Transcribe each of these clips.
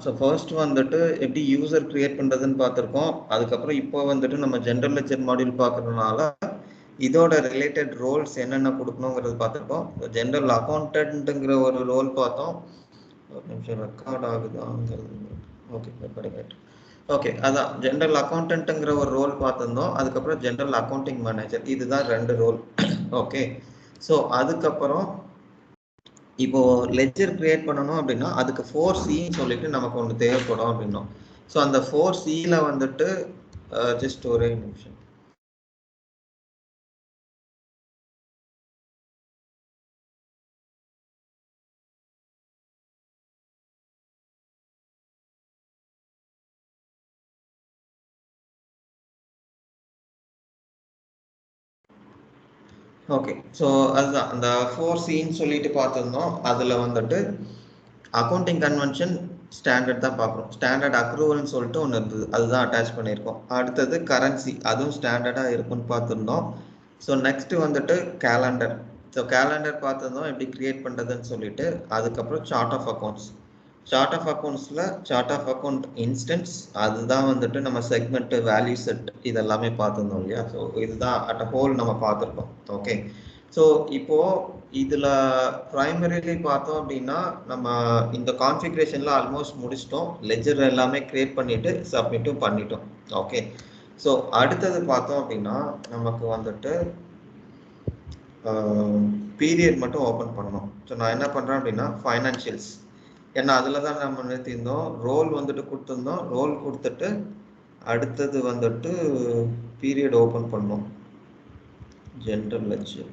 So first வந்துட்டு எப்படி user create பண்ணுறதுன்னு பார்த்துருக்கோம். அதுக்கப்புறம் இப்போ வந்துட்டு நம்ம ஜென்ரல் லெட்ஜர் மாடியூல் பார்க்கறதுனால இதோட ரிலேட்டட் ரோல்ஸ் என்னென்ன கொடுக்கணுங்கிறது பார்த்துருக்கோம். ஜென்ரல் அக்கௌண்டன்ட்டுங்கிற ஒரு ரோல் பார்த்தோம். ஒரு நிமிஷம் ரெக்கார்ட் ஆகுதாங்கிறது. Okay record. ஓகே, அதான் ஜென்ரல் அக்கௌண்டன்ட்டுங்கிற ஒரு ரோல் பார்த்துருந்தோம். அதுக்கப்புறம் ஜென்ரல் அக்கௌண்டிங் மேனேஜர், இதுதான் 2 ரோல். ஓகே, ஸோ அதுக்கப்புறம் இப்போ லெட்ஜர் கிரியேட் பண்ணணும் அப்படின்னா அதுக்கு 4Cன்னு சொல்லிட்டு நமக்கு ஒன்று தேவைப்படும் அப்படின்னோம். ஸோ அந்த 4Cல வந்துட்டு ஜஸ்ட் ஒரே நிமிஷம். ஓகே, ஸோ அதுதான் அந்த 4Cன்னு சொல்லிட்டு பார்த்துருந்தோம். அதில் வந்துட்டு அக்கௌண்டிங் கன்வென்ஷன் ஸ்டாண்டர்ட் தான் பார்க்குறோம். ஸ்டாண்டர்ட் அக்ரூவல்னு சொல்லிட்டு ஒன்று இருந்தது, அதுதான் அட்டாச் பண்ணியிருக்கோம். அடுத்தது கரன்சி, அதுவும் ஸ்டாண்டர்டாக இருக்குன்னு பார்த்துருந்தோம். ஸோ நெக்ஸ்ட்டு வந்துட்டு கேலண்டர். ஸோ கேலண்டர் பார்த்துருந்தோம் எப்படி கிரியேட் பண்ணுறதுன்னு சொல்லிட்டு. அதுக்கப்புறம் chart of accounts. Chart of அக்கௌண்ட்ஸில் சார்ட் ஆஃப் அக்கௌண்ட் இன்ஸ்டன்ஸ், அதுதான் வந்துட்டு நம்ம செக்மெண்ட்டு, வேல்யூ செட் இதெல்லாமே பார்த்துருந்தோம் இல்லையா. ஸோ இதுதான் அட் அ ஹோல் நம்ம பார்த்துருக்கோம். ஓகே, ஸோ இப்போது இதில் ப்ரைமரிலி பார்த்தோம் அப்படின்னா நம்ம இந்த கான்ஃபிகரேஷனில் ஆல்மோஸ்ட் முடிச்சிட்டோம். லெஜர் எல்லாமே கிரியேட் பண்ணிவிட்டு சப்மிட்டும் பண்ணிட்டோம். ஓகே, ஸோ அடுத்தது பார்த்தோம் அப்படின்னா நமக்கு வந்துட்டு பீரியட் மட்டும் ஓப்பன் பண்ணணும். ஸோ நான் என்ன பண்ணுறேன் அப்படின்னா ஃபைனான்ஷியல்ஸ், ஏன்னா அதில் தான் நம்ம நிறுத்தியிருந்தோம். ரோல் வந்துட்டு கொடுத்துருந்தோம். ரோல் கொடுத்துட்டு அடுத்தது வந்துட்டு பீரியட் ஓப்பன் பண்ணோம், ஜென்ரல் லெட்ஜர்.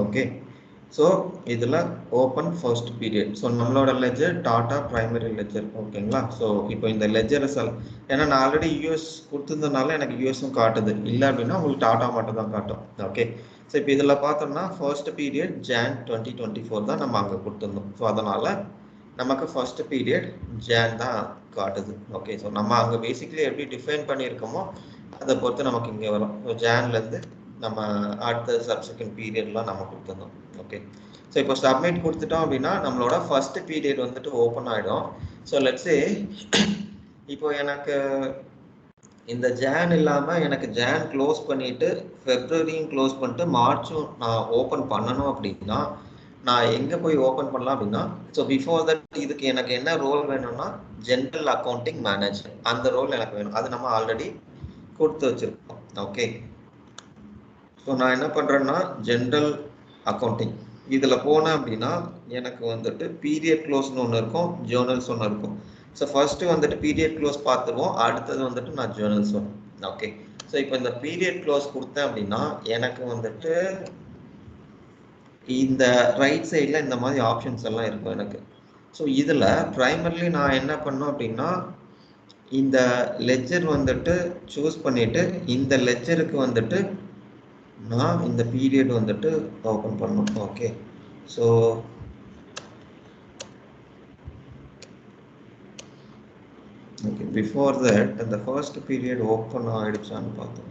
ஓகே, ஸோ இதில் ஓப்பன் ஃபர்ஸ்ட் பீரியட். ஸோ நம்மளோட லெஜர் டாட்டா பிரைமரி லெஜர். ஓகேங்களா. ஸோ இப்போ இந்த லெஜரை ஏன்னா நான் ஆல்ரெடி யூஎஸ் கொடுத்துருந்ததுனால எனக்கு யூஎஸும் காட்டுது. இல்லை அப்படின்னா உங்களுக்கு டாட்டா மட்டும் தான் காட்டும். ஓகே, ஸோ இப்போ இதில் பார்த்தோம்னா ஃபர்ஸ்ட் பீரியட் ஜான் 2024 தான் நம்ம அங்கே கொடுத்துருந்தோம். ஸோ அதனால் நமக்கு ஃபர்ஸ்ட் பீரியட் ஜான் தான் காட்டுது. ஓகே, ஸோ நம்ம அங்கே பேசிக்கலி எப்படி டிஃபைன் பண்ணியிருக்கோமோ அதை பொறுத்து நமக்கு இங்கே வரும். ஸோ ஜான்லேருந்து நம்ம அடுத்த சப்செக்வெண்ட் பீரியட்லாம் நம்ம கொடுத்துருந்தோம். ஓகே, ஸோ இப்போ சப்மிட் கொடுத்துட்டோம் அப்படின்னா நம்மளோட ஃபர்ஸ்ட் பீரியட் வந்துட்டு ஓப்பன் ஆகிடும். ஸோ லெட்ஸே இப்போ எனக்கு இந்த ஜான் இல்லாமல் எனக்கு ஜான் க்ளோஸ் பண்ணிவிட்டு ஃபெப்ரவரியும் க்ளோஸ் பண்ணிட்டு மார்ச்சும் நான் ஓப்பன் பண்ணணும் அப்படின்னா நான் எங்கே போய் ஓப்பன் பண்ணலாம் அப்படின்னா, ஸோ பிஃபோர் தட் இதுக்கு எனக்கு என்ன ரோல் வேணும்னா ஜென்ரல் அக்கௌண்டிங் மேனேஜர், அந்த ரோல் எனக்கு வேணும். அது நம்ம ஆல்ரெடி கொடுத்து வச்சுருக்கோம். ஓகே, ஸோ நான் என்ன பண்ணுறேன்னா ஜென்ரல் அக்கௌண்டிங் இதில் போனேன் அப்படின்னா எனக்கு வந்துட்டு பீரியட் க்ளோஸ்னு ஒன்று இருக்கும், ஜேர்னல்ஸ் ஒன்று இருக்கும். ஸோ ஃபர்ஸ்ட்டு வந்துட்டு பீரியட் க்ளோஸ் பார்த்துருவோம், அடுத்தது வந்துட்டு நான் ஜேர்னல்ஸ் வரும். ஓகே, ஸோ இப்போ இந்த பீரியட் க்ளோஸ் கொடுத்தேன் அப்படின்னா எனக்கு வந்துட்டு இந்த ரைட் சைடில் இந்த மாதிரி ஆப்ஷன்ஸ் எல்லாம் இருக்கும் எனக்கு. ஸோ இதில் ப்ரைமர்லி நான் என்ன பண்ணோம் அப்படின்னா இந்த லெட்ஜர் வந்துட்டு சூஸ் பண்ணிவிட்டு இந்த லெட்ஜருக்கு வந்துட்டு நான் இந்த பீரியட் வந்துட்டு ஓப்பன் பண்ணணும். Okay, so okay before that அந்த ஃபர்ஸ்ட் பீரியட் ஓப்பன் ஆகிடுச்சான்னு பார்த்தோம்.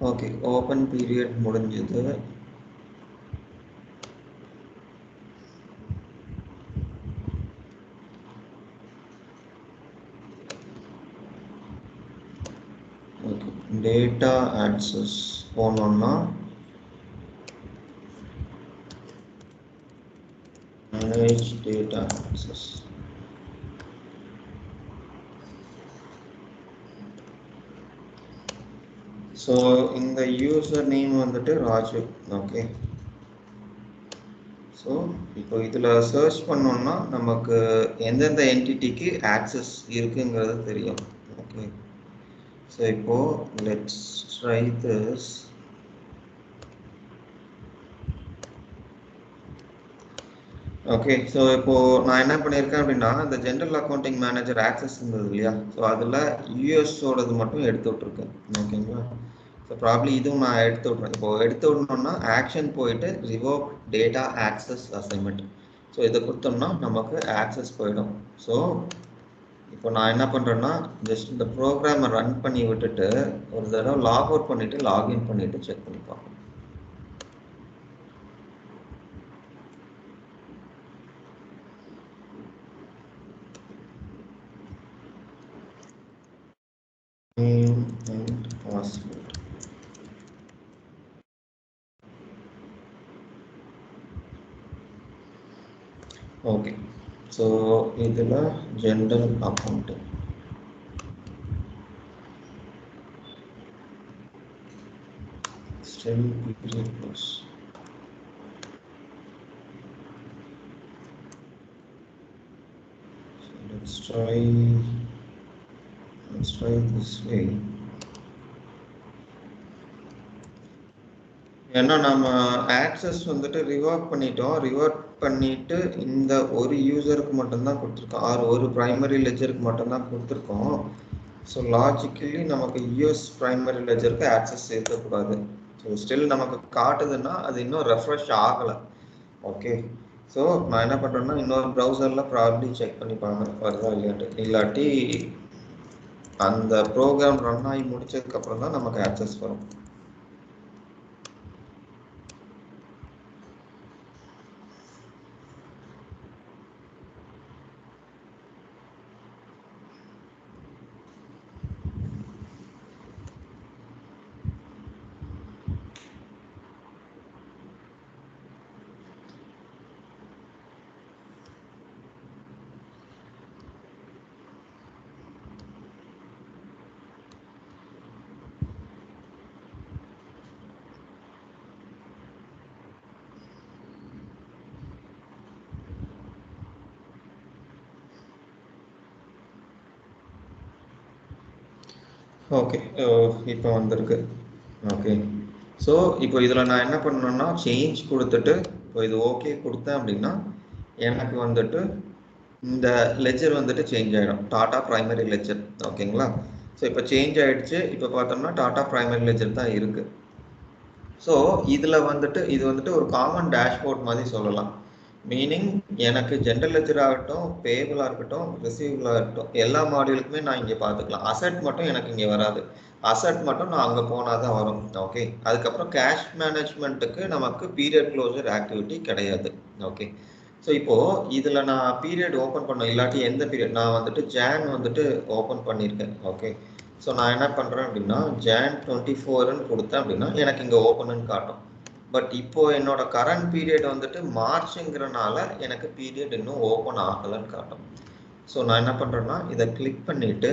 ஓகே, ஓப்பன் பீரியட் முடிஞ்சது. ஓகே, டேட்டா ஆக்சஸ் போனோம்னா மேனேஜ் டேட்டா ஆக்சஸ். ஸோ இந்த யூசர் நேம் வந்துட்டு ராஜு. ஓகே, ஸோ இப்போ இதில் சர்ச் பண்ணோம்னா நமக்கு எந்தெந்த என்டிட்டிக்கு ஆக்சஸ் இருக்குங்கிறது தெரியும். ஓகே, ஸோ இப்போது let's try this. Okay, so இப்போது நான் என்ன பண்ணியிருக்கேன் அப்படின்னா இந்த ஜென்ரல் அக்கௌண்டிங் மேனேஜர் ஆக்சஸ் இருந்தது இல்லையா, ஸோ அதில் யூஎஸோடது மட்டும் எடுத்து விட்ருக்கேன். ஓகேங்களா, ஸோ ப்ராப்ளி இதுவும் நான் எடுத்து விட்றேன். இப்போது எடுத்து விடணும்னா ஆக்ஷன் போயிட்டு revoke data access assignment. So இதை கொடுத்தோம்னா நமக்கு ஆக்சஸ் போயிடும். ஸோ இப்போ நான் என்ன பண்றேன்னா ஜஸ்ட் இந்த ப்ரோக்ராமை ரன் பண்ணி விட்டுட்டு ஒரு தடவை லாக் அவுட் பண்ணிட்டு லாகின் பண்ணிட்டு செக் பண்ணி பார்ப்போம். Name and password. Okay, so இதுல general account. Still period plus. So let's try this way. ஏன்னா நம்ம ஆக்சஸ் வந்துட்டு ரிவர்ட் பண்ணிட்டு இந்த ஒரு யூசருக்கு மட்டும்தான் கொடுத்துருக்கோம், ஒரு பிரைமரி லெஜருக்கு மட்டும்தான் கொடுத்துருக்கோம். ஸோ லாஜிக்கலி நமக்கு யூஎஸ் பிரைமரி லெஜருக்கு ஆக்சஸ் சேர்க்கக்கூடாது. ஸோ ஸ்டில் நமக்கு காட்டுதுன்னா அது இன்னும் ரெஃப்ரெஷ் ஆகலை. ஓகே, ஸோ நான் என்ன பண்ணுறேன்னா இன்னொரு ப்ரௌசரில் ப்ராப்ளி செக் பண்ணி பாருங்க வருதா இல்லையாட்டு. இல்லாட்டி அந்த ப்ரோக்ராம் ரன் ஆகி முடிச்சதுக்கப்புறம் தான் நமக்கு ஆக்சஸ் வரும். ஓகே, இப்போ வந்திருக்கு. ஓகே, ஸோ இப்போ இதில் நான் என்ன பண்ணணும்னா சேஞ்ச் கொடுத்துட்டு இப்போ இது ஓகே கொடுத்தேன் அப்படின்னா எனக்கு வந்துட்டு இந்த லெஜர் வந்துட்டு சேஞ்ச் ஆகிடும், டாடா பிரைமரி லெஜர். ஓகேங்களா, ஸோ இப்போ சேஞ்ச் ஆகிடுச்சு. இப்போ பார்த்தோம்னா டாடா பிரைமரி லெஜர் தான் இருக்குது. ஸோ இதில் வந்துட்டு இது வந்துட்டு ஒரு காமன் டேஷ்போர்ட் மாதிரி சொல்லலாம். மீனிங் எனக்கு ஜென்ரல் லெஜர் ஆகட்டும், பேபிளாக இருக்கட்டும், ரிசீவபிளாக இருக்கட்டும், எல்லா மாடியூலுக்குமே நான் இங்கே பார்த்துக்கலாம். அசெட் மட்டும் எனக்கு இங்கே வராது, அசெட் மட்டும் நான் அங்கே போனால் தான் வரும். ஓகே, அதுக்கப்புறம் கேஷ் மேனேஜ்மெண்ட்டுக்கு நமக்கு பீரியட் க்ளோசர் ஆக்டிவிட்டி கிடையாது. ஓகே, ஸோ இப்போது இதில் நான் பீரியட் ஓப்பன் பண்ண இல்லாட்டி எந்த பீரியட் நான் வந்துட்டு ஜான் வந்துட்டு ஓப்பன் பண்ணியிருக்கேன். ஓகே, ஸோ நான் என்ன பண்ணுறேன் அப்படின்னா ஜான் 24ன்னு கொடுத்தேன் அப்படின்னா எனக்கு இங்கே ஓப்பனுன்னு காட்டும். பட் இப்போ என்னோட கரண்ட் பீரியட் வந்துட்டு மார்ச்ங்கிறனால எனக்கு பீரியட் இன்னும் ஓப்பன் ஆகலைன்னு காட்டும். ஸோ நான் என்ன பண்ணுறேன்னா இதை கிளிக் பண்ணிவிட்டு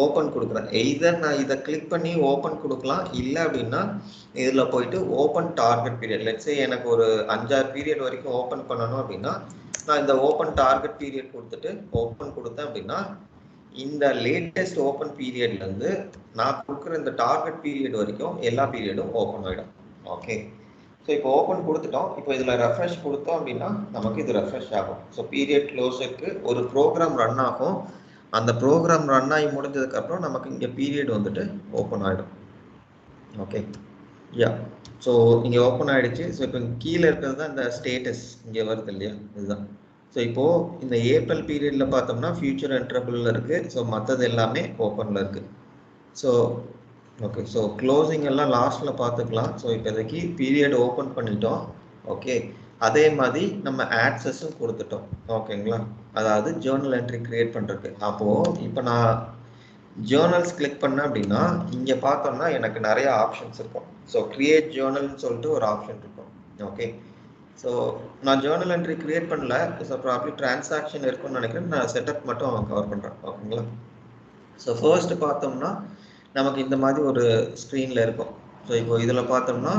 ஓப்பன் கொடுக்குறேன். எய்தர் நான் இதை கிளிக் பண்ணி ஓப்பன் கொடுக்கலாம், இல்லை அப்படின்னா இதில் போயிட்டு ஓப்பன் டார்கெட் பீரியட், லெட்ஸே எனக்கு ஒரு 5-6 பீரியட் வரைக்கும் ஓப்பன் பண்ணணும் அப்படின்னா நான் இந்த ஓப்பன் டார்கெட் பீரியட் கொடுத்துட்டு ஓப்பன் கொடுத்தேன் அப்படின்னா இந்த லேட்டஸ்ட் ஓப்பன் பீரியட்லேருந்து நான் கொடுக்குற இந்த டார்கெட் பீரியட் வரைக்கும் எல்லா பீரியடும் ஓப்பன் ஆகிடும். ஓகே, ஸோ இப்போ ஓப்பன் கொடுத்துட்டோம். இப்போ இதில் ரெஃப்ரெஷ் கொடுத்தோம் அப்படின்னா நமக்கு இது ரெஃப்ரெஷ் ஆகும். ஸோ பீரியட் க்ளோஸருக்கு ஒரு ப்ரோக்ராம் ரன் ஆகும். அந்த ப்ரோக்ராம் ரன் ஆகி முடிஞ்சதுக்கப்புறம் நமக்கு இங்கே பீரியட் வந்துட்டு ஓப்பன் ஆகிடும். ஓகே, யா, ஸோ இங்கே ஓப்பன் ஆகிடுச்சு. ஸோ இப்போ கீழே இருக்கிறது தான் இந்த ஸ்டேட்டஸ் இங்கே வருது இல்லையா, இதுதான். ஸோ இப்போது இந்த ஏப்ரல் பீரியடில் பார்த்தோம்னா ஃபியூச்சர் என்ட்ரபிளில் இருக்குது. ஸோ மற்றது எல்லாமே ஓப்பனில் இருக்குது. ஸோ ஓகே, ஸோ க்ளோசிங் எல்லாம் லாஸ்ட்டில் பார்த்துக்கலாம். ஸோ இப்போதைக்கு பீரியட் ஓப்பன் பண்ணிட்டோம். ஓகே, அதே மாதிரி நம்ம ஆக்சஸும் கொடுத்துட்டோம். ஓகேங்களா, அதாவது ஜேர்னல் என்ட்ரி கிரியேட் பண்ணுறதுக்கு. அப்போது இப்போ நான் ஜேர்னல்ஸ் கிளிக் பண்ணேன் அப்படின்னா இங்கே பார்த்தோம்னா எனக்கு நிறைய ஆப்ஷன்ஸ் இருக்கும். ஸோ கிரியேட் ஜேர்னல்னு சொல்லிட்டு ஒரு ஆப்ஷன் இருக்கும். ஓகே, ஸோ நான் ஜேர்னல் என்ட்ரி கிரியேட் பண்ணல, ஸோ ப்ராப்ளி டிரான்சாக்ஷன் இருக்குன்னு நினைக்கிறேன். நான் செட்டப் மட்டும் கவர் பண்ணுறேன். ஓகேங்களா, ஸோ ஃபர்ஸ்ட் பார்த்தோம்னா நமக்கு இந்த மாதிரி ஒரு ஸ்க்ரீனில் இருக்கும். ஸோ இப்போ இதில் பார்த்தோம்னா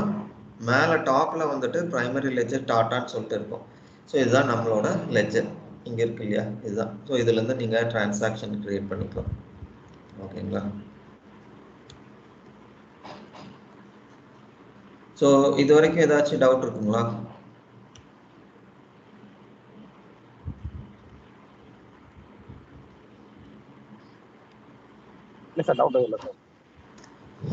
மேலே டாப்பில் வந்துட்டு ப்ரைமரி லெஜர் டாட்டான்னு சொல்லிட்டு இருக்கும். ஸோ இதுதான் நம்மளோட லெஜர் இங்கே இருக்கு இல்லையா, இதுதான். ஸோ இதுலேருந்து நீங்கள் டிரான்சாக்ஷன் கிரியேட் பண்ணிக்கலாம். ஓகேங்களா, ஸோ இது வரைக்கும் ஏதாச்சும் டவுட் இருக்குங்களா? இல்லை சார், டவுட் இல்லை சார்.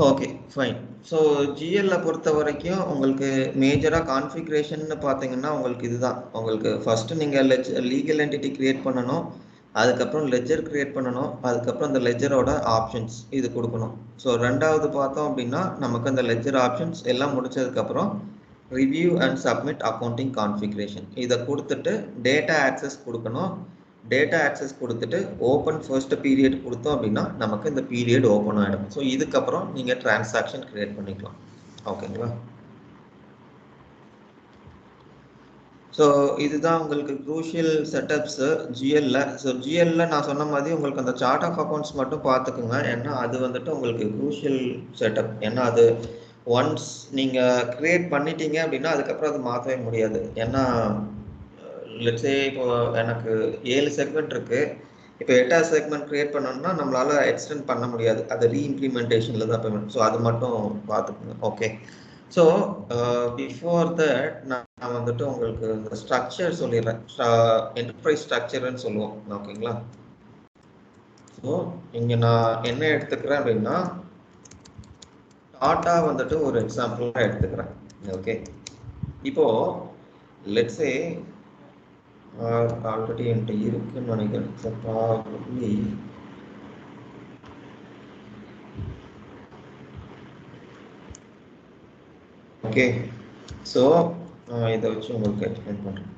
Okay, fine. ஸோ ஜிஎல்ல பொறுத்த வரைக்கும் உங்களுக்கு மேஜராக கான்ஃபிகரேஷன் பார்த்தீங்கன்னா உங்களுக்கு இதுதான். உங்களுக்கு ஃபர்ஸ்ட் நீங்கள் லீகல் என்டிட்டி கிரியேட் பண்ணணும். அதுக்கப்புறம் லெஜர் கிரியேட் பண்ணணும். அதுக்கப்புறம் அந்த லெஜரோட ஆப்ஷன்ஸ் இது கொடுக்கணும். ஸோ ரெண்டாவது பார்த்தோம் அப்படின்னா நமக்கு அந்த லெஜர் ஆப்ஷன்ஸ் எல்லாம் முடிச்சதுக்கப்புறம் review and submit accounting configuration இதை கொடுத்துட்டு டேட்டா ஆக்சஸ் கொடுக்கணும். டேட்டா ஆக்சஸ் கொடுத்துட்டு ஓப்பன் ஃபர்ஸ்ட் பீரியட் கொடுத்தோம் அப்படின்னா நமக்கு இந்த பீரியட் ஓப்பன் ஆகிடும். ஸோ இதுக்கப்புறம் நீங்கள் டிரான்சாக்ஷன் கிரியேட் பண்ணிக்கலாம். ஓகேங்களா? ஸோ இதுதான் உங்களுக்கு க்ரூஷியல் செட்டப்ஸ் ஜிஎல்ல. ஸோ ஜிஎல்ல நான் சொன்ன மாதிரி உங்களுக்கு அந்த சார்ட் ஆஃப் அக்கௌண்ட்ஸ் மட்டும் பார்த்துக்குங்க. ஏன்னா அது வந்துட்டு உங்களுக்கு க்ரூஷியல் செட்டப். ஏன்னா அது ஒன்ஸ் நீங்கள் கிரியேட் பண்ணிட்டீங்க அப்படின்னா அதுக்கப்புறம் அது மாற்றவே முடியாது. ஏன்னா லெட்ஸே இப்போ எனக்கு 7 செக்மெண்ட் இருக்கு. இப்போ 8வது செக்மெண்ட் கிரியேட் பண்ணணும்னா நம்மளால எக்ஸ்டெண்ட் பண்ண முடியாது. அது ரீஇம்ப்ளிமெண்டேஷனில் தான் பேமெண்ட். ஸோ அது மட்டும் பார்த்துக்குங்க. ஓகே. ஸோ பிஃபோர் தட் நான் வந்துட்டு உங்களுக்கு இந்த ஸ்ட்ரக்சர் சொல்லிடுறேன். என்டர்பிரைஸ் ஸ்ட்ரக்சர்னு சொல்லுவோம். ஓகேங்களா? ஸோ இங்கே நான் என்ன எடுத்துக்கிறேன் அப்படின்னா டாட்டா வந்துட்டு ஒரு எக்ஸாம்பிளாக எடுத்துக்கிறேன். ஓகே. இப்போ லெட்ஸே ஆல்ரெடி என்கிட்ட இருக்குன்னு நினைக்கிறேன். ஓகே. ஸோ இதை வச்சு உங்களுக்கு எக்ஸ்பிளைன் பண்ணுறேன்.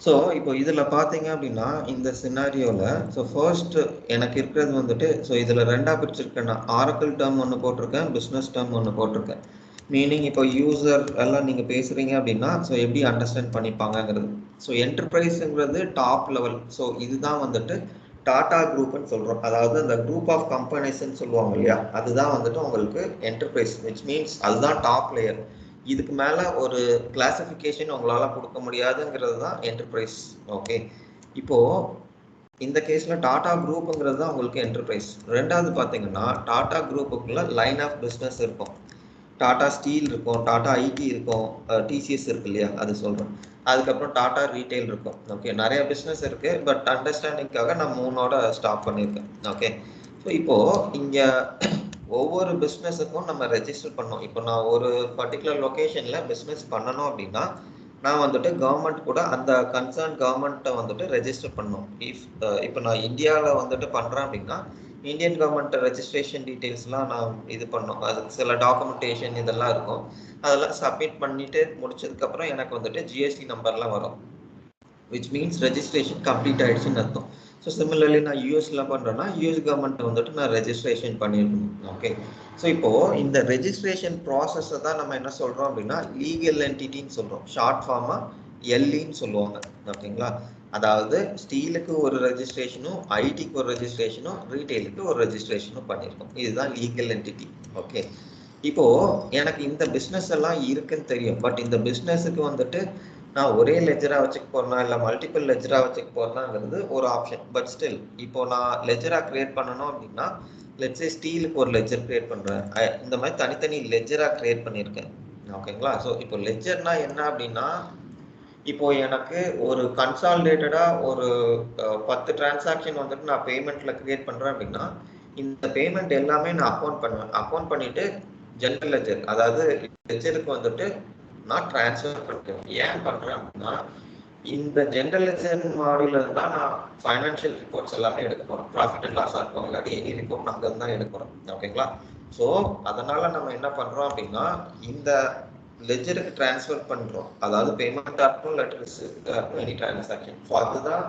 ஸோ இப்போ இதில் பார்த்தீங்க அப்படின்னா இந்த சினாரியோவில் ஸோ ஃபர்ஸ்ட் எனக்கு இருக்கிறது வந்துட்டு ஸோ இதில் ரெண்டாக பிரிச்சிருக்கேன். நான் ஆரக்கிள் டேர்ம் ஒன்று போட்டிருக்கேன், பிஸ்னஸ் டேர்ம் ஒன்று போட்டிருக்கேன். மீனிங் இப்போ யூசர் எல்லாம் நீங்கள் பேசுகிறீங்க அப்படின்னா ஸோ எப்படி அண்டர்ஸ்டாண்ட் பண்ணிப்பாங்கங்கிறது. ஸோ என்டர்பிரைஸுங்கிறது டாப் லெவல். ஸோ இதுதான் வந்துட்டு டாடா குரூப்னு சொல்கிறோம். அதாவது அந்த குரூப் ஆஃப் கம்பெனிஸ்ன்னு சொல்லுவாங்க இல்லையா, அதுதான் வந்துட்டு உங்களுக்கு என்டர்பிரைஸ். விச் மீன்ஸ் அதுதான் டாப் லேயர். இதுக்கு மேலே ஒரு கிளாசிஃபிகேஷன் உங்களால் கொடுக்க முடியாதுங்கிறது தான் என்டர்பிரைஸ். ஓகே. இப்போது இந்த கேஸில் டாடா குரூப்புங்கிறது தான் உங்களுக்கு என்டர்பிரைஸ். ரெண்டாவது பார்த்தீங்கன்னா டாடா குரூப்புக்குள்ள லைன் ஆஃப் பிஸ்னஸ் இருக்கும். டாடா ஸ்டீல் இருக்கும், டாடா ஐடி இருக்கும், டிசிஎஸ் இருக்கு இல்லையா, அது சொல்கிறேன். அதுக்கப்புறம் டாடா ரீட்டைல் இருக்கும். ஓகே. நிறைய பிஸ்னஸ் இருக்குது. பட் அண்டர்ஸ்டாண்டிங்காக நான் 3ஓட ஸ்டாப் பண்ணியிருக்கேன். ஓகே. ஸோ இப்போது இங்கே ஒவ்வொரு பிஸ்னஸுக்கும் நம்ம ரெஜிஸ்டர் பண்ணோம். இப்போ நான் ஒரு பர்டிகுலர் லொக்கேஷனில் பிஸ்னஸ் பண்ணணும் அப்படின்னா நான் வந்துட்டு கவர்மெண்ட் கூட அந்த கன்சர்ன் கவர்மெண்ட்டை வந்துட்டு ரெஜிஸ்டர் பண்ணணும். இப்போ நான் இந்தியாவில் வந்துட்டு பண்ணுறேன் அப்படின்னா இந்தியன் கவர்மெண்ட் ரெஜிஸ்ட்ரேஷன் டீட்டெயில்ஸ்லாம் நான் இது பண்ணோம். அதுக்கு சில டாக்குமெண்டேஷன் இதெல்லாம் இருக்கும். அதெல்லாம் சப்மிட் பண்ணிட்டு முடிச்சதுக்கப்புறம் எனக்கு வந்துட்டு ஜிஎஸ்டி நம்பர்லாம் வரும். விச் மீன்ஸ் ரெஜிஸ்ட்ரேஷன் கம்ப்ளீட் ஆகிடுச்சுன்னு அர்த்தம். ஸோ சிமிலர்லி நான் யூஎஸில் பண்ணுறேன்னா யூஎஸ் கவர்மெண்ட்டை வந்துட்டு நான் ரெஜிஸ்ட்ரேஷன் பண்ணியிருக்கணும். ஓகே. ஸோ இப்போது இந்த ரெஜிஸ்ட்ரேஷன் ப்ராசஸை தான் நம்ம என்ன சொல்கிறோம் அப்படின்னா லீகல் என்டிட்டின்னு சொல்கிறோம். ஷார்ட் ஃபார்மாக எல்இன்னு சொல்லுவாங்க. ஓகேங்களா? அதாவது ஸ்டீலுக்கு ஒரு ரெஜிஸ்ட்ரேஷனும், ஐடிக்கு ஒரு ரெஜிஸ்ட்ரேஷனும், ரீட்டைலுக்கு ஒரு ரெஜிஸ்ட்ரேஷனும் பண்ணியிருக்கோம். இதுதான் லீகல் என்டிட்டி. ஓகே. இப்போது எனக்கு இந்த பிஸ்னஸ் எல்லாம் இருக்குன்னு தெரியும். பட் இந்த பிஸ்னஸுக்கு வந்துட்டு நான் ஒரே லெஜராக வச்சுக்க போறேன்னா இல்லை மல்டிபிள் லெஜராக வச்சுக்க போறேனாங்கிறது ஒரு ஆப்ஷன். பட் ஸ்டில் இப்போ நான் லெஜராக கிரியேட் பண்ணணும் அப்படின்னா லெட்ஸே ஸ்டீலுக்கு ஒரு லெஜர் கிரியேட் பண்ணுறேன். இந்த மாதிரி தனித்தனி லெஜராக கிரியேட் பண்ணியிருக்கேன். ஓகேங்களா? ஸோ இப்போ லெஜர்னா என்ன அப்படின்னா இப்போ எனக்கு ஒரு கன்சாலிடேட்டடா ஒரு 10 டிரான்சாக்ஷன் வந்துட்டு நான் பேமெண்ட்ல கிரியேட் பண்றேன் அப்படின்னா இந்த பேமெண்ட் எல்லாமே நான் அக்கௌண்ட் பண்ணுவேன். அக்கௌண்ட் பண்ணிட்டு ஜெனரல் லெஜர் அதாவது லெஜருக்கு வந்துட்டு நான் டிரான்ஸ்ஃபர் பண்ணுறேன். ஏன் பண்றேன் அப்படின்னா இந்த ஜெனரல் லெஜர் மாடியூல தான் நான் ஃபைனான்சியல் ரிப்போர்ட்ஸ் எல்லாமே எடுக்க போறோம். ப்ராஃபிட் அண்ட் லாஸ் இருக்கும், இல்லாட்டி எனி ரிப்போர்ட் நாங்கள் தான் எடுக்க போறோம். ஓகேங்களா? ஸோ அதனால நம்ம என்ன பண்றோம் அப்படின்னா இந்த லெஜருக்கு டிரான்ஸ்ஃபர் பண்றோம். அதாவது பேமெண்ட் ஆகட்டும் லெட்டர் எனி டிரான்சாக்ஷன். ஸோ அதுதான்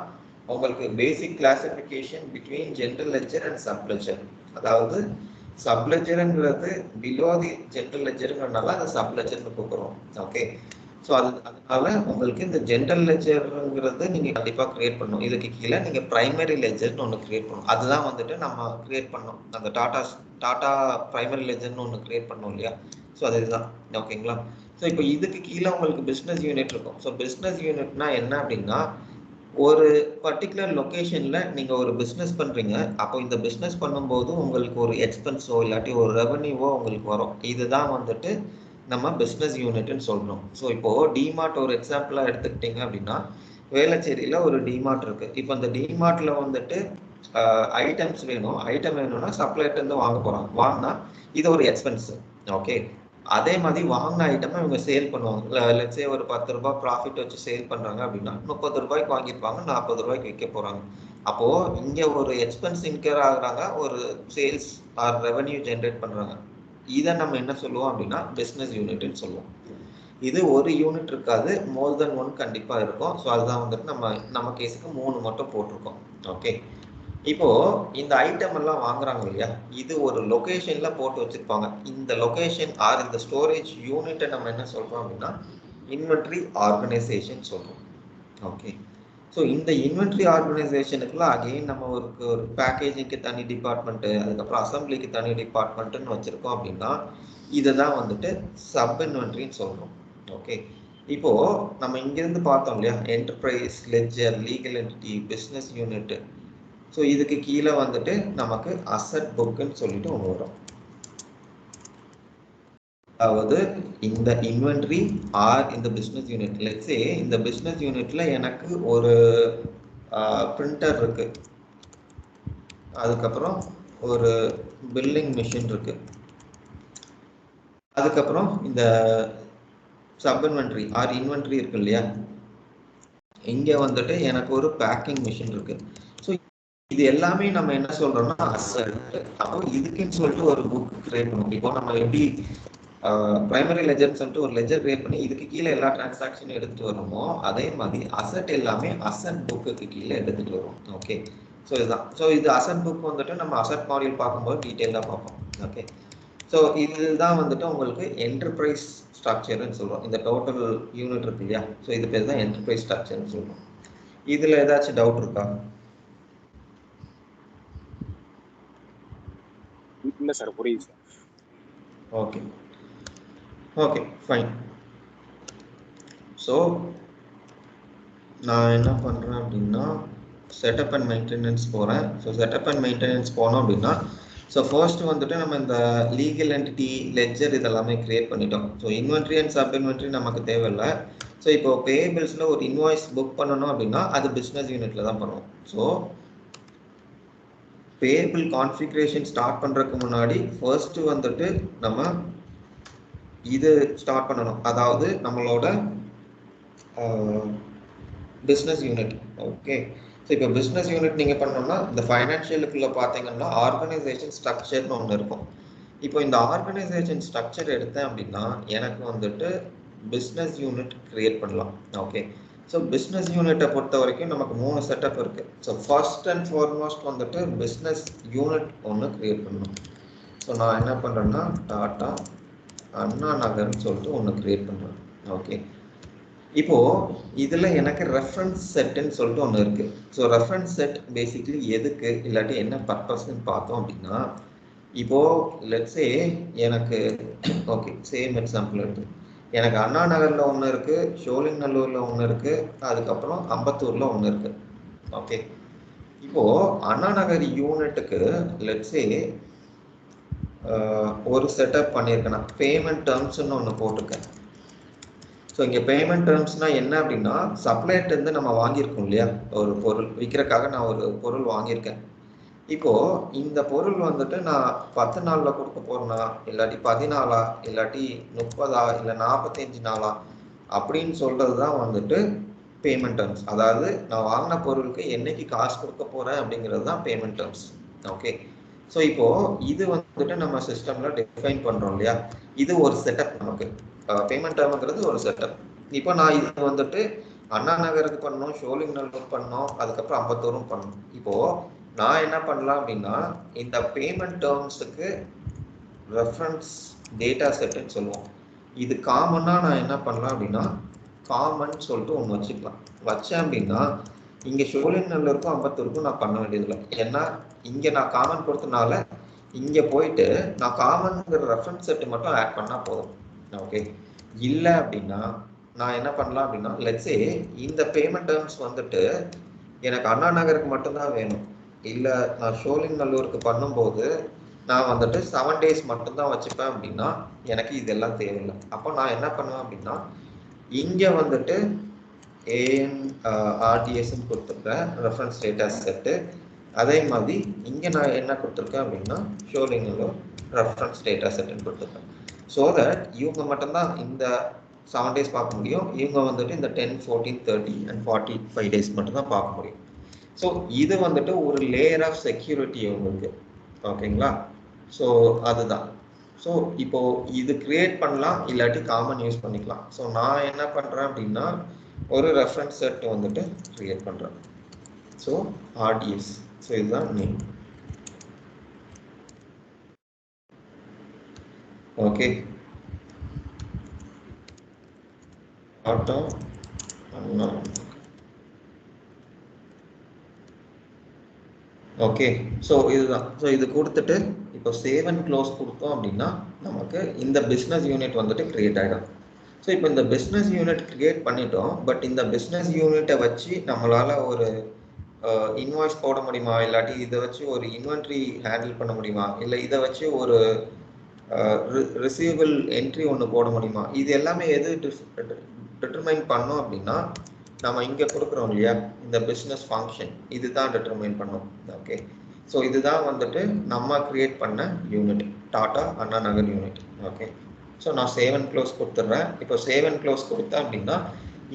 உங்களுக்கு basic classification between general ledger and sub ledger. அதாவது சப் லெஜருங்கிறது பிலோ தி ஜெனரல் லெஜருங்கிறதுனால அந்த சப் லெஜர்னு கூப்பிடுறோம். ஓகே. ஸோ அதனால உங்களுக்கு இந்த ஜெனரல் லெஜருங்கிறது நீங்க கண்டிப்பா கிரியேட் பண்ணணும். இதுக்கு கீழே நீங்க பிரைமரி லெஜர்னு ஒன்று கிரியேட் பண்ணணும். அதுதான் வந்துட்டு நம்ம கிரியேட் பண்ணோம். அந்த டாடா பிரைமரி லெஜர்னு ஒன்று கிரியேட் பண்ணோம் இல்லையா? ஸோ அது இதுதான். ஓகேங்களா? ஸோ இப்போ இதுக்கு கீழே உங்களுக்கு பிஸ்னஸ் யூனிட் இருக்கும். ஸோ பிஸ்னஸ் யூனிட்னா என்ன அப்படின்னா ஒரு பர்டிகுலர் லொக்கேஷன்ல நீங்க ஒரு பிஸ்னஸ் பண்றீங்க. அப்போ இந்த பிஸ்னஸ் பண்ணும்போது உங்களுக்கு ஒரு எக்ஸ்பென்ஸோ இல்லாட்டி ஒரு ரெவன்யூவோ உங்களுக்கு வரும். இதுதான் வந்துட்டு நம்ம பிஸ்னஸ் யூனிட்னு சொல்றோம். ஸோ இப்போ டிமார்ட் ஒரு எக்ஸாம்பிளா எடுத்துக்கிட்டீங்க அப்படின்னா வேளச்சேரியில ஒரு டிமார்ட் இருக்கு. இப்போ அந்த டிமார்ட்ல வந்துட்டு ஐட்டம்ஸ் வேணும். ஐட்டம் வேணும்னா சப்ளையர்ட்ட இருந்து வாங்க போறாங்க. வாங்கினா இது ஒரு எக்ஸ்பென்ஸ். ஓகே. அதே மாதிரி வாங்கின ஐட்டமை இவங்க சேல் பண்ணுவாங்க. லெட்ஸ் சே ஒரு 10 ரூபாய் ப்ராஃபிட் வச்சு சேல் பண்றாங்க அப்படின்னா 30 ரூபாய்க்கு வாங்கியிருப்பாங்க, 40 ரூபாய்க்கு விற்க போறாங்க. அப்போ இங்க ஒரு எக்ஸ்பென்ஸ் இன்கர் ஆகுறாங்க, ஒரு சேல்ஸ் ஆர் ரெவன்யூ ஜென்ரேட் பண்றாங்க. இதை நம்ம என்ன சொல்லுவோம் அப்படின்னா பிசினஸ் யூனிட்னு சொல்லுவோம். இது ஒரு யூனிட் இருக்காது, மோர் தென் ஒன் கண்டிப்பா இருக்கும். ஸோ அதுதான் வந்துட்டு நம்ம கேஸுக்கு 3 மட்டும் போட்டிருக்கோம். ஓகே, இப்போ இந்த ஐட்டம் எல்லாம் வாங்குறாங்க இல்லையா, இது ஒரு லொகேஷன்ல போட்டு வச்சிருப்பாங்க. இந்த லொகேஷன் ஆர் இந்த ஸ்டோரேஜ் யூனிட்டை நம்ம என்ன சொல்றோம் அப்படின்னா இன்வென்ட்ரி ஆர்கனைசேஷன் சொல்றோம். ஓகே, ஸோ இந்த இன்வென்ட்ரி ஆர்கனைசேஷனுக்குலாம் அகெயின் நம்ம ஒரு பேக்கேஜிங்க்கு தனி டிபார்ட்மெண்ட்டு, அதுக்கப்புறம் அசம்பிளிக்கு தனி டிபார்ட்மெண்ட்டுன்னு வச்சிருக்கோம் அப்படின்னா இதை தான் வந்துட்டு சப் இன்வென்ட்ரின்னு சொல்றோம். ஓகே, இப்போ நம்ம இங்கிருந்து பார்த்தோம் இல்லையா, enterprise, ledger, legal entity, business unit. So இதுக்கு கீழே வந்துட்டு நமக்கு அசட் புக்குன்னு சொல்லிட்டு ஒன்று வரும். அதாவது இந்த இன்வென்ட்ரி ஆர் இந்த பிஸ்னஸ் யூனிட், லெட்ஸ் சே இந்த பிஸ்னஸ் யூனிட்ல எனக்கு ஒரு பிரிண்டர் இருக்கு, அதுக்கப்புறம் ஒரு பில்லிங் மிஷின் இருக்கு, அதுக்கப்புறம் இந்த சப் இன்வென்ட்ரி ஆர் இன்வென்ட்ரி இருக்கு இல்லையா, இங்க வந்துட்டு எனக்கு ஒரு பேக்கிங் மிஷின் இருக்கு. ஸோ இது எல்லாமே நம்ம என்ன சொல்றோம்னா அசட். அப்போ இதுக்குன்னு சொல்லிட்டு ஒரு புக் கிரியேட் பண்ணுவோம். இப்போ நம்ம எப்படி பிரைமரி லெஜர்னு சொல்லிட்டு ஒரு லெஜர் கிரியேட் பண்ணி இதுக்கு கீழே எல்லா டிரான்சாக்ஷனும் எடுத்துட்டு வரணுமோ, அதே மாதிரி அசட் எல்லாமே அசட் புக்குக்கு கீழே எடுத்துட்டு வரும். ஓகே, ஸோ இதுதான். ஸோ இது அசட் புக் வந்துட்டு நம்ம அசட் மாடியூல் பார்க்கும்போது டீட்டெயிலாக பார்ப்போம். ஓகே, ஸோ இதுதான் வந்துட்டு உங்களுக்கு என்டர்பிரைஸ் ஸ்ட்ரக்சர்னு சொல்லுவோம். இந்த டோட்டல் யூனிட் இருக்கு இல்லையா, ஸோ இது பேர் தான் என்டர்பிரைஸ் ஸ்ட்ரக்சர்னு சொல்லுவோம். இதுல ஏதாச்சும் டவுட் இருக்கா? இல்லை சார், புரியுது sir. Okay okay fine. So நான் என்ன பண்ணுறேன் அப்படின்னா செட்டப் அண்ட் மெயின்டெனன்ஸ் போகிறேன். ஸோ செட்டப் அண்ட் மெயின்டெனன்ஸ் போனோம் அப்படின்னா ஸோ ஃபர்ஸ்ட் வந்துட்டு நம்ம இந்த லீகல் என்டிட்டி, லெட்ஜர் இதெல்லாமே கிரியேட் பண்ணிட்டோம். So inventory and sub inventory நமக்கு தேவையில்லை. ஸோ இப்போ பேபிள்ஸில் ஒரு இன்வாய்ஸ் புக் பண்ணணும் அப்படின்னா அது பிஸ்னஸ் யூனிட்ல தான் பண்ணுவோம். ஸோ பேபிள் கான்ஃபிகரேஷன் ஸ்டார்ட் பண்ணுறதுக்கு முன்னாடி ஃபர்ஸ்ட் வந்துட்டு நம்ம இது ஸ்டார்ட் பண்ணணும், அதாவது நம்மளோட பிஸ்னஸ் யூனிட். ஓகே, ஸோ இப்போ பிஸ்னஸ் யூனிட் நீங்கள் பண்ணோம்னா இந்த ஃபைனான்ஷியலுக்குள்ள பார்த்தீங்கன்னா ஆர்கனைசேஷன் ஸ்ட்ரக்சர்னு ஒன்று இருக்கும். இப்போ இந்த ஆர்கனைசேஷன் ஸ்ட்ரக்சர் எடுத்தேன் அப்படின்னா எனக்கு வந்துட்டு பிஸ்னஸ் யூனிட் கிரியேட் பண்ணலாம். ஓகே, ஸோ பிஸ்னஸ் யூனிட்டை பொறுத்த வரைக்கும் நமக்கு 3 செட்டப் இருக்குது. ஸோ ஃபர்ஸ்ட் அண்ட் ஃபார்மோஸ்ட் வந்துட்டு பிஸ்னஸ் யூனிட் ஒன்று கிரியேட் பண்ணணும். ஸோ நான் என்ன பண்ணுறேன்னா டாடா அண்ணா நகர்னு சொல்லிட்டு ஒன்று கிரியேட் பண்ணுறேன். ஓகே, இப்போ இதுல எனக்கு ரெஃபரன்ஸ் செட்னு சொல்லிட்டு ஒன்று இருக்கு. ஸோ ரெஃபரன்ஸ் செட் பேசிக்லி எதுக்கு இல்லாட்டி என்ன பர்பஸ்ன்னு பார்த்தோம் அப்படின்னா, இப்போ லெட்ஸே எனக்கு ஓகே சேம் எக்ஸாம்பிள் எடுத்து எனக்கு அண்ணா நகர்ல ஒன்று இருக்கு, ஷோலிங்கநல்லூர்ல ஒன்று இருக்கு, அதுக்கப்புறம் அம்பத்தூர்ல ஒன்று இருக்கு. ஓகே, இப்போ அண்ணா நகர் யூனிட்டுக்கு லெட்ஸே ஒரு செட்டப் பண்ணியிருக்கேன், நான் பேமெண்ட் டேர்ம்ஸ்ன்னு ஒன்று போட்டிருக்கேன். ஸோ இங்கே பேமெண்ட் டேர்ம்ஸ்னால் என்ன அப்படின்னா, சப்ளையர்லேருந்து நம்ம வாங்கியிருக்கோம் இல்லையா, ஒரு பொருள் விற்கிறக்காக நான் ஒரு பொருள் வாங்கியிருக்கேன். இப்போது இந்த பொருள் வந்துட்டு நான் 10 நாளில் கொடுக்க போகிறேன்னா, இல்லாட்டி 14 இல்லாட்டி 30 இல்லை 45 நாளா அப்படின்னு சொல்கிறது தான் வந்துட்டு பேமெண்ட் டேர்ம்ஸ். அதாவது நான் வாங்கின பொருளுக்கு என்னைக்கு காசு கொடுக்க போகிறேன் அப்படிங்கிறது தான் பேமெண்ட் டேர்ம்ஸ். ஓகே, ஸோ இப்போது இது வந்துட்டு நம்ம சிஸ்டமில் டிஃபைன் பண்ணுறோம் இல்லையா, இது ஒரு செட்டப். நமக்கு பேமெண்ட் டேர்ம்ங்கிறது ஒரு செட்டப். இப்போ நான் இது வந்துட்டு அண்ணா நகருக்கு பண்ணணும், ஷோலிங்கநல்லூர் பண்ணணும், அதுக்கப்புறம் அம்பத்தூரும் பண்ணணும். இப்போது நான் என்ன பண்ணலாம் அப்படின்னா இந்த பேமெண்ட் டேர்ம்ஸுக்கு ரெஃபரன்ஸ் டேட்டா செட்டுன்னு சொல்லுவோம். இது காமனாக நான் என்ன பண்ணலாம் அப்படின்னா காமன் சொல்லிட்டு ஒன்று வச்சுக்கலாம். வச்சேன் அப்படின்னா இங்கே ஷோலிங்கநல்லூருக்கும் அம்பத்தூருக்கும் நான் பண்ண வேண்டியதில்லை. ஏன்னா இங்கே நான் காமன் கொடுத்தனால இங்கே போயிட்டு நான் காமன்ங்கிற ரெஃபரன்ஸ் செட்டு மட்டும் ஆட் பண்ணால் போதும். ஓகே, இல்லை அப்படின்னா நான் என்ன பண்ணலாம் அப்படின்னா லெட்ஸே இந்த பேமெண்ட் டேர்ம்ஸ் வந்துட்டு எனக்கு அண்ணா நகருக்கு மட்டும்தான் வேணும், இல்லை நான் ஷோலிங்கநல்லூருக்கு பண்ணும்போது நான் வந்துட்டு 7 days மட்டும்தான் வச்சுப்பேன் அப்படின்னா எனக்கு இதெல்லாம் தேவையில்லை. அப்போ நான் என்ன பண்ணுவேன் அப்படின்னா இங்கே வந்துட்டு ANRDSன்னு கொடுத்துருக்கேன் ரெஃபரன்ஸ் டேட்டா செட்டு. அதே மாதிரி இங்கே நான் என்ன கொடுத்துருக்கேன் அப்படின்னா ஷோலிங்கநல்லூர் ரெஃபரன்ஸ் டேட்டா செட்டுன்னு கொடுத்துருக்கேன். ஸோ தட் இவங்க மட்டும்தான் இந்த 7 days பார்க்க முடியும், இவங்க வந்துட்டு இந்த 10, 14, 30 and 45 days மட்டும்தான் பார்க்க முடியும். ஸோ இது வந்துட்டு ஒரு லேயர் ஆஃப் செக்யூரிட்டி உங்களுக்கு, ஓகேங்களா? ஸோ அதுதான். ஸோ இப்போ இது கிரியேட் பண்ணலாம், இல்லாட்டி காமன் யூஸ் பண்ணிக்கலாம். ஸோ நான் என்ன பண்றேன் அப்படின்னா ஒரு ரெஃபரன்ஸ் செட் வந்துட்டு கிரியேட் பண்றேன். ஸோ RDS, ஸோ இதுதான் நேம். ஓகே, ஆட்டோ அண்ணா. ஓகே, ஸோ இதுதான். ஸோ இது கொடுத்துட்டு இப்போ சேவ் அண்ட் க்ளோஸ் கொடுத்தோம் அப்படின்னா நமக்கு இந்த பிஸ்னஸ் யூனிட் வந்துட்டு கிரியேட் ஆகிடும். ஸோ இப்போ இந்த பிஸ்னஸ் யூனிட் கிரியேட் பண்ணிட்டோம். பட் இந்த பிஸ்னஸ் யூனிட்டை வச்சு நம்மளால ஒரு இன்வாய்ஸ் போட முடியுமா, இல்லாட்டி இதை வச்சு ஒரு இன்வென்ட்ரி ஹேண்டில் பண்ண முடியுமா, இல்லை இதை வச்சு ஒரு ரிசீவபிள் என்ட்ரி ஒன்று போட முடியுமா, இது எல்லாமே எது டிட்டர்மைன் பண்ணோம் அப்படின்னா நம்ம இங்கே கொடுக்குறோம் இல்லையா இந்த பிஸ்னஸ் ஃபங்க்ஷன், இதுதான் டிட்டர்மைன் பண்ணோம். ஓகே, ஸோ இதுதான் வந்துட்டு நம்ம கிரியேட் பண்ண unit, Tata Anna Nagar unit. Okay, so நான் சேவ் அண்ட் க்ளோஸ் கொடுத்துட்றேன். இப்போ சேவ் அண்ட் க்ளோஸ் கொடுத்தேன் அப்படின்னா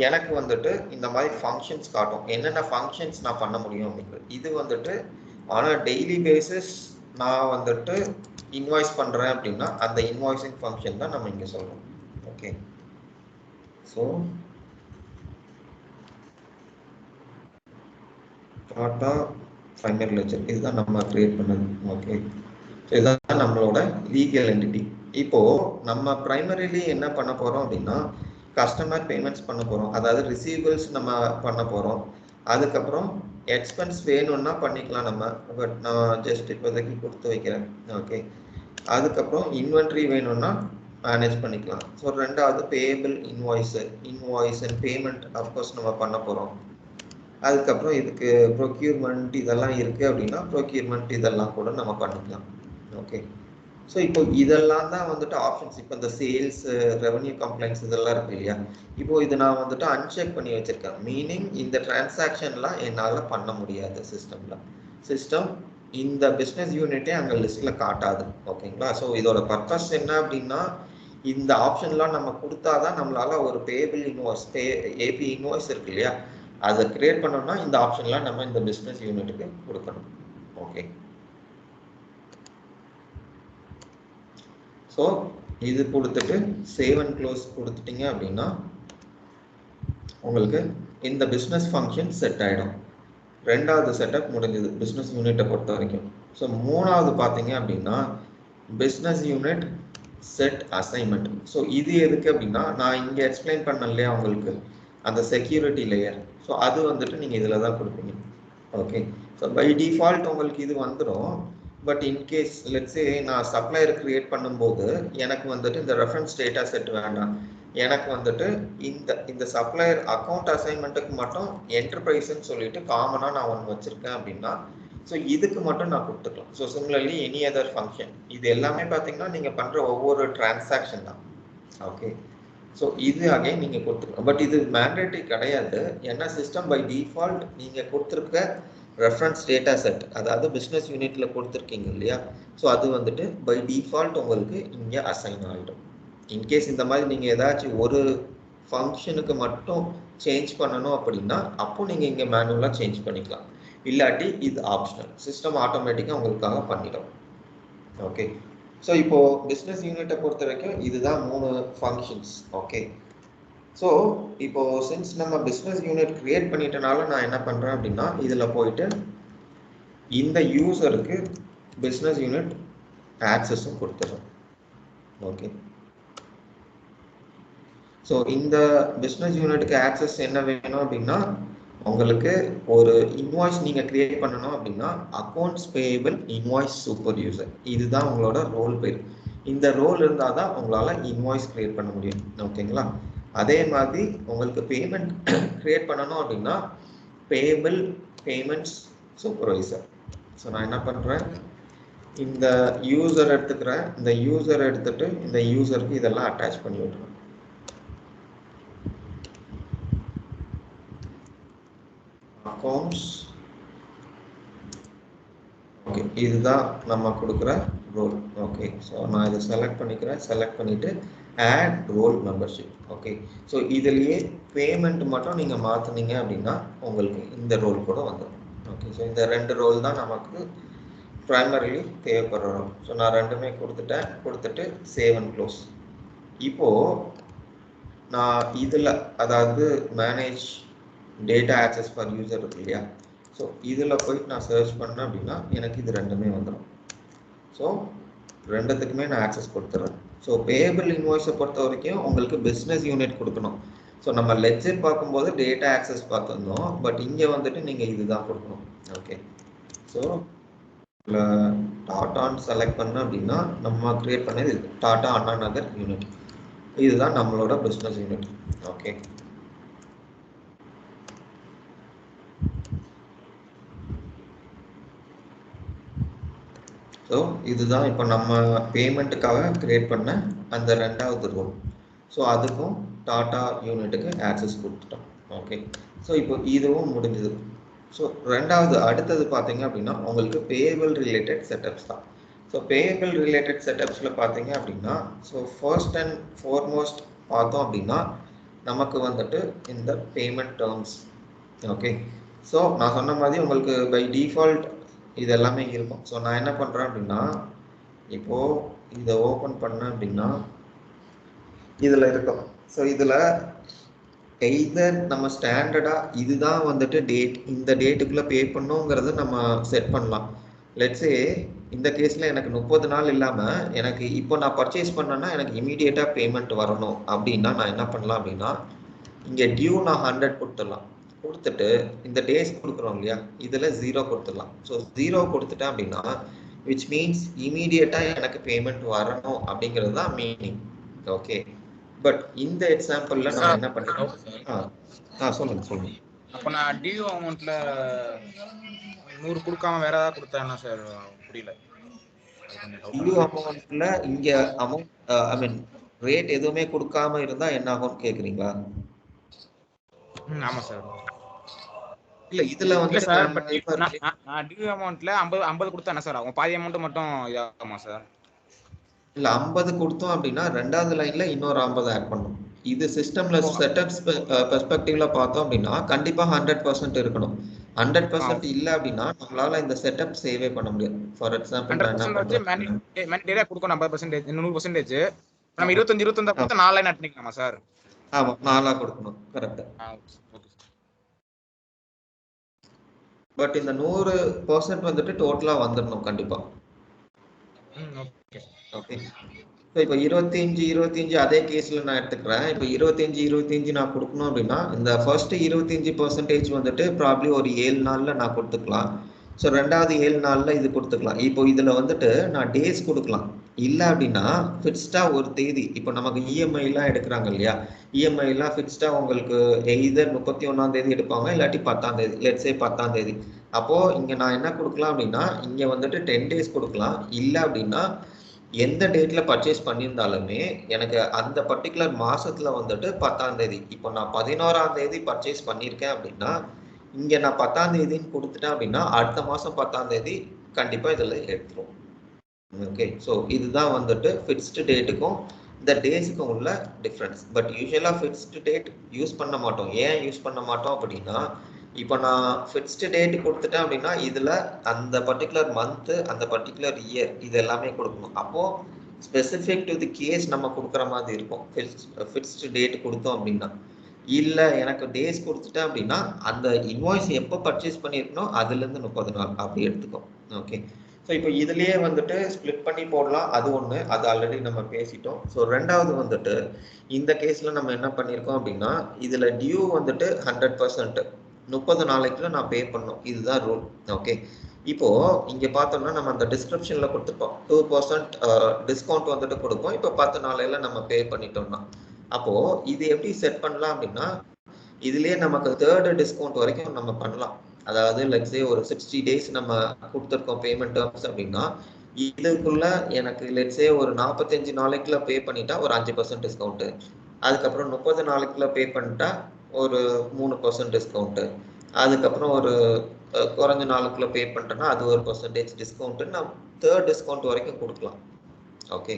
எனக்கு வந்துட்டு இந்த மாதிரி ஃபங்க்ஷன்ஸ் காட்டும், என்னென்ன ஃபங்க்ஷன்ஸ் நான் பண்ண முடியும் அப்படிங்கிறது. இது வந்துட்டு ஆனால் டெய்லி பேசிஸ் நான் வந்துட்டு இன்வாய்ஸ் பண்ணுறேன் அப்படின்னா அந்த இன்வாய்ஸிங் ஃபங்க்ஷன் தான் நம்ம இங்கே சொல்கிறோம். Okay, so Tata final ledger இதுதான் நம்ம கிரியேட் பண்ணது. ஓகே, ஸோ இதுதான் நம்மளோட லீகல் என்டிட்டி. இப்போ நம்ம பிரைமரிலி என்ன பண்ண போறோம் அப்படின்னா கஸ்டமர் பேமெண்ட்ஸ் பண்ண போறோம், அதாவது ரிசீவபிள்ஸ் நம்ம பண்ண போறோம். அதுக்கப்புறம் எக்ஸ்பென்ஸ் வேணும்னா பண்ணிக்கலாம் நம்ம, பட் நான் ஜஸ்ட் இப்போதைக்கு கொடுத்து வைக்கிறேன். ஓகே, அதுக்கப்புறம் இன்வென்ட்ரி வேணும்னா மேனேஜ் பண்ணிக்கலாம். ஸோ ரெண்டாவது payable invoice and payment of course நம்ம பண்ண போகிறோம். அதுக்கப்புறம் இதுக்கு ப்ரொக்யூர்மெண்ட் இதெல்லாம் இருக்குது அப்படின்னா ப்ரொக்யூர்மெண்ட் இதெல்லாம் கூட நம்ம பண்ணிக்கலாம். ஓகே, ஸோ இப்போ இதெல்லாம் தான் வந்துட்டு ஆப்ஷன்ஸ். இப்போ இந்த சேல்ஸ், ரெவன்யூ கம்ப்ளைண்ட்ஸ் இதெல்லாம் இருக்கு இல்லையா, இப்போ இது நான் வந்துட்டு அன்செக் பண்ணி வச்சிருக்கேன். மீனிங் இந்த டிரான்சாக்ஷன்லாம் என்னால் பண்ண முடியாது சிஸ்டமில். சிஸ்டம் இந்த பிஸ்னஸ் யூனிட்டே அங்கே லிஸ்ட்டில் காட்டாது. ஓகேங்களா? ஸோ இதோட பர்பஸ் என்ன அப்படின்னா இந்த ஆப்ஷன்லாம் நம்ம கொடுத்தாதான் நம்மளால ஒரு பேபிள் இன்வாய்ஸ், ஏபி இன்வாய்ஸ் இருக்கு இல்லையா, அதை கிரியேட் பண்ணோம்னா இந்த ஆப்ஷன்லாம் நம்ம இந்த பிஸ்னஸ் யூனிட்டுக்கு கொடுக்கணும். ஓகே, ஸோ இது கொடுத்துட்டு சேவ் அண்ட் க்ளோஸ் கொடுத்துட்டீங்க அப்படின்னா உங்களுக்கு இந்த பிஸ்னஸ் ஃபங்க்ஷன் செட் ஆகிடும். ரெண்டாவது செட்டப் முடிஞ்சது பிஸ்னஸ் யூனிட்டை பொறுத்த வரைக்கும். ஸோ மூணாவது பார்த்தீங்க அப்படின்னா business unit set assignment. So இது எதுக்கு அப்படின்னா நான் இங்கே எக்ஸ்பிளைன் பண்ணேன் இல்லையா உங்களுக்கு அந்த செக்யூரிட்டி லேயர், ஸோ அது வந்துட்டு நீங்கள் இதில் தான் கொடுப்பீங்க. ஓகே, ஸோ பை டிஃபால்ட் உங்களுக்கு இது வந்துடும். பட் இன்கேஸ் லெட்ஸே நான் சப்ளையர் கிரியேட் பண்ணும்போது எனக்கு வந்துட்டு இந்த ரெஃபரன்ஸ் டேட்டா செட் வேண்டாம், எனக்கு வந்துட்டு இந்த சப்ளையர் அக்கௌண்ட் அசைன்மெண்ட்டுக்கு மட்டும் என்டர்பிரைஸ்ன்னு சொல்லிட்டு காமனாக நான் ஒன்று வச்சுருக்கேன் அப்படின்னா ஸோ இதுக்கு மட்டும் நான் கொடுத்துக்கலாம். So similarly any other function, இது எல்லாமே பார்த்தீங்கன்னா நீங்கள் பண்ணுற ஒவ்வொரு டிரான்சாக்ஷன் தான். ஓகே, ஸோ இது அகைன் நீங்கள் கொடுத்துக்கலாம். பட் இது மேண்டேட்டரி கிடையாது, ஏன்னா சிஸ்டம் பை டிஃபால்ட் நீங்கள் கொடுத்துருக்க ரெஃபரன்ஸ் டேட்டா செட், அதாவது பிஸ்னஸ் யூனிட்டில் கொடுத்துருக்கீங்க இல்லையா, ஸோ அது வந்துட்டு பை டிஃபால்ட் உங்களுக்கு இங்கே அசைன் ஆகிடும். இன்கேஸ் இந்த மாதிரி நீங்கள் ஏதாச்சும் ஒரு ஃபங்க்ஷனுக்கு மட்டும் சேஞ்ச் பண்ணணும் அப்படின்னா அப்போ நீங்கள் இங்கே மேனுவலாக சேஞ்ச் பண்ணிக்கலாம், இல்லாட்டி இது ஆப்ஷனல், சிஸ்டம் ஆட்டோமேட்டிக்காக உங்களுக்காக பண்ணிடும். ஓகே, ஸோ இப்போ பிஸ்னஸ் யூனிட்டை பொறுத்த வரைக்கும் இதுதான் 3 ஃபங்க்ஷன்ஸ். ஓகே, ஸோ இப்போ சின்ஸ் நம்ம பிஸ்னஸ் யூனிட் கிரியேட் பண்ணிட்டனால நான் என்ன பண்ணுறேன் அப்படின்னா இதில் போயிட்டு இந்த யூசருக்கு பிஸ்னஸ் யூனிட் ஆக்சஸும் கொடுத்துறேன். ஓகே, ஸோ இந்த பிஸ்னஸ் யூனிட்டுக்கு ஆக்சஸ் என்ன வேணும் அப்படின்னா உங்களுக்கு ஒரு இன்வாய்ஸ் நீங்கள் கிரியேட் பண்ணணும் அப்படின்னா accounts payable invoice super user, இதுதான் உங்களோட ரோல் பேர். இந்த ரோல் இருந்தால் தான் உங்களால் இன்வாய்ஸ் கிரியேட் பண்ண முடியும். ஓகேங்களா? அதே மாதிரி உங்களுக்கு பேமெண்ட் கிரியேட் பண்ணணும் அப்படின்னா பேயபிள் பேமெண்ட்ஸ் சூப்பர்வைசர். ஸோ நான் என்ன பண்ணுறேன், இந்த யூசர் எடுத்துக்கிறேன், இந்த யூசர் எடுத்துட்டு இந்த யூசருக்கு இதெல்லாம் அட்டாச் பண்ணி விட்டுறேன். அக்கௌண்ட்ஸ். ஓகே, இதுதான் நம்ம கொடுக்குற ரோல். ஓகே, ஸோ நான் இதை செலக்ட் பண்ணிக்கிறேன், செலக்ட் பண்ணிவிட்டு add role membership. Okay, so இதுலேயே பேமெண்ட் மட்டும் நீங்கள் மாற்றினீங்க அப்படின்னா உங்களுக்கு இந்த ரோல் கூட வந்துடும். ஓகே, ஸோ இந்த 2 ரோல் தான் நமக்கு ப்ரைமரிலி தேவைப்படுற ரோல். ஸோ நான் ரெண்டுமே கொடுத்துட்டு சேவ் அண்ட் க்ளோஸ். இப்போது நான் இதில் அதாவது manage data access for user இருக்கு இல்லையா, ஸோ இதில் போயிட்டு நான் சர்ச் பண்ணேன் அப்படின்னா எனக்கு இது ரெண்டுமே வந்துடும். ஸோ ரெண்டுத்துக்குமே நான் ஆக்சஸ் கொடுத்துட்றேன். ஸோ பேயபிள் இன்வாய்ஸை பொறுத்த வரைக்கும் உங்களுக்கு பிஸ்னஸ் யூனிட் கொடுக்கணும். ஸோ நம்ம லெட்ஜர் பார்க்கும்போது டேட்டா ஆக்சஸ் பார்த்துருந்தோம், பட் இங்கே வந்துட்டு நீங்கள் இதுதான் கொடுக்கணும். ஓகே, ஸோ டாட்டான்னு செலக்ட் பண்ண அப்படின்னா நம்ம கிரியேட் பண்ணது இது டாடா அண்ணா நகர் யூனிட். இதுதான் நம்மளோட பிஸ்னஸ் யூனிட். ஓகே, ஸோ இதுதான் இப்போ நம்ம பேமெண்ட்டுக்காக கிரியேட் பண்ண அந்த 2வது ரோல். ஸோ அதுக்கும் டாடா யூனிட்டுக்கு ஆக்சஸ் கொடுத்துட்டோம். ஓகே, ஸோ இப்போ இதுவும் முடிஞ்சது. ஸோ அடுத்தது பார்த்தீங்க அப்படின்னா உங்களுக்கு பேயபிள் ரிலேட்டட் செட்டப்ஸ் தான். ஸோ பேயபிள் ரிலேட்டட் செட்டப்ஸில் பார்த்தீங்க அப்படின்னா ஸோ ஃபர்ஸ்ட் அண்ட் ஃபார்மோஸ்ட் பார்த்தோம் அப்படின்னா நமக்கு வந்துட்டு இந்த பேமெண்ட் டேர்ம்ஸ். ஓகே, ஸோ நான் சொன்ன மாதிரி உங்களுக்கு பை டிஃபால்ட் இது எல்லாமே இருக்கும். ஸோ நான் என்ன பண்ணுறேன் அப்படின்னா இப்போது இதை ஓப்பன் பண்ணேன் அப்படின்னா இதில் இருக்கும். ஸோ இதில் எய்தர் நம்ம ஸ்டாண்டர்டாக இதுதான் வந்துட்டு டேட், இந்த டேட்டுக்குள்ளே பே பண்ணுங்கிறத நம்ம செட் பண்ணலாம். லெட்ஸே இந்த கேஸில் எனக்கு 30 நாள் இல்லாமல் எனக்கு இப்போ நான் பர்ச்சேஸ் பண்ணேன்னா எனக்கு இமீடியட்டாக பேமெண்ட் வரணும் அப்படின்னா நான் என்ன பண்ணலாம் அப்படின்னா இங்கே டியூ நான் 100 கொடுத்துடலாம். கொடுத்துட்டு இந்த டேஸ் கொடுக்குறோம் இல்லையா, இதில் 0 கொடுத்துடலாம். ஸோ 0 கொடுத்துட்டேன் அப்படின்னா விச் மீன்ஸ் இமீடியட்டாக எனக்கு பேமெண்ட் வரணும் அப்படிங்கிறது தான் மீனிங். ஓகே, பட் இந்த எக்ஸாம்பிளில் நம்ம என்ன பண்ணுறோம்? சொல்லுங்க. அப்போ நான் டியூ அமௌண்ட்ல 100 கொடுக்காம வேற ஏதாவது கொடுத்தேன்னா சார் புரியல. டியூ அமௌண்ட்ல இங்க அமௌண்ட் ஐ மீன் ரேட் எதுவுமே கொடுக்காம இருந்தா என்ன ஆகும்னு கேக்குறீங்களா? ஆமா சார். இல்ல இதுல வந்து சார் நான் டியூ அமௌண்ட்ல 50 கொடுத்தா என்ன சார் ஆகும்? பாதி அமௌண்ட் மட்டும் இதாகுமா சார்? இல்ல 50 கொடுத்தோம் அப்படின்னா 2வது லைன்ல இன்னொரு 50 ஆட் பண்ணும். இது சிஸ்டம்ல செட்டப்ஸ் பெர்ஸ்பெக்டிவ்ல பார்த்தோம் அப்படின்னா கண்டிப்பா 100% இருக்கணும். 100% இல்ல அப்படின்னா நம்மளால இந்த செட்டப் சேவே பண்ண முடியாது. ஃபார் எக்ஸாம்பிள் நான் என்ன பண்றேன், டேட்டா கொடுக்கணும் 50%, 100%. நம்ம 25 கொடுத்தா 4 லைன் ஆட் பண்ணிக்கலாமா சார்? ஆமா 4 கொடுக்கணும். கரெக்ட். பட் இந்த 100% வந்துட்டு டோட்டலா வந்துடணும் கண்டிப்பா. ஓகே, ஸோ இப்போ 25 அதே கேஸில் நான் எடுத்துக்கிறேன். இப்போ 25 நான் கொடுக்கணும் அப்படின்னா இந்த ஃபர்ஸ்ட் 25% வந்துட்டு ப்ராப்ளி ஒரு 7 நாளில் நான் கொடுத்துக்கலாம். ஸோ 2வது 7 நாளில் இது கொடுத்துக்கலாம். இப்போ இதில் வந்துட்டு நான் டேஸ் கொடுக்கலாம். இல்லை அப்படின்னா ஃபிக்ஸ்டாக ஒரு தேதி, இப்போ நமக்கு இஎம்ஐலாம் எடுக்கிறாங்க இல்லையா, இஎம்ஐலாம் ஃபிக்ஸ்டாக உங்களுக்கு எய்தர் 31ஆம் தேதி எடுப்பாங்க, இல்லாட்டி 10ஆம் தேதி, லெட்ஸே 10ஆம் தேதி. அப்போது இங்கே நான் என்ன கொடுக்கலாம் அப்படின்னா இங்கே வந்துட்டு 10 days கொடுக்கலாம். இல்லை அப்படின்னா எந்த டேட்ல பர்ச்சேஸ் பண்ணியிருந்தாலுமே எனக்கு அந்த பர்டிகுலர் மாசத்துல வந்துட்டு 10ஆம் தேதி, இப்போ நான் 11ஆம் தேதி பர்ச்சேஸ் பண்ணியிருக்கேன் அப்படின்னா இங்க நான் 10ஆம் தேதின்னு கொடுத்துட்டேன் அப்படின்னா அடுத்த மாசம் 10ஆம் தேதி கண்டிப்பா இதுல எடுத்துரும். ஓகே, ஸோ இதுதான் வந்துட்டு ஃபிக்ஸ்டு டேட்டுக்கும் இந்த டேஸுக்கும் உள்ள டிஃப்ரென்ஸ். பட் யூஸ்வலா ஃபிக்ஸ்டு டேட் யூஸ் பண்ண மாட்டோம். ஏன் யூஸ் பண்ண மாட்டோம் அப்படின்னா இப்போ நான் ஃபிக்ஸ்டு டேட் கொடுத்துட்டேன் அப்படின்னா இதில் அந்த பர்டிகுலர் மந்த்து அந்த பர்டிகுலர் இயர் இது எல்லாமே கொடுக்கணும். அப்போது ஸ்பெசிஃபிக் டு தி கேஸ் நம்ம கொடுக்குற மாதிரி இருக்கும். ஃபிக்ஸ்டு டேட் கொடுத்தோம் அப்படின்னா இல்லை எனக்கு டேஸ் கொடுத்துட்டேன் அப்படின்னா அந்த இன்வாய்ஸ் எப்போ பர்ச்சேஸ் பண்ணியிருக்கணும் அதுலேருந்து 30 நாள் அப்படி எடுத்துக்கோ. ஓகே, ஸோ இப்போ இதுலேயே வந்துட்டு ஸ்ப்ளிட் பண்ணி போடலாம். அது ஒன்று, அது ஆல்ரெடி நம்ம பேசிட்டோம். ஸோ 2வது வந்துட்டு இந்த கேஸில் நம்ம என்ன பண்ணியிருக்கோம் அப்படின்னா இதில் டியூ வந்துட்டு 100%, 30 நாளைக்குள்ள நான் பே பண்ணணும், இதுதான் ரூல். ஓகே, இப்போ இங்க பார்த்தோம்னா நம்ம அந்த டிஸ்கிரிப்ஷன்ல கொடுத்துருப்போம் 2% டிஸ்கவுண்ட் வந்துட்டு கொடுப்போம். இப்போ 10 நாளையில நம்ம பே பண்ணிட்டோம்னா அப்போ இது எப்படி செட் பண்ணலாம் அப்படின்னா இதுலயே நமக்கு 3rd டிஸ்கவுண்ட் வரைக்கும் நம்ம பண்ணலாம். அதாவது லெட்ஸே ஒரு 60 days நம்ம கொடுத்துருக்கோம் பேமெண்ட் டேர்ம்ஸ் அப்படின்னா இதுக்குள்ள எனக்கு லெட்ஸே ஒரு 45 நாளைக்குள்ள பே பண்ணிட்டா ஒரு 5% டிஸ்கவுண்ட், அதுக்கப்புறம் 30 நாளைக்குள்ள பே பண்ணிட்டா ஒரு 3% டிஸ்கவுண்ட், அதுக்கப்புறம் ஒரு குறைஞ்ச நாளுக்குள்ள பே பண்ணிட்டோன்னா அது ஒரு % டிஸ்கவுண்ட், நம்ம 3rd டிஸ்கவுண்ட் வரைக்கும் கொடுக்கலாம். ஓகே,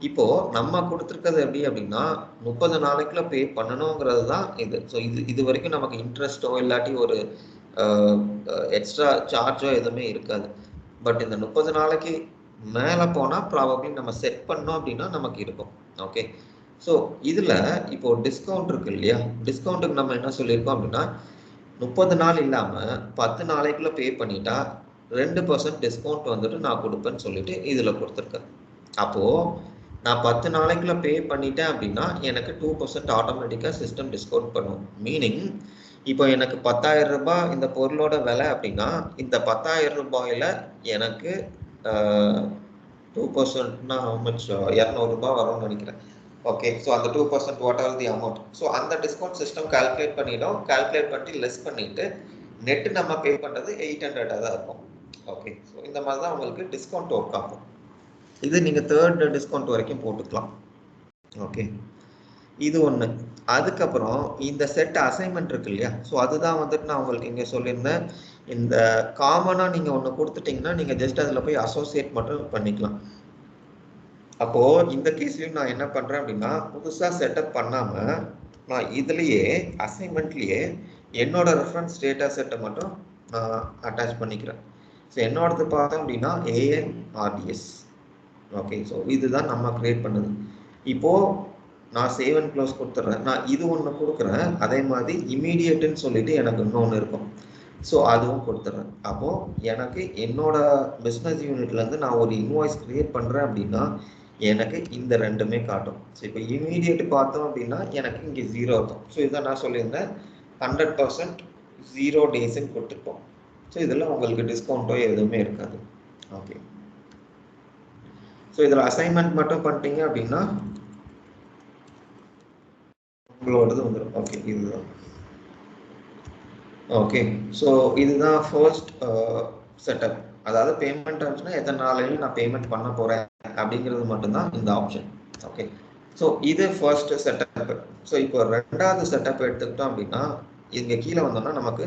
இப்போ நம்ம கொடுத்துருக்கிறது எப்படி அப்படின்னா 30 நாளைக்குள்ள பே பண்ணணுங்கிறது தான் இது. ஸோ இது வரைக்கும் நமக்கு இன்ட்ரெஸ்ட்டோ இல்லாட்டி ஒரு எக்ஸ்ட்ரா சார்ஜோ எதுவுமே இருக்காது. பட் இந்த 30 நாளைக்கு மேலே போனால் ப்ராபப்ளி நம்ம செட் பண்ணோம் அப்படின்னா நமக்கு இருக்கும். ஓகே, ஸோ இதில் இப்போ டிஸ்கவுண்ட் இருக்கு இல்லையா, டிஸ்கவுண்ட்டுக்கு நம்ம என்ன சொல்லியிருக்கோம் அப்படின்னா 30 நாள் இல்லாமல் 10 நாளைக்குள்ள பே பண்ணிட்டா 2% டிஸ்கவுண்ட் வந்துட்டு நான் கொடுப்பேன்னு சொல்லிட்டு இதில் கொடுத்துருக்கேன். அப்போது நான் 10 நாளைக்குள்ள பே பண்ணிட்டேன் அப்படின்னா எனக்கு 2% ஆட்டோமேட்டிக்காக சிஸ்டம் டிஸ்கவுண்ட் பண்ணும். மீனிங் இப்போ எனக்கு 10,000 ரூபாய் இந்த பொருளோட விலை அப்படின்னா இந்த 10,000 ரூபாயில எனக்கு 2%னா மச் 200 ரூபாய் வரும்னு நினைக்கிறேன். ஓகே, ஸோ அந்த 2% what are the amount, so அந்த டிஸ்கவுண்ட் சிஸ்டம் கால்குலேட் பண்ணிடும். கால்குலேட் பண்ணிட்டு லெஸ் பண்ணிட்டு நெட்டு நம்ம பே பண்ணுறது 800 தான் இருக்கும். ஓகே, ஸோ இந்த மாதிரி தான் உங்களுக்கு டிஸ்கவுண்ட் ஒர்க் ஆகும். இது நீங்கள் 3rd டிஸ்கவுண்ட் வரைக்கும் போட்டுக்கலாம். ஓகே, இது ஒன்று. அதுக்கப்புறம் இந்த செட் அசைன்மெண்ட் இருக்கு இல்லையா, ஸோ அதுதான் வந்துட்டு நான் உங்களுக்கு இங்கே சொல்லியிருந்தேன். இந்த காமனாக நீங்கள் ஒன்று கொடுத்துட்டிங்கன்னா நீங்கள் ஜஸ்ட் அதில் போய் அசோசியேட் மட்டும் பண்ணிக்கலாம். அப்போது இந்த கேஸ்லையும் நான் என்ன பண்ணுறேன் அப்படின்னா புதுசாக செட்டப் பண்ணாமல் நான் இதுலேயே அசைன்மெண்ட்லேயே என்னோட ரெஃபரன்ஸ் டேட்டா செட்டை மட்டும் நான் அட்டாச் பண்ணிக்கிறேன். ஸோ என்னோடது பார்த்தோம் அப்படின்னா ANRDS. ஓகே, ஸோ இதுதான் நம்ம கிரியேட் பண்ணுது. இப்போது நான் சேவ் அண்ட் க்ளோஸ் கொடுத்துட்றேன். நான் இது ஒன்று கொடுக்குறேன். அதே மாதிரி இமீடியட்டுன்னு சொல்லிட்டு எனக்கு இன்னொன்று இருக்கும். ஸோ அதுவும் கொடுத்துட்றேன். அப்போது எனக்கு என்னோட பிஸ்னஸ் யூனிட்லேருந்து நான் ஒரு இன்வாய்ஸ் கிரியேட் பண்ணுறேன் அப்படின்னா எனக்கு இந்த ரெண்டுமே காட்டும். ஸோ இப்போ இமீடியட் பார்த்தோம் அப்படின்னா எனக்கு இங்கே 0 இருக்கும். ஸோ இதை நான் சொல்லியிருந்தேன் 100% 0 டேஸ்ன்னு கொடுத்துருப்போம். ஸோ இதில் உங்களுக்கு டிஸ்கவுண்ட்டோ எதுவுமே இருக்காது. ஓகே, ஸோ இதில் அசைன்மெண்ட் மட்டும் பண்ணிட்டீங்க அப்படின்னா உங்களோடது வந்துடும். ஓகே, இதுதான். ஓகே, ஸோ இதுதான் ஃபர்ஸ்ட் செட்டப். அதாவது பேமெண்ட் ஆச்சுன்னா எத்தனை நாளையிலும் நான் பேமெண்ட் பண்ண போகிறேன் அப்படிங்கிறது மட்டும்தான் இந்த ஆப்ஷன். ஓகே, ஸோ இது ஃபர்ஸ்ட் செட்டப். ஸோ இப்போ 2வது செட்டப் எடுத்துக்கிட்டோம் அப்படின்னா இங்கே கீழே வந்தோம்னா நமக்கு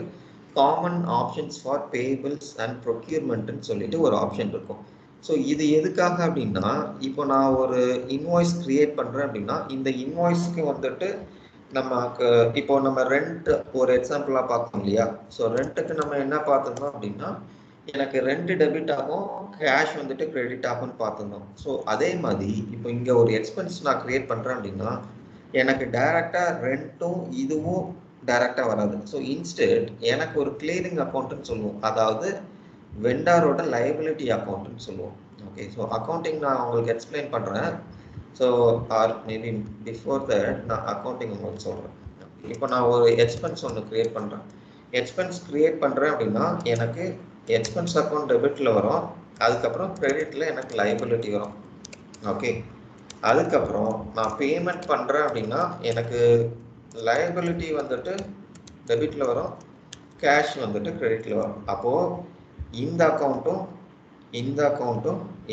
common options for payables and ப்ரொக்யூர்மெண்ட்னு சொல்லிட்டு ஒரு ஆப்ஷன் இருக்கும். ஸோ இது எதுக்காக அப்படின்னா இப்போ நான் ஒரு இன்வாய்ஸ் கிரியேட் பண்ணுறேன் அப்படின்னா இந்த இன்வாய்ஸ்க்கு வந்துட்டு நமக்கு இப்போ நம்ம ரெண்ட் ஒரு எக்ஸாம்பிளாக பார்த்தோம் இல்லையா. ஸோ ரெண்ட்டுக்கு நம்ம என்ன பார்த்துருந்தோம் அப்படின்னா எனக்கு ரெண்ட் டெபிட் ஆகும், கேஷ் வந்துட்டு கிரெடிட் ஆகும்னு பார்த்துருந்தோம். ஸோ அதே மாதிரி இப்போ இங்கே ஒரு எக்ஸ்பென்ஸ் நான் கிரியேட் பண்ணுறேன் அப்படின்னா எனக்கு டைரெக்டாக ரெண்ட்டும் இதுவும் டைரெக்டாக வராது. ஸோ இன்ஸ்டெட் எனக்கு ஒரு கிளியரிங் அக்கௌண்ட்டுன்னு சொல்லுவோம், அதாவது வெண்டாரோட லைபிலிட்டி அக்கௌண்ட்டுன்னு சொல்லுவோம். ஓகே, ஸோ அக்கௌண்டிங் நான் உங்களுக்கு எக்ஸ்பிளைன் பண்ணுறேன். So or maybe before that நான் அக்கௌண்டிங் உங்களுக்கு சொல்கிறேன். இப்போ நான் ஒரு எக்ஸ்பென்ஸ் ஒன்று க்ரியேட் பண்ணுறேன். எக்ஸ்பென்ஸ் க்ரியேட் பண்ணுறேன் அப்படின்னா எனக்கு எக்ஸ்பென்ஸ் அக்கௌண்ட் டெபிட்டில் வரும், அதுக்கப்புறம் கிரெடிட்டில் எனக்கு லைபிலிட்டி வரும். ஓகே, அதுக்கப்புறம் நான் பேமெண்ட் பண்ணுறேன் அப்படின்னா எனக்கு லைபிலிட்டி வந்துட்டு டெபிட்டில் வரும், கேஷ் வந்துட்டு கிரெடிட்டில் வரும். அப்போது இந்த அக்கௌண்ட்டும்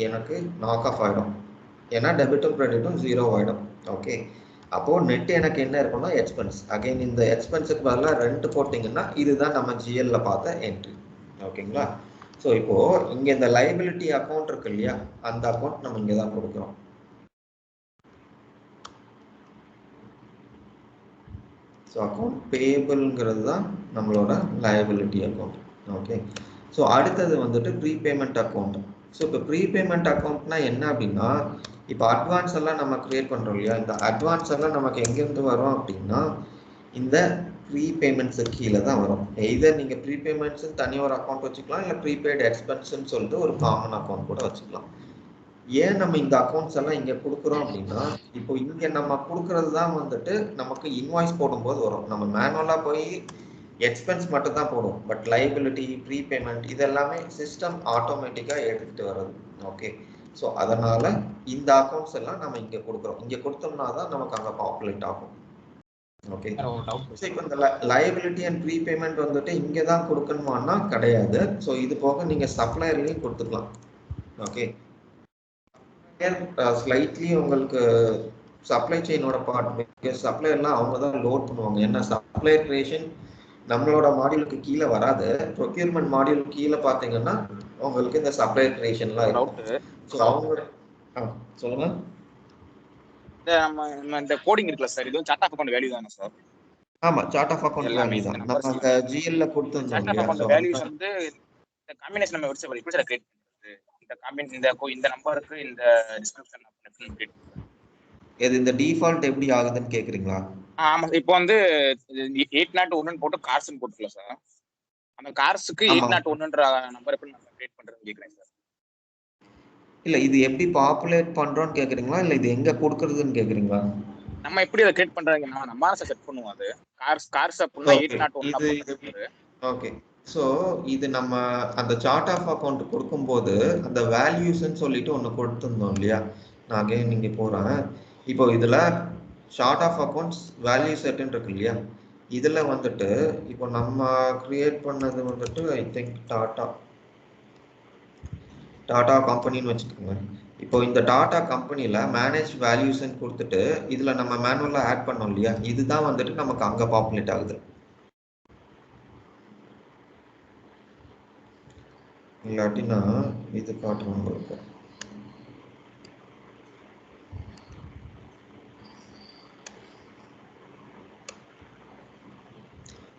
எனக்கு நாக் ஆஃப் ஆகிடும், ஏன்னா டெபிட்டும் கிரெடிட்டும் 0 ஆகிடும். ஓகே, அப்போது நெட் எனக்கு என்ன இருக்குன்னா எக்ஸ்பென்ஸ். அகைன் இந்த எக்ஸ்பென்ஸுக்கு பதிலாக ரெண்ட் போட்டிங்கன்னா இதுதான் நம்ம ஜிஎல்ல பார்த்த என்ட்ரி. ஓகேங்களா. ஸோ இப்போது இங்கே இந்த லைபிலிட்டி அக்கௌண்ட் இருக்கு இல்லையா, அந்த அக்கௌண்ட் நம்ம இங்கே தான் கொடுக்குறோம். ஸோ அக்கௌண்ட் பேபிள்ங்கிறது தான் நம்மளோட லைபிலிட்டி அக்கௌண்ட். ஓகே, ஸோ அடுத்தது வந்துட்டு ப்ரீபேமெண்ட் அக்கௌண்ட். ஸோ இப்போ ப்ரீபேமெண்ட் அக்கௌண்ட்னா என்ன அப்படின்னா இப்போ அட்வான்ஸ் எல்லாம் நம்ம கிரியேட் பண்ணுறோம் இல்லையா, இந்த அட்வான்ஸ் எல்லாம் நமக்கு எங்கேருந்து வரும் அப்படின்னா இந்த ப்ரீபேமெண்ட்ஸு கீழே தான் வரும். எய்தர் நீங்கள் ப்ரீபேமெண்ட்ஸுன்னு தனியாக ஒரு அக்கௌண்ட் வச்சுக்கலாம், இல்லை ப்ரீபெய்டு எக்ஸ்பென்ஸ்ன்னு சொல்லிட்டு ஒரு காமன் அக்கௌண்ட் கூட வச்சுக்கலாம். ஏன் நம்ம இந்த அக்கௌண்ட்ஸ் எல்லாம் இங்கே கொடுக்குறோம் அப்படின்னா இப்போ இங்கே நம்ம கொடுக்கறது தான் வந்துட்டு நமக்கு இன்வாய்ஸ் போடும்போது வரும். நம்ம மேனுவலாக போய் எக்ஸ்பென்ஸ் மட்டும் தான் போடும், பட் லைபிலிட்டி ப்ரீபேமெண்ட் இதெல்லாமே சிஸ்டம் ஆட்டோமேட்டிக்காக எடுத்துகிட்டு வர்றது. ஓகே, ஸோ அதனால் இந்த அக்கௌண்ட்ஸ் எல்லாம் நம்ம இங்கே கொடுக்குறோம். இங்கே கொடுத்தோம்னா தான் நமக்கு அங்கே பாப்புலேட் ஆகும். ஓகே, ஸோ இப்போ இந்த லைபிலிட்டி அண்ட் ப்ரீபேமெண்ட் வந்துட்டு இங்கே தான் கொடுக்கணுமானா கிடையாது. ஸோ இது போக நீங்கள் சப்ளையர்லையும் கொடுத்துக்கலாம். ஓகே, ஸ்லைட்லி உங்களுக்கு சப்ளை செயினோட பார்ட், சப்ளையர்லாம் அவங்க தான் லோட் பண்ணுவாங்க. ஏன்னா சப்ளையர் கிரியேஷன் நம்மளோட மாடியூலுக்கு கீழே வராது, ப்ரொக்யூர்மெண்ட் மாடியூலுக்கு கீழே பார்த்தீங்கன்னா உங்களுக்கு இந்த சப்ளையர் கிரியேஷன்லாம் இருக்கும். ஸோ அவங்க சொல்லுங்க. நம்ம இந்த கோடிங் இருக்குல்ல சார், இது சார்ட் ஆஃப் அக்கவுண்ட் வேல்யூ தானே சார்? ஆமா சார்ட் ஆஃப் அக்கவுண்ட் எல்லாமே வேல்யூ இந்த தான் நம்ம நம்பர்ஸ் அங்க எல்லாமே. ஜிஎல்ல இந்த கொடுத்துருந்தோம் சார்ட் ஆஃப் இல்லையா ஸோ அக்கவுண்ட் வேல்யூஸ் வந்து இந்த காம்பினேஷன் நம்ம எப்படி சார் கிரியேட் பண்றது? இந்த இந்த நம்பருக்கு இந்த டிஸ்கிரிப்ஷன் கிரியேட் பண்றது. இது இந்த டிஃபால்ட் எப்படி ஆகுதுன்னு கேக்குறீங்களா? ஆமா இப்போ வந்து 801 போட்டு கார்ஸ்னு போட்டுக்கலாம் சார். அந்த கார்ஸுக்கு ஆமா 801ன்ற நம்பர் எப்படி நம்ம கிரியேட் பண்றதுன்னு கேக்குறேன் சார். இல்ல இது எப்படி பாப்புலேட் பண்றோம்னு கேக்குறீங்களா இல்ல இது எங்க கொடுக்கறதுன்னு கேக்குறீங்களா? நம்ம எப்படி அதை கிரியேட் பண்றாங்க நம்ம செட் பண்ணுவோம். அது கார்ஸ் அப்படின்னா ஓகே 801 இது அப்படி. ஓகே ஸோ இது நம்ம அந்த சார்ட் ஆஃப் அக்கௌண்ட் கொடுக்கும்போது அந்த வேல்யூஸ்ன்னு சொல்லிட்டு ஒன்று கொடுத்துருந்தோம் இல்லையா? நான் அகைன் நீங்க போறேன். இப்போ இதுல சார்ட் ஆஃப் அக்கௌண்ட்ஸ் வேல்யூ செட்னு இருக்கு இல்லையா? இதுல வந்துட்டு இப்போ நம்ம கிரியேட் பண்ணது வந்துட்டு ஐ திங்க் டாடா கம்பெனின்னு வச்சுக்கோங்க. இப்போ இந்த டாடா கம்பெனில மேனேஜ் வேல்யூஸ்ன்னு கொடுத்துட்டு இதுல நம்ம மேனுவலா ஆட் பண்ணோம் இல்லையா? இதுதான் வந்துட்டு நமக்கு அங்க பாப்புலேட் ஆகுது. இல்லாட்டினா இது காட்டுறோம் உங்களுக்கு.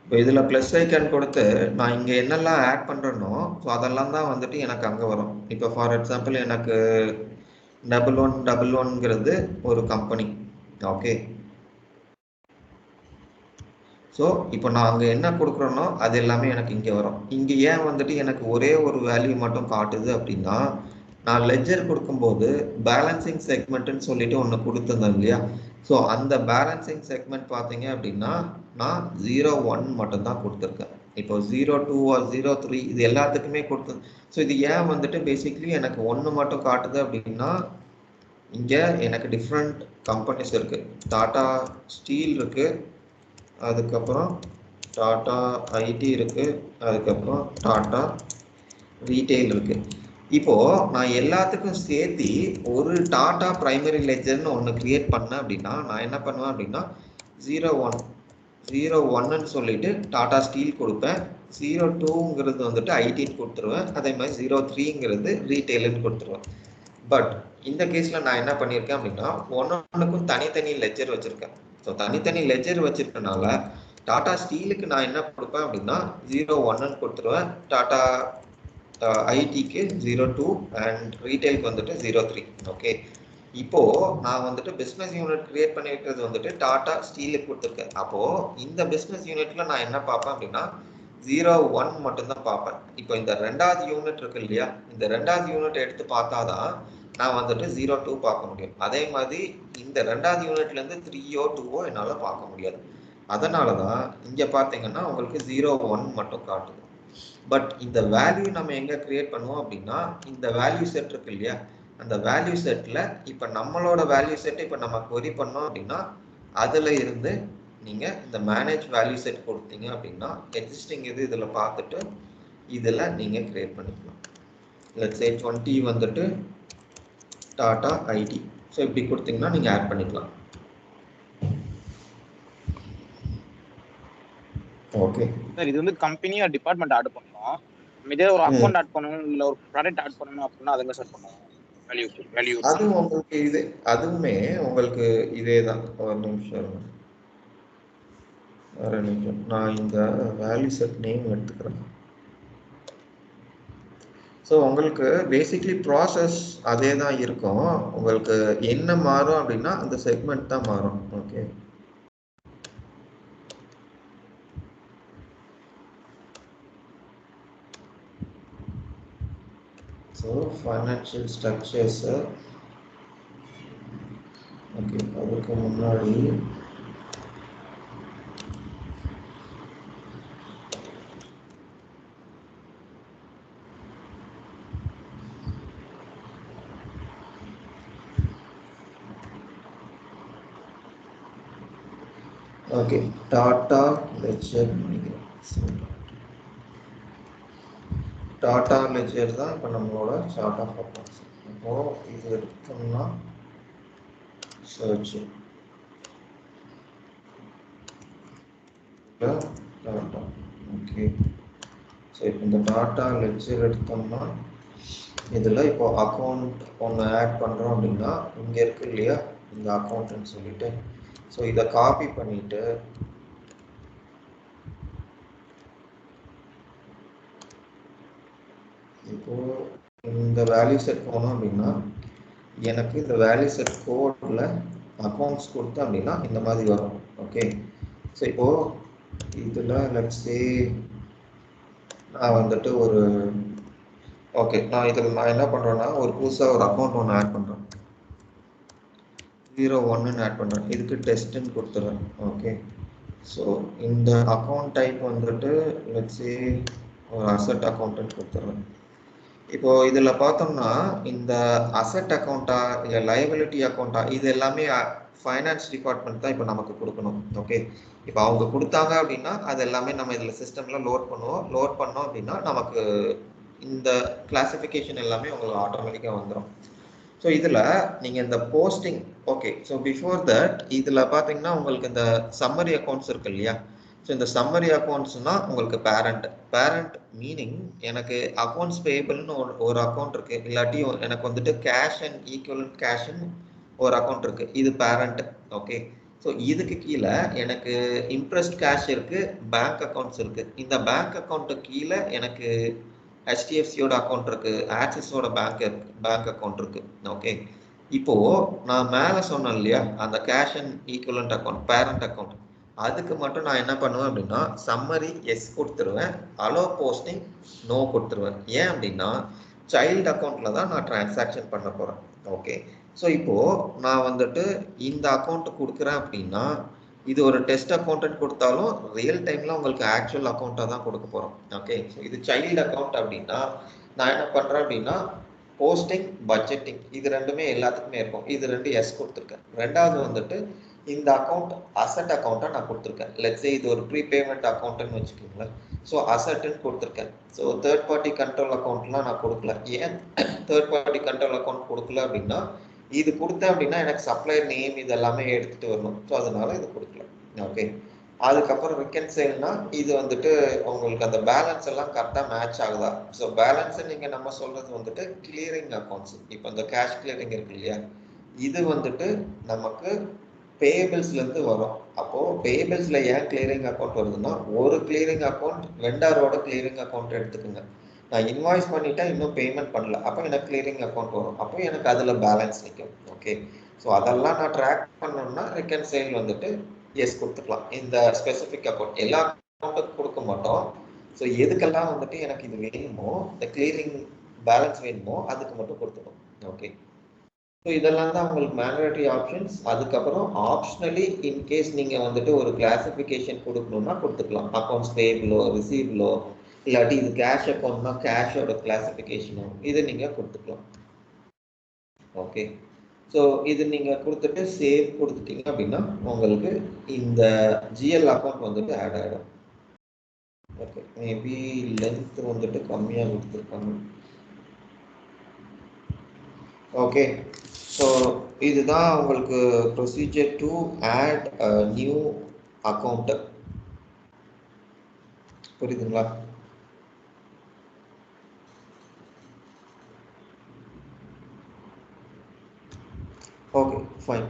இப்போ இதுல பிளஸ் ஐக்கான் கொடுத்து நான் இங்க என்னெல்லாம் ஆட் பண்றேனோ ஸோ அதெல்லாம் தான் வந்துட்டு எனக்கு அங்க வரும். இப்போ ஃபார் எக்ஸாம்பிள் எனக்கு 1111ங்கிறது ஒரு கம்பெனி. ஓகே ஸோ இப்போ நான் அங்கே என்ன கொடுக்குறேனோ அது எல்லாமே எனக்கு இங்கே வரும். இங்கே ஏன் வந்துட்டு எனக்கு ஒரே ஒரு வேல்யூ மட்டும் காட்டுது அப்படின்னா நான் லெட்ஜர் கொடுக்கும்போது பேலன்சிங் செக்மெண்ட்னு சொல்லிட்டு ஒன்று கொடுத்துருந்தேன் இல்லையா? ஸோ அந்த பேலன்சிங் செக்மெண்ட் பார்த்தீங்க அப்படின்னா நான் 01 மட்டும்தான் கொடுத்துருக்கேன். இப்போ 02 ஆர் 03 இது எல்லாத்துக்குமே கொடுத்து ஸோ இது ஏன் வந்துட்டு பேசிக்லி எனக்கு ஒன்று மட்டும் காட்டுது அப்படின்னா இங்கே எனக்கு டிஃப்ரெண்ட் கம்பெனிஸ் இருக்கு. டாடா ஸ்டீல் இருக்கு, அதுக்கப்புறம் டாடா ஐடி இருக்கு, அதுக்கப்புறம் டாடா ரீட்டைல் இருக்கு. இப்போ நான் எல்லாத்துக்கும் சேர்த்து ஒரு டாடா பிரைமரி லெட்ஜர்னு ஒன்று கிரியேட் பண்ணேன் அப்படின்னா நான் என்ன பண்ணுவேன் அப்படின்னா 01ன்னு சொல்லிட்டு டாடா ஸ்டீல் கொடுப்பேன். 02ங்கிறது வந்துட்டு ஐடின்னு கொடுத்துருவேன். அதே மாதிரி 03ங்கிறது ரீட்டைலுன்னு கொடுத்துருவேன். பட் இந்த கேஸ்ல நான் என்ன பண்ணியிருக்கேன் அப்படின்னா ஒன்னுக்கும் தனித்தனி லெட்ஜர் வச்சிருக்கேன். ஸோ தனித்தனி லெட்ஜர் வச்சிருக்கனால டாடா ஸ்டீலுக்கு நான் என்ன கொடுப்பேன் அப்படின்னா 01ன்னு கொடுத்துருவேன். டாடா ஐடிக்கு 02 அண்ட் ரீட்டைலுக்கு வந்துட்டு 03. ஓகே இப்போ நான் வந்துட்டு பிசினஸ் யூனிட் கிரியேட் பண்ணிருக்கிறது வந்துட்டு டாடா ஸ்டீலுக்கு கொடுத்துருக்கேன். அப்போ இந்த பிசினஸ் யூனிட்ல நான் என்ன பார்ப்பேன் அப்படின்னா 01 மட்டும்தான் பார்ப்பேன். இப்போ இந்த ரெண்டாவது யூனிட் இருக்கு இல்லையா? இந்த ரெண்டாவது யூனிட் எடுத்து பார்த்தாதான் நான் வந்துட்டு 02 பார்க்க முடியும். அதே மாதிரி இந்த ரெண்டாவது யூனிட்ல இருந்து 3ஓ 2ஓ என்னால பார்க்க முடியாது. அதனாலதான் இங்க பாத்தீங்கன்னா உங்களுக்கு 01 மட்டும் காட்டுது. பட் இந்த வேல்யூ நம்ம எங்க கிரியேட் பண்ணுவோம் அப்படின்னா இந்த வேல்யூ செட் இருக்கு இல்லையா? அந்த வேல்யூ செட்ல இப்ப நம்மளோட வேல்யூ செட் இப்ப நம்ம query பண்ணோம் அப்படின்னா அதுல இருந்து நீங்க இந்த மேனேஜ் வேல்யூ செட் கொடுத்தீங்க அப்படின்னா எக்ஸிஸ்டிங் இது இதுல பார்த்துட்டு இதுல நீங்க கிரியேட் பண்ணிக்கலாம். லெட்ஸ் சே 20 வந்துட்டு டாடா ஐடி. ஸோ இப்படி கொடுத்தீங்கன்னா நீங்க ஆட் பண்ணிக்கலாம். ஓகே சார் இது வந்து கம்பெனி ஆர் டிபார்ட்மெண்ட் ஆட் பண்ணணும். இதே ஒரு அக்கௌண்ட் ஆட் பண்ணணும் இல்ல ஒரு ப்ராடக்ட் ஆட் பண்ணணும் அப்படின்னா அதுங்க சார் பண்ணுவோம். வேல்யூ அது உங்களுக்கு இது அதுவுமே உங்களுக்கு இதே தான். ஒரு நிமிஷம் நான் இந்த வேல்யூ செட் நேம் எடுத்துக்கிறேன். ஸோ உங்களுக்கு பேசிக்லி ப்ராசஸ் அதே தான் இருக்கும். உங்களுக்கு என்ன மாறும் அப்படின்னா அந்த செக்மெண்ட் தான் மாறும். Okay so financial structures okay அதுக்கு முன்னாடி okay Tata ledger Tata ledger தான் இப்போ நம்மளோட சார்ட் ஆஃப் அக்கௌண்ட்ஸ். இப்போ இது எடுத்தோம்னா சர்ச் டாடா. ஓகே ஸோ இப்போ இந்த டாடா லெட்ஜர் எடுத்தோம்னா இதில் இப்போ அக்கௌண்ட் ஒன்று ஆட் பண்ணுறோம் அப்படின்னா இங்கே இருக்கு இல்லையா இந்த அக்கௌண்ட்னு சொல்லிட்டு ஸோ இதை காப்பி பண்ணிட்டு இந்த வேல்யூ செட் போனோம் அப்படின்னா எனக்கு இந்த வேல்யூ செட் கோட்ல அக்கௌண்ட்ஸ் கொடுத்தேன் அப்படின்னா இந்த மாதிரி வரும். ஓகே, ஸோ இப்போ இதில் லெட்ஸ் நான் வந்துட்டு ஒரு ஓகே நான் இதில் நான் என்ன பண்ணுறேன்னா ஒரு புதுசாக ஒரு அக்கௌண்ட் ஒன்று ஆட் பண்ணுறேன். 01 ஆட் பண்ணுறேன். இதுக்கு டெஸ்ட்டுன்னு கொடுத்துறேன். ஓகே, ஸோ இந்த அக்கௌண்ட் டைப் வந்துட்டு லெட்ஸ் சே ஒரு அசெட் அக்கௌண்ட்னு கொடுத்துறேன். இப்போ இதில் பார்த்தோம்னா இந்த அசெட் அக்கௌண்ட்டா இல்லை லைபிலிட்டி அக்கௌண்ட்டா இது எல்லாமே ஃபைனான்ஸ் டிபார்ட்மெண்ட் தான் இப்போ நமக்கு கொடுக்கணும். ஓகே, இப்போ அவங்க கொடுத்தாங்க அப்படின்னா அது எல்லாமே நம்ம இதில் சிஸ்டமில் லோட் பண்ணுவோம். லோட் பண்ணோம் அப்படின்னா நமக்கு இந்த கிளாசிஃபிகேஷன் எல்லாமே உங்களுக்கு ஆட்டோமேட்டிக்காக வந்துடும். ஸோ இதில் நீங்கள் இந்த posting okay, so before that இதில் பார்த்தீங்கன்னா உங்களுக்கு இந்த சம்மரி அக்கௌண்ட்ஸ் இருக்கு இல்லையா? ஸோ இந்த சம்மரி அக்கௌண்ட்ஸ்னா உங்களுக்கு பேரண்ட் மீனிங் எனக்கு அக்கௌண்ட்ஸ் பேபிள்னு ஒரு அக்கௌண்ட் இருக்கு, இல்லாட்டி எனக்கு வந்துட்டு கேஷ் அண்ட் ஈக்குவலன்ட் கேஷ்னு ஒரு அக்கௌண்ட் இருக்கு, இது பேரண்ட். ஓகே, ஸோ இதுக்கு கீழே எனக்கு இன்ட்ரெஸ்ட் கேஷ் இருக்கு, பேங்க் அக்கௌண்ட்ஸ் இருக்கு. இந்த பேங்க் அக்கௌண்ட்டு கீழே எனக்கு HDFCயோட அக்கௌண்ட் இருக்கு, ஆக்சிஸோட பேங்க் அக்கௌண்ட் இருக்கு. ஓகே, இப்போ நான் மேலே சொன்னேன் இல்லையா அந்த cash and equivalent account parent account, அதுக்கு மட்டும் நான் என்ன பண்ணுவேன் அப்படின்னா சம்மரி எஸ் கொடுத்துருவேன், அலோ போஸ்டிங் நோ கொடுத்துருவேன். ஏன் அப்படின்னா சைல்டு அக்கௌண்ட்ல தான் நான் டிரான்சாக்ஷன் பண்ண போறேன். ஓகே, ஸோ இப்போ நான் வந்துட்டு இந்த அக்கௌண்ட் கொடுக்குறேன் அப்படின்னா இது ஒரு டெஸ்ட் அக்கௌண்ட் கொடுத்தாலும் ரியல் டைம்ல உங்களுக்கு ஆக்சுவல் அக்கௌண்ட்டாக தான் கொடுக்க போறோம். ஓகே, ஸோ இது சைல்டு அக்கௌண்ட் அப்படின்னா நான் என்ன பண்றேன் அப்படின்னா போஸ்டிங் பட்ஜெட்டிங் இது ரெண்டுமே எல்லாத்துக்குமே இருக்கும். இது ரெண்டு எஸ் கொடுத்துருக்கேன். ரெண்டாவது வந்துட்டு இந்த அக்கௌண்ட் அசெட் அக்கௌண்ட்டை நான் கொடுத்துருக்கேன். லெட்ஸ் சே இது ஒரு ப்ரீபேமெண்ட் அக்கௌண்ட்னு வச்சுக்கோங்களேன். ஸோ அசெட்னு கொடுத்துருக்கேன். ஸோ தேர்ட் பார்ட்டி கண்ட்ரோல் அக்கௌண்ட்லாம் நான் கொடுக்கல. ஏன் தேர்ட் பார்ட்டி கண்ட்ரோல் அக்கௌண்ட் கொடுக்கல அப்படின்னா இது கொடுத்தேன் அப்படின்னா எனக்கு சப்ளையர் நேம் இது எல்லாமே எடுத்துட்டு வரணும். ஸோ அதனால இது கொடுக்கல. ஓகே, அதுக்கப்புறம் ரெக்கன்சைல்னா இது வந்துட்டு உங்களுக்கு அந்த பேலன்ஸ் எல்லாம் கரெக்டாக மேட்ச் ஆகுதா? ஸோ பேலன்ஸ் நீங்க நம்ம சொல்றது வந்துட்டு கிளியரிங் அக்கௌண்ட்ஸ். இப்போ இந்த கேஷ் கிளியரிங் இருக்கு இல்லையா, இது வந்துட்டு நமக்கு பேபிள்ஸ்ல இருந்து வரும். அப்போ பேபிள்ஸ்ல ஏன் கிளியரிங் அக்கௌண்ட் வருதுன்னா ஒரு கிளியரிங் அக்கௌண்ட் வெண்டாரோட கிளியரிங் அக்கௌண்ட் எடுத்துக்கோங்க. நான் இன்வாய்ஸ் பண்ணிட்டேன் இன்னும் பேமெண்ட் பண்ணல, அப்போ எனக்கு கிளியரிங் அக்கௌண்ட் வரும், அப்போ எனக்கு அதில் பேலன்ஸ் நிற்கும். ஓகே, ஸோ அதெல்லாம் நான் ட்ராக் பண்ணணும்னா ரெக்கன்சைல் வந்துட்டு எஸ் கொடுத்துக்கலாம். இந்த ஸ்பெசிஃபிக் அக்கௌண்ட் எல்லா அக்கௌண்ட்டுக்கும் கொடுக்க மாட்டோம். ஸோ எதுக்கெல்லாம் வந்துட்டு எனக்கு இது வேணுமோ இந்த கிளியரிங் பேலன்ஸ் வேணுமோ அதுக்கு மட்டும் கொடுத்துடும். ஓகே, ஸோ இதெல்லாம் தான் உங்களுக்கு மேண்டேட்டரி ஆப்ஷன்ஸ். அதுக்கப்புறம் ஆப்ஷனலி இன்கேஸ் நீங்கள் வந்துட்டு ஒரு கிளாசிஃபிகேஷன் கொடுக்கணும்னா கொடுத்துக்கலாம். அக்கௌண்ட்ஸ் பேபிளோ ரிசீவ்லோ இல்லாட்டி இது கேஷ் அக்கௌண்ட்னா கேஷோட கிளாசிஃபிகேஷனோ இது நீங்கள் கொடுத்துக்கலாம். ஓகே, ஸோ இது நீங்கள் கொடுத்துட்டு சேவ் கொடுத்துட்டீங்க அப்படின்னா உங்களுக்கு இந்த ஜிஎல் அக்கௌண்ட் வந்துட்டு ஆட் ஆகிடும். ஓகே, மேபி லென்த் வந்துட்டு கம்மியாக கொடுத்துருக்காங்க. ஓகே, ஸோ இதுதான் உங்களுக்கு procedure to add new account. புரியுதுங்களா? Okay, fine.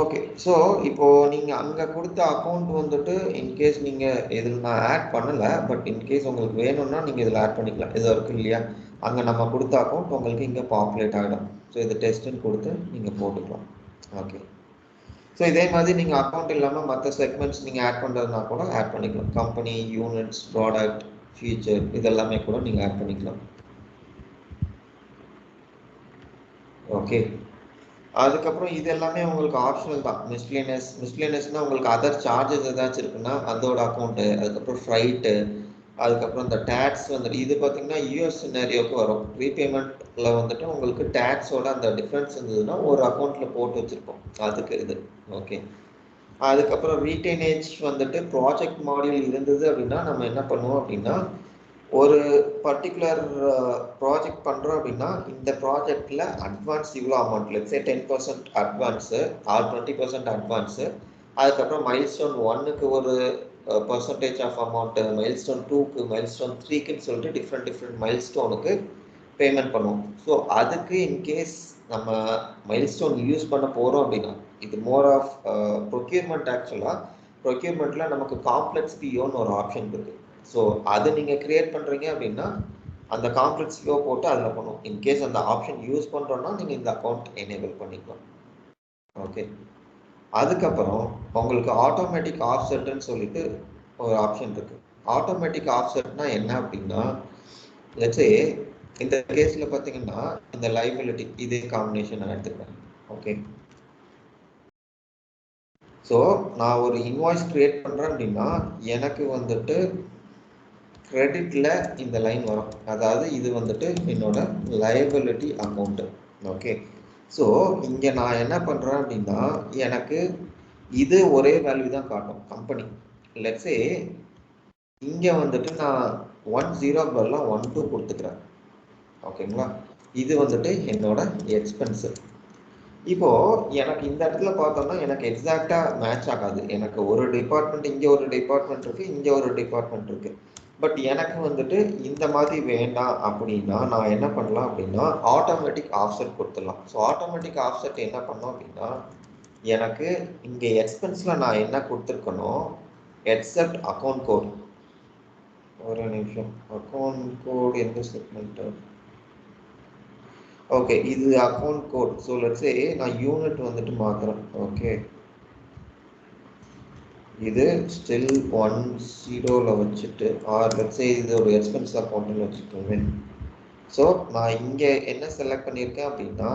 ஓகே, ஸோ இப்போ நீங்கள் அங்கே கொடுத்த அக்கௌண்ட் வந்துட்டு இன்கேஸ் நீங்கள் இதில் நான் ஆட் பண்ணலை, பட் இன்கேஸ் உங்களுக்கு வேணும்னா நீங்கள் இதில் ஆட் பண்ணிக்கலாம். இது இருக்கு இல்லையா, அங்கே நம்ம கொடுத்த அக்கௌண்ட் உங்களுக்கு இங்கே பாப்புலேட் ஆகிடும். ஸோ இது டெஸ்ட்டுன்னு கொடுத்து நீங்கள் போட்டுக்கலாம். ஓகே, ஸோ இதே மாதிரி நீங்கள் அக்கௌண்ட் இல்லாமல் மற்ற செக்மெண்ட்ஸ் நீங்கள் ஆட் பண்ணுறதுனா கூட ஆட் பண்ணிக்கலாம். கம்பெனி, யூனிட்ஸ், ப்ராடக்ட், ஃபியூச்சர் இதெல்லாமே கூட நீங்கள் ஆட் பண்ணிக்கலாம். ஓகே, அதுக்கப்புறம் இது எல்லாமே உங்களுக்கு ஆப்ஷனல் தான். மிஸ்லேனியஸ்னா உங்களுக்கு அதர் சார்ஜஸ் ஏதாச்சும் இருக்குன்னா அதோட அக்கௌண்ட்டு, அதுக்கப்புறம் ஃப்ரைட்டு, அதுக்கப்புறம் இந்த டேக்ஸ் வந்துட்டு இது பார்த்தீங்கன்னா யூஎஸ் சினாரியோக்கு வரும். ரீபேமெண்ட்ல வந்துட்டு உங்களுக்கு டேக்ஸோட அந்த டிஃப்ரென்ஸ் இருந்ததுன்னா ஒரு அக்கௌண்ட்ல போட்டு வச்சிருப்போம், அதுக்கு இது. ஓகே, அதுக்கப்புறம் ரீட்டைனேஜ் வந்துட்டு ப்ராஜெக்ட் மாடியூல் இருந்தது அப்படின்னா நம்ம என்ன பண்ணுவோம் அப்படின்னா ஒரு பர்டிகுலர் ப்ராஜெக்ட் பண்ணுறோம் அப்படின்னா இந்த ப்ராஜெக்டில் அட்வான்ஸ் இவ்வளோ amount, let's say 10% advance or 20% advance, அதுக்கப்புறம் மைல்ஸ்டோன் 1க்கு ஒரு பர்சன்டேஜ் ஆஃப் அமௌண்ட்டு, மைல்ஸ்டோன் 2க்கு, மைல்ஸ்டோன் 3க்குன்னு சொல்லிட்டு டிஃப்ரெண்ட் மைல்ஸ்டோனுக்கு பேமெண்ட் பண்ணுவோம். ஸோ அதுக்கு இன்கேஸ் நம்ம மைல்ஸ்டோன் யூஸ் பண்ண போகிறோம் அப்படின்னா இது மோர் ஆஃப் ப்ரொக்யூர்மெண்ட். ஆக்சுவலாக ப்ரொக்யூர்மெண்ட்டில் நமக்கு காம்ப்ளெக்ஸ் பிஓன்னு ஒரு ஆப்ஷன் இருக்குது. ஸோ அது நீங்கள் கிரியேட் பண்ணுறீங்க அப்படின்னா அந்த காம்ப்ளெக்ஸ் ஃப்ளோ போட்டு அதில் பண்ணும். இன்கேஸ் அந்த ஆப்ஷன் யூஸ் பண்ணுறோன்னா நீங்கள் இந்த அக்கௌண்ட் எனேபிள் பண்ணிக்கலாம். ஓகே, அதுக்கப்புறம் உங்களுக்கு ஆட்டோமேட்டிக் ஆஃப்செட்னு சொல்லிட்டு ஒரு ஆப்ஷன் இருக்கு. ஆட்டோமேட்டிக் ஆஃப்செட்னா என்ன அப்படின்னா, லெட்ஸே இந்த கேஸில் பார்த்தீங்கன்னா இந்த லைபிலிட்டி இதே காம்பினேஷன் நான் எடுத்துக்கிறேன். ஓகே, ஸோ நான் ஒரு இன்வாய்ஸ் கிரியேட் பண்ணுறேன் அப்படின்னா எனக்கு வந்துட்டு கிரெடிட்ல இந்த லைன் வரும். அதாவது இது வந்துட்டு என்னோட லைபிலிட்டி அக்கௌண்ட்டு. ஓகே, ஸோ இங்கே நான் என்ன பண்ணுறேன் அப்படின்னா எனக்கு இது ஒரே வேல்யூ தான் காட்டும் கம்பெனி. லெட்ஸே இங்கே வந்துட்டு நான் 10 பதிலாக 12 கொடுத்துக்கிறேன். ஓகேங்களா, இது வந்துட்டு என்னோட எக்ஸ்பென்ஸு. இப்போ எனக்கு இந்த இடத்துல பார்த்தோம்னா எனக்கு எக்ஸாக்டா மேட்ச் ஆகாது. எனக்கு ஒரு டிபார்ட்மெண்ட் இங்கே ஒரு டிபார்ட்மெண்ட் இருக்கு, இங்கே ஒரு டிபார்ட்மெண்ட் இருக்கு. பட் எனக்கு வந்துட்டு இந்த மாதிரி வேண்டாம் அப்படின்னா நான் என்ன பண்ணலாம் அப்படின்னா ஆட்டோமேட்டிக் ஆஃப்செட் கொடுத்துடலாம். ஸோ ஆட்டோமேட்டிக் ஆஃப்செட் என்ன பண்ணோம் அப்படின்னா எனக்கு இங்கே எக்ஸ்பென்ஸில் நான் என்ன கொடுத்துருக்கணும், எக்ஸப்ட் அக்கௌண்ட் கோட். ஒரு நிமிஷம், அக்கௌண்ட் கோட் எந்த செக்மெண்ட்? ஓகே, இது account code. So let's say நான் யூனிட் வந்துட்டு மாத்துறேன். ஓகே, இது ஸ்டில் 10ல வச்சுட்டு ஆர் லெட்ஸ் சே இது ஒரு எக்ஸ்பென்ஸ் அக்கௌண்ட்னு வச்சுக்கோங்க. ஸோ நான் இங்கே என்ன செலக்ட் பண்ணியிருக்கேன் அப்படின்னா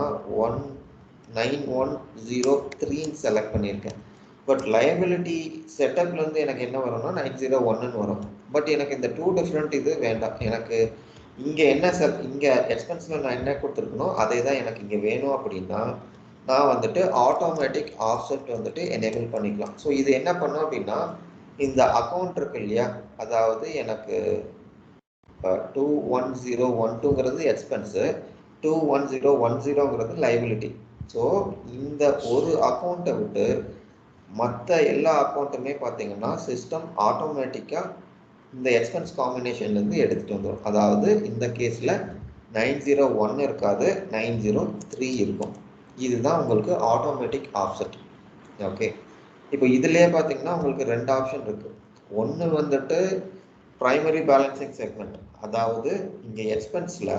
19103 செலக்ட் பண்ணியிருக்கேன். பட் லயபிலிட்டி செட்டப்லேருந்து எனக்கு என்ன வரும்னா 901ன்னு வரும். பட் எனக்கு இந்த 2 டிஃப்ரெண்ட் இது வேண்டாம். எனக்கு இங்கே என்ன இங்கே எக்ஸ்பென்ஸில் நான் என்ன கொடுத்துருக்கணும் அதே தான் எனக்கு இங்கே வேணும் அப்படின்னா நான் வந்துட்டு ஆட்டோமேட்டிக் ஆஃப்செட் வந்துட்டு எனேபிள் பண்ணிக்கலாம். ஸோ இது என்ன பண்ணோம் அப்படின்னா இந்த அக்கௌண்ட் இருக்கு இல்லையா, அதாவது எனக்கு 21012ங்கிறது எக்ஸ்பென்ஸு, 21010ங்கிறது லைபிலிட்டி. ஸோ இந்த ஒரு அக்கௌண்ட்டை விட்டு மற்ற எல்லா அக்கௌண்ட்டுமே பார்த்தீங்கன்னா சிஸ்டம் ஆட்டோமேட்டிக்காக இந்த எக்ஸ்பென்ஸ் காம்பினேஷன்லேருந்து எடுத்துகிட்டு வந்துடும். அதாவது இந்த கேஸில் 901 இருக்காது, 903 இருக்கும். இதுதான் உங்களுக்கு ஆட்டோமேட்டிக் ஆஃப்செட். ஓகே, இப்போ இதுலேயே பார்த்தீங்கன்னா உங்களுக்கு 2 ஆப்ஷன் இருக்குது. ஒன்று வந்துட்டு ப்ரைமரி பேலன்சிங் செக்மெண்ட். அதாவது இங்கே எக்ஸ்பென்ஸில்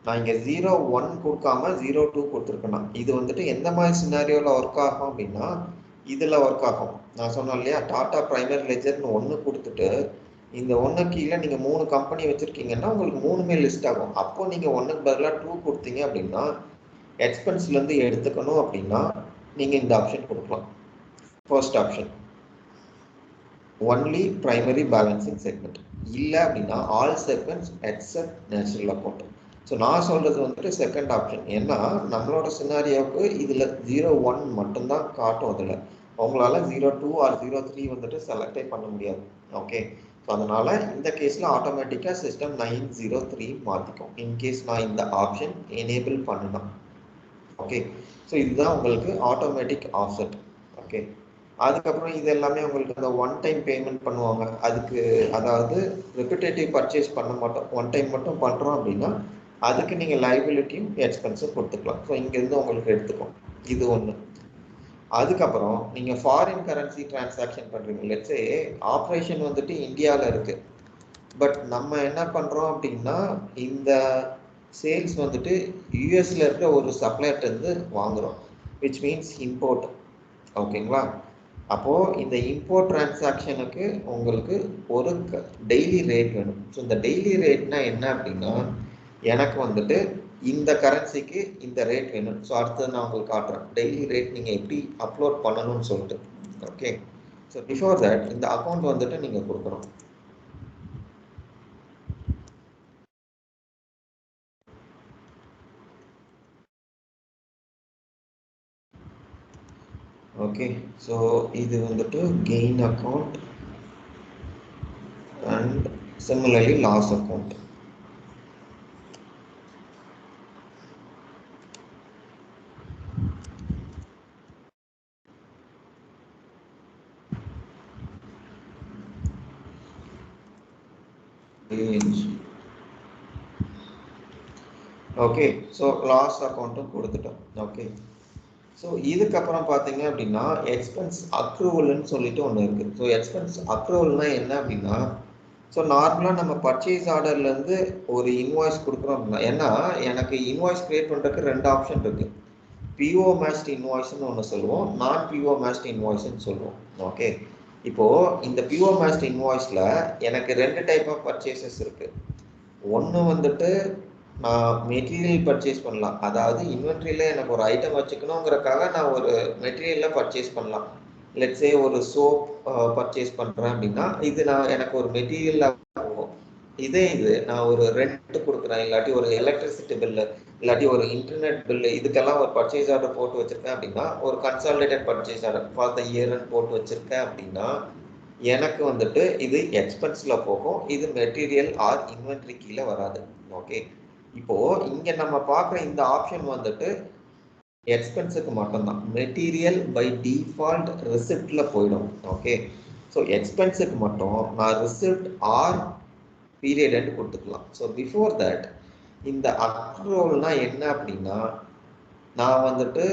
நான் இங்கே 01 கொடுக்காம 02 கொடுத்துருக்கேன்னா இது வந்துட்டு எந்த மாதிரி சினாரியோவில் ஒர்க் ஆகும் அப்படின்னா இதில் ஒர்க் ஆகும். நான் சொன்னேன் இல்லையா, டாடா ப்ரைமரி லெஜர்னு 1 கொடுத்துட்டு இந்த 1 கீழே நீங்கள் 3 கம்பெனி வச்சுருக்கீங்கன்னா உங்களுக்கு 3மே லிஸ்ட் ஆகும். அப்போ நீங்கள் 1க்கு பதிலாக 2 கொடுத்தீங்க அப்படின்னா எக்ஸ்பென்ஸ்லேருந்து எடுத்துக்கணும் அப்படின்னா நீங்கள் இந்த ஆப்ஷன் கொடுக்கலாம். First option only primary balancing segment, இல்லை அப்படின்னா all segments accept natural account. So நான் சொல்கிறது வந்துட்டு செகண்ட் ஆப்ஷன். ஏன்னா நம்மளோட சினாரியோவுக்கு இதில் 01 மட்டும்தான் காட்டும். அதில் உங்களால் 02 ஆர் 03 வந்துட்டு செலக்டே பண்ண முடியாது. ஓகே, ஸோ அதனால் இந்த கேஸில் ஆட்டோமேட்டிக்காக சிஸ்டம் 903 மாற்றிக்கும் இன்கேஸ் நான் இந்த ஆப்ஷன் எனேபிள் பண்ணணும். ஓகே, ஸோ இதுதான் உங்களுக்கு ஆட்டோமேட்டிக் ஆஃப்செட். ஓகே, அதுக்கப்புறம் இது எல்லாமே உங்களுக்கு அந்த ஒன் டைம் பேமெண்ட் பண்ணுவாங்க. அதுக்கு அதாவது ரெப்பிட்டேட்டிவ் பர்ச்சேஸ் பண்ண மாட்டோம், ஒன் டைம் மட்டும் பண்ணுறோம் அப்படின்னா அதுக்கு நீங்கள் லைபிலிட்டியும் எக்ஸ்பென்ஸும் கொடுத்துக்கலாம். ஸோ இங்கேருந்து உங்களுக்கு எடுத்துக்கும். இது ஒன்று. அதுக்கப்புறம் நீங்கள் ஃபாரின் கரன்சி டிரான்சாக்ஷன் பண்ணுறீங்க. லெட்ஸே ஆப்ரேஷன் வந்துட்டு இந்தியாவில் இருக்குது, பட் நம்ம என்ன பண்ணுறோம் அப்படின்னா இந்த சேல்ஸ் வந்துட்டு யூஎஸில் இருக்கிற ஒரு சப்ளையர்லேருந்து வாங்குகிறோம், விச் மீன்ஸ் இம்போர்ட். ஓகேங்களா, அப்போது இந்த இம்போர்ட் டிரான்சாக்ஷனுக்கு உங்களுக்கு ஒரு டெய்லி ரேட் வேணும். ஸோ இந்த டெய்லி ரேட்னா என்ன அப்படின்னா எனக்கு வந்துட்டு இந்த கரன்சிக்கு இந்த ரேட் வேணும். ஸோ அடுத்தது நான் உங்களுக்கு காட்டுறேன் டெய்லி ரேட் நீங்கள் எப்படி அப்லோட் பண்ணணும்னு சொல்லிட்டு. ஓகே, ஸோ பிஃபோர் தட் இந்த அக்கௌண்ட் வந்துட்டு நீங்கள் கொடுக்கணும். ஓகே, ஸோ இது வந்துட்டு gain account and similarly loss account. Okay, so loss அக்கௌண்ட்டும் கொடுத்துட்டோம். ஓகே, ஸோ இதுக்கப்புறம் பார்த்தீங்க அப்படின்னா எக்ஸ்பென்ஸ் அக்ரூவல்னு சொல்லிட்டு ஒன்று இருக்குது. ஸோ எக்ஸ்பென்ஸ் அக்ரூவல்னா என்ன அப்படின்னா ஸோ நார்மலாக நம்ம பர்ச்சேஸ் ஆர்டர்லேருந்து ஒரு இன்வாய்ஸ் கொடுக்குறோம் அப்படின்னா, ஏன்னா எனக்கு இன்வாய்ஸ் கிரியேட் பண்ணுறதுக்கு 2 ஆப்ஷன் இருக்குது. பிஓ மேட்ச்ட் இன்வாய்ஸ்ன்னு ஒன்று சொல்லுவோம், நான் பிஓ மேட்ச்ட் இன்வாய்ஸ்ன்னு சொல்லுவோம். ஓகே, இப்போது இந்த பிஓ மேட்ச்ட் இன்வாய்ஸில் எனக்கு 2 டைப் ஆஃப் பர்ச்சேசஸ் இருக்குது. ஒன்று வந்துட்டு நான் மெட்டீரியல் பர்ச்சேஸ் பண்ணலாம், அதாவது இன்வென்ட்ரியில் எனக்கு ஒரு ஐட்டம் வச்சுக்கணுங்கிறக்காக நான் ஒரு மெட்டீரியலில் பர்ச்சேஸ் பண்ணலாம். லெட்ஸே ஒரு சோப் பர்ச்சேஸ் பண்ணுறேன் அப்படின்னா இது எனக்கு ஒரு மெட்டீரியல் ஆகும். இது நான் ஒரு ரெண்ட் கொடுக்குறேன், இல்லாட்டி ஒரு எலக்ட்ரிசிட்டி பில்லு, இல்லாட்டி ஒரு இன்டர்நெட் பில்லு, இதுக்கெல்லாம் ஒரு பர்ச்சேஸ் ஆர்டர் போட்டு வச்சுருக்கேன் அப்படின்னா, ஒரு consolidated purchase order for the இயர்ன்னு போட்டு வச்சுருக்கேன் அப்படின்னா எனக்கு வந்துட்டு இது எக்ஸ்பென்ஸில் போகும், இது மெட்டீரியல் ஆர் இன்வென்ட்ரி கீழே வராது. ஓகே, இப்போது இங்கே நம்ம பார்க்குற இந்த ஆப்ஷன் வந்துட்டு எக்ஸ்பென்ஸுக்கு மட்டும்தான். மெட்டீரியல் பை டிஃபால்ட் ரிசிப்டில் போயிடும். ஓகே, ஸோ எக்ஸ்பென்ஸுக்கு மட்டும் நான் ரிசிப்ட் ஆர் பீரியட் எண்ட் கொடுத்துக்கலாம். ஸோ பிஃபோர் தட் இந்த அக்ரூவல்னா என்ன அப்படின்னா, நான் வந்துட்டு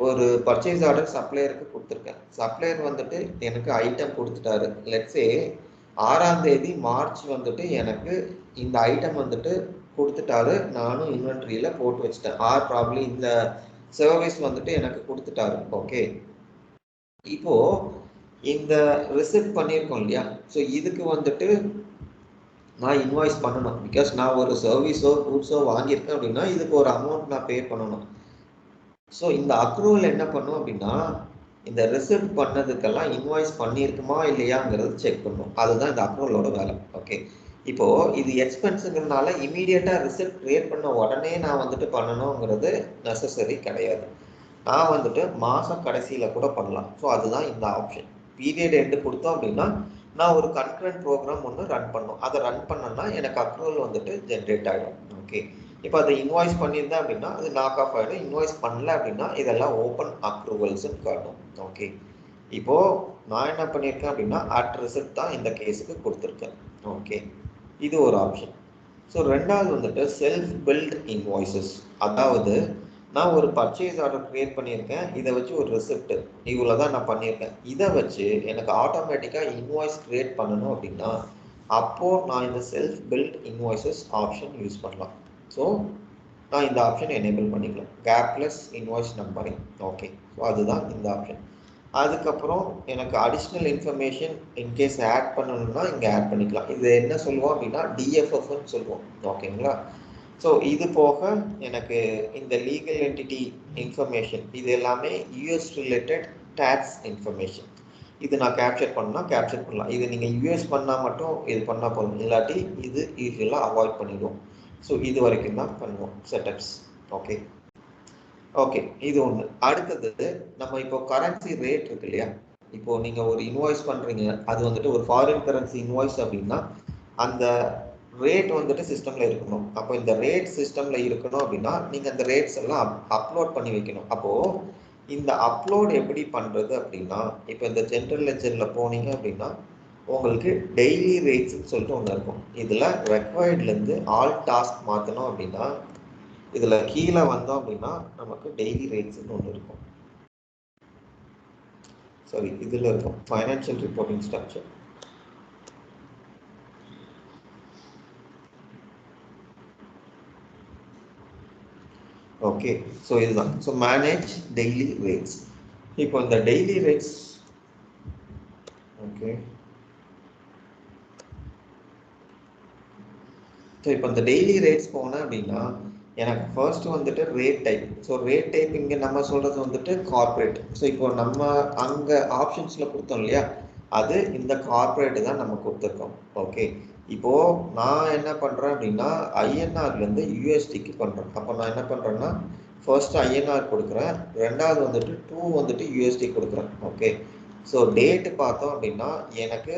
ஒரு பர்ச்சேஸ் ஆர்டர் சப்ளையருக்கு கொடுத்துருக்கேன். சப்ளையர் வந்துட்டு எனக்கு ஐட்டம் கொடுத்துட்டாரு. லெட்ஸே 6ஆம் தேதி மார்ச் வந்துட்டு எனக்கு இந்த ஐட்டம் வந்துட்டு கொடுத்துட்டாரு, நானும் இன்வென்ட்ரியில் போட்டு வச்சுட்டேன். ஆர் ப்ராப்ளி இந்த சர்வீஸ் வந்துட்டு எனக்கு கொடுத்துட்டாரு. ஓகே, இப்போ இந்த ரிசிப்ட் பண்ணியிருக்கோம் இல்லையா, ஸோ இதுக்கு வந்துட்டு நான் இன்வாய்ஸ் பண்ணணும். பிகாஸ் நான் ஒரு சர்வீஸோ கூட்ஸோ வாங்கியிருக்கேன் அப்படின்னா இதுக்கு ஒரு அமௌண்ட் நான் பே பண்ணணும். ஸோ இந்த அக்ரூவல் என்ன பண்ணும் அப்படின்னா, இந்த ரிசிப்ட் பண்ணதுக்கெல்லாம் இன்வாய்ஸ் பண்ணியிருக்குமா இல்லையாங்கிறது செக் பண்ணும். அதுதான் இந்த அக்ரூவலோட வேலை. ஓகே, இப்போ இது எக்ஸ்பென்ஸுங்கிறதுனால இமீடியட்டாக ரிசிப்ட் கிரியேட் பண்ண உடனே நான் வந்துட்டு பண்ணணுங்கிறது நெசசரி கிடையாது. நான் வந்துட்டு மாதம் கடைசியில் கூட பண்ணலாம். ஸோ அதுதான் இந்த ஆப்ஷன். பீரியட் எண்டு கொடுத்தோம் அப்படின்னா நான் ஒரு கன்கரண்ட் ப்ரோக்ராம் ஒன்று ரன் பண்ணணும். அதை ரன் பண்ணேன்னா எனக்கு அக்ரூவல் வந்துட்டு ஜென்ரேட் ஆகிடும். ஓகே, இப்போ அதை இன்வாய்ஸ் பண்ணியிருந்தேன் அப்படின்னா அது நாக் ஆஃப் ஆகிடும். இன்வாய்ஸ் பண்ணல அப்படின்னா இதெல்லாம் ஓப்பன் அக்ரூவல்ஸ்ன்னு காட்டும். ஓகே, இப்போது நான் என்ன பண்ணியிருக்கேன் அப்படின்னா அட் ரிசிப்ட் தான் இந்த கேஸுக்கு கொடுத்துருக்கேன். ஓகே, இது ஒரு ஆப்ஷன். ஸோ ரெண்டாவது வந்துட்டு செல்ஃப் பில்ட் இன்வாய்ஸஸ், அதாவது நான் ஒரு பர்ச்சேஸ் ஆர்டர் கிரியேட் பண்ணியிருக்கேன், இதை வச்சு ஒரு ரிசிப்ட் இவ்வளோ தான் நான் பண்ணியிருக்கேன். இதை வச்சு எனக்கு ஆட்டோமேட்டிக்காக இன்வாய்ஸ் கிரியேட் பண்ணணும் அப்படின்னா அப்போது நான் இந்த self build invoices option use பண்ணலாம். ஸோ நான் இந்த ஆப்ஷன் எனேபிள் பண்ணிக்கலாம், gapless invoice numbering. Okay, so அதுதான் இந்த ஆப்ஷன். அதுக்கப்புறம் எனக்கு அடிஷ்னல் இன்ஃபர்மேஷன் இன்கேஸ் ஆட் பண்ணணும்னா இங்கே ஆட் பண்ணிக்கலாம். இது என்ன சொல்லுவோம் அப்படின்னா டிஎஃப்எஃப்னு சொல்லுவோம். ஓகேங்களா, ஸோ இது போக எனக்கு இந்த லீகல் என்டிட்டி இன்ஃபர்மேஷன் இது எல்லாமே யூஎஸ் ரிலேட்டட் டேக்ஸ் இன்ஃபர்மேஷன். இது நான் கேப்சர் பண்ணால் கேப்சர் பண்ணலாம். இது நீங்கள் யூஎஸ் பண்ணால் மட்டும் இது பண்ணால் போதும், இல்லாட்டி இது யூஸ்வலாக அவாய்ட் பண்ணிடுவோம். ஸோ இது வரைக்கும் தான் பண்ணுவோம் செட்டப்ஸ். ஓகே ஓகே, இது ஒன்று. அடுத்தது நம்ம இப்போ கரன்சி ரேட் இருக்கு இல்லையா, இப்போ நீங்கள் ஒரு இன்வாய்ஸ் பண்ணுறீங்க, அது வந்துட்டு ஒரு ஃபாரின் கரன்சி இன்வாய்ஸ் அப்படின்னா அந்த ரேட் வந்துட்டு சிஸ்டமில் இருக்கணும். அப்போ இந்த ரேட் சிஸ்டமில் இருக்கணும் அப்படின்னா நீங்கள் அந்த ரேட்ஸ் எல்லாம் அப்லோட் பண்ணி வைக்கணும். அப்போது இந்த அப்லோட் எப்படி பண்ணுறது அப்படின்னா, இப்போ இந்த ஜென்ரல் லெட்ஜரில் போனீங்க அப்படின்னா உங்களுக்கு டெய்லி ரேட்ஸ்ன்னு சொல்லிட்டு ஒன்று இருக்கும். இதில் ரெக்வயர்ட்லேருந்து ஆல் டாஸ்க் மாற்றணும் அப்படின்னா இதில் கீழே வந்தோம் அப்படின்னா நமக்கு டெய்லி ரேட்ஸ்ன்னு ஒன்று இருக்கும். சாரி, இதில் இருக்கும் financial reporting structure. Okay, so இதுதான். So manage daily rates. இப்போ இந்த டெய்லி ரேட்ஸ், ஓகே, ஸோ இப்போ இந்த டெய்லி ரேட்ஸ் போனேன் அப்படின்னா எனக்கு ஃபர்ஸ்ட் வந்துட்டு rate type. So rate type இங்கே நம்ம சொல்கிறது வந்துட்டு கார்பரேட். ஸோ இப்போ நம்ம அங்கே ஆப்ஷன்ஸில் கொடுத்தோம் இல்லையா, அது இந்த கார்பரேட்டு தான் நம்ம கொடுத்துருக்கோம். ஓகே, இப்போது நான் என்ன பண்ணுறேன் அப்படின்னா ஐஎன்ஆர்லேருந்து யூஎஸ்டிக்கு பண்ணுறேன். அப்போ நான் என்ன பண்ணுறேன்னா ஃபர்ஸ்ட் ஐஎன்ஆர் கொடுக்குறேன், ரெண்டாவது வந்துட்டு 2 வந்துட்டு யூஎஸ்டி கொடுக்குறேன். ஓகே, ஸோ டேட்டு பார்த்தோம் அப்படின்னா எனக்கு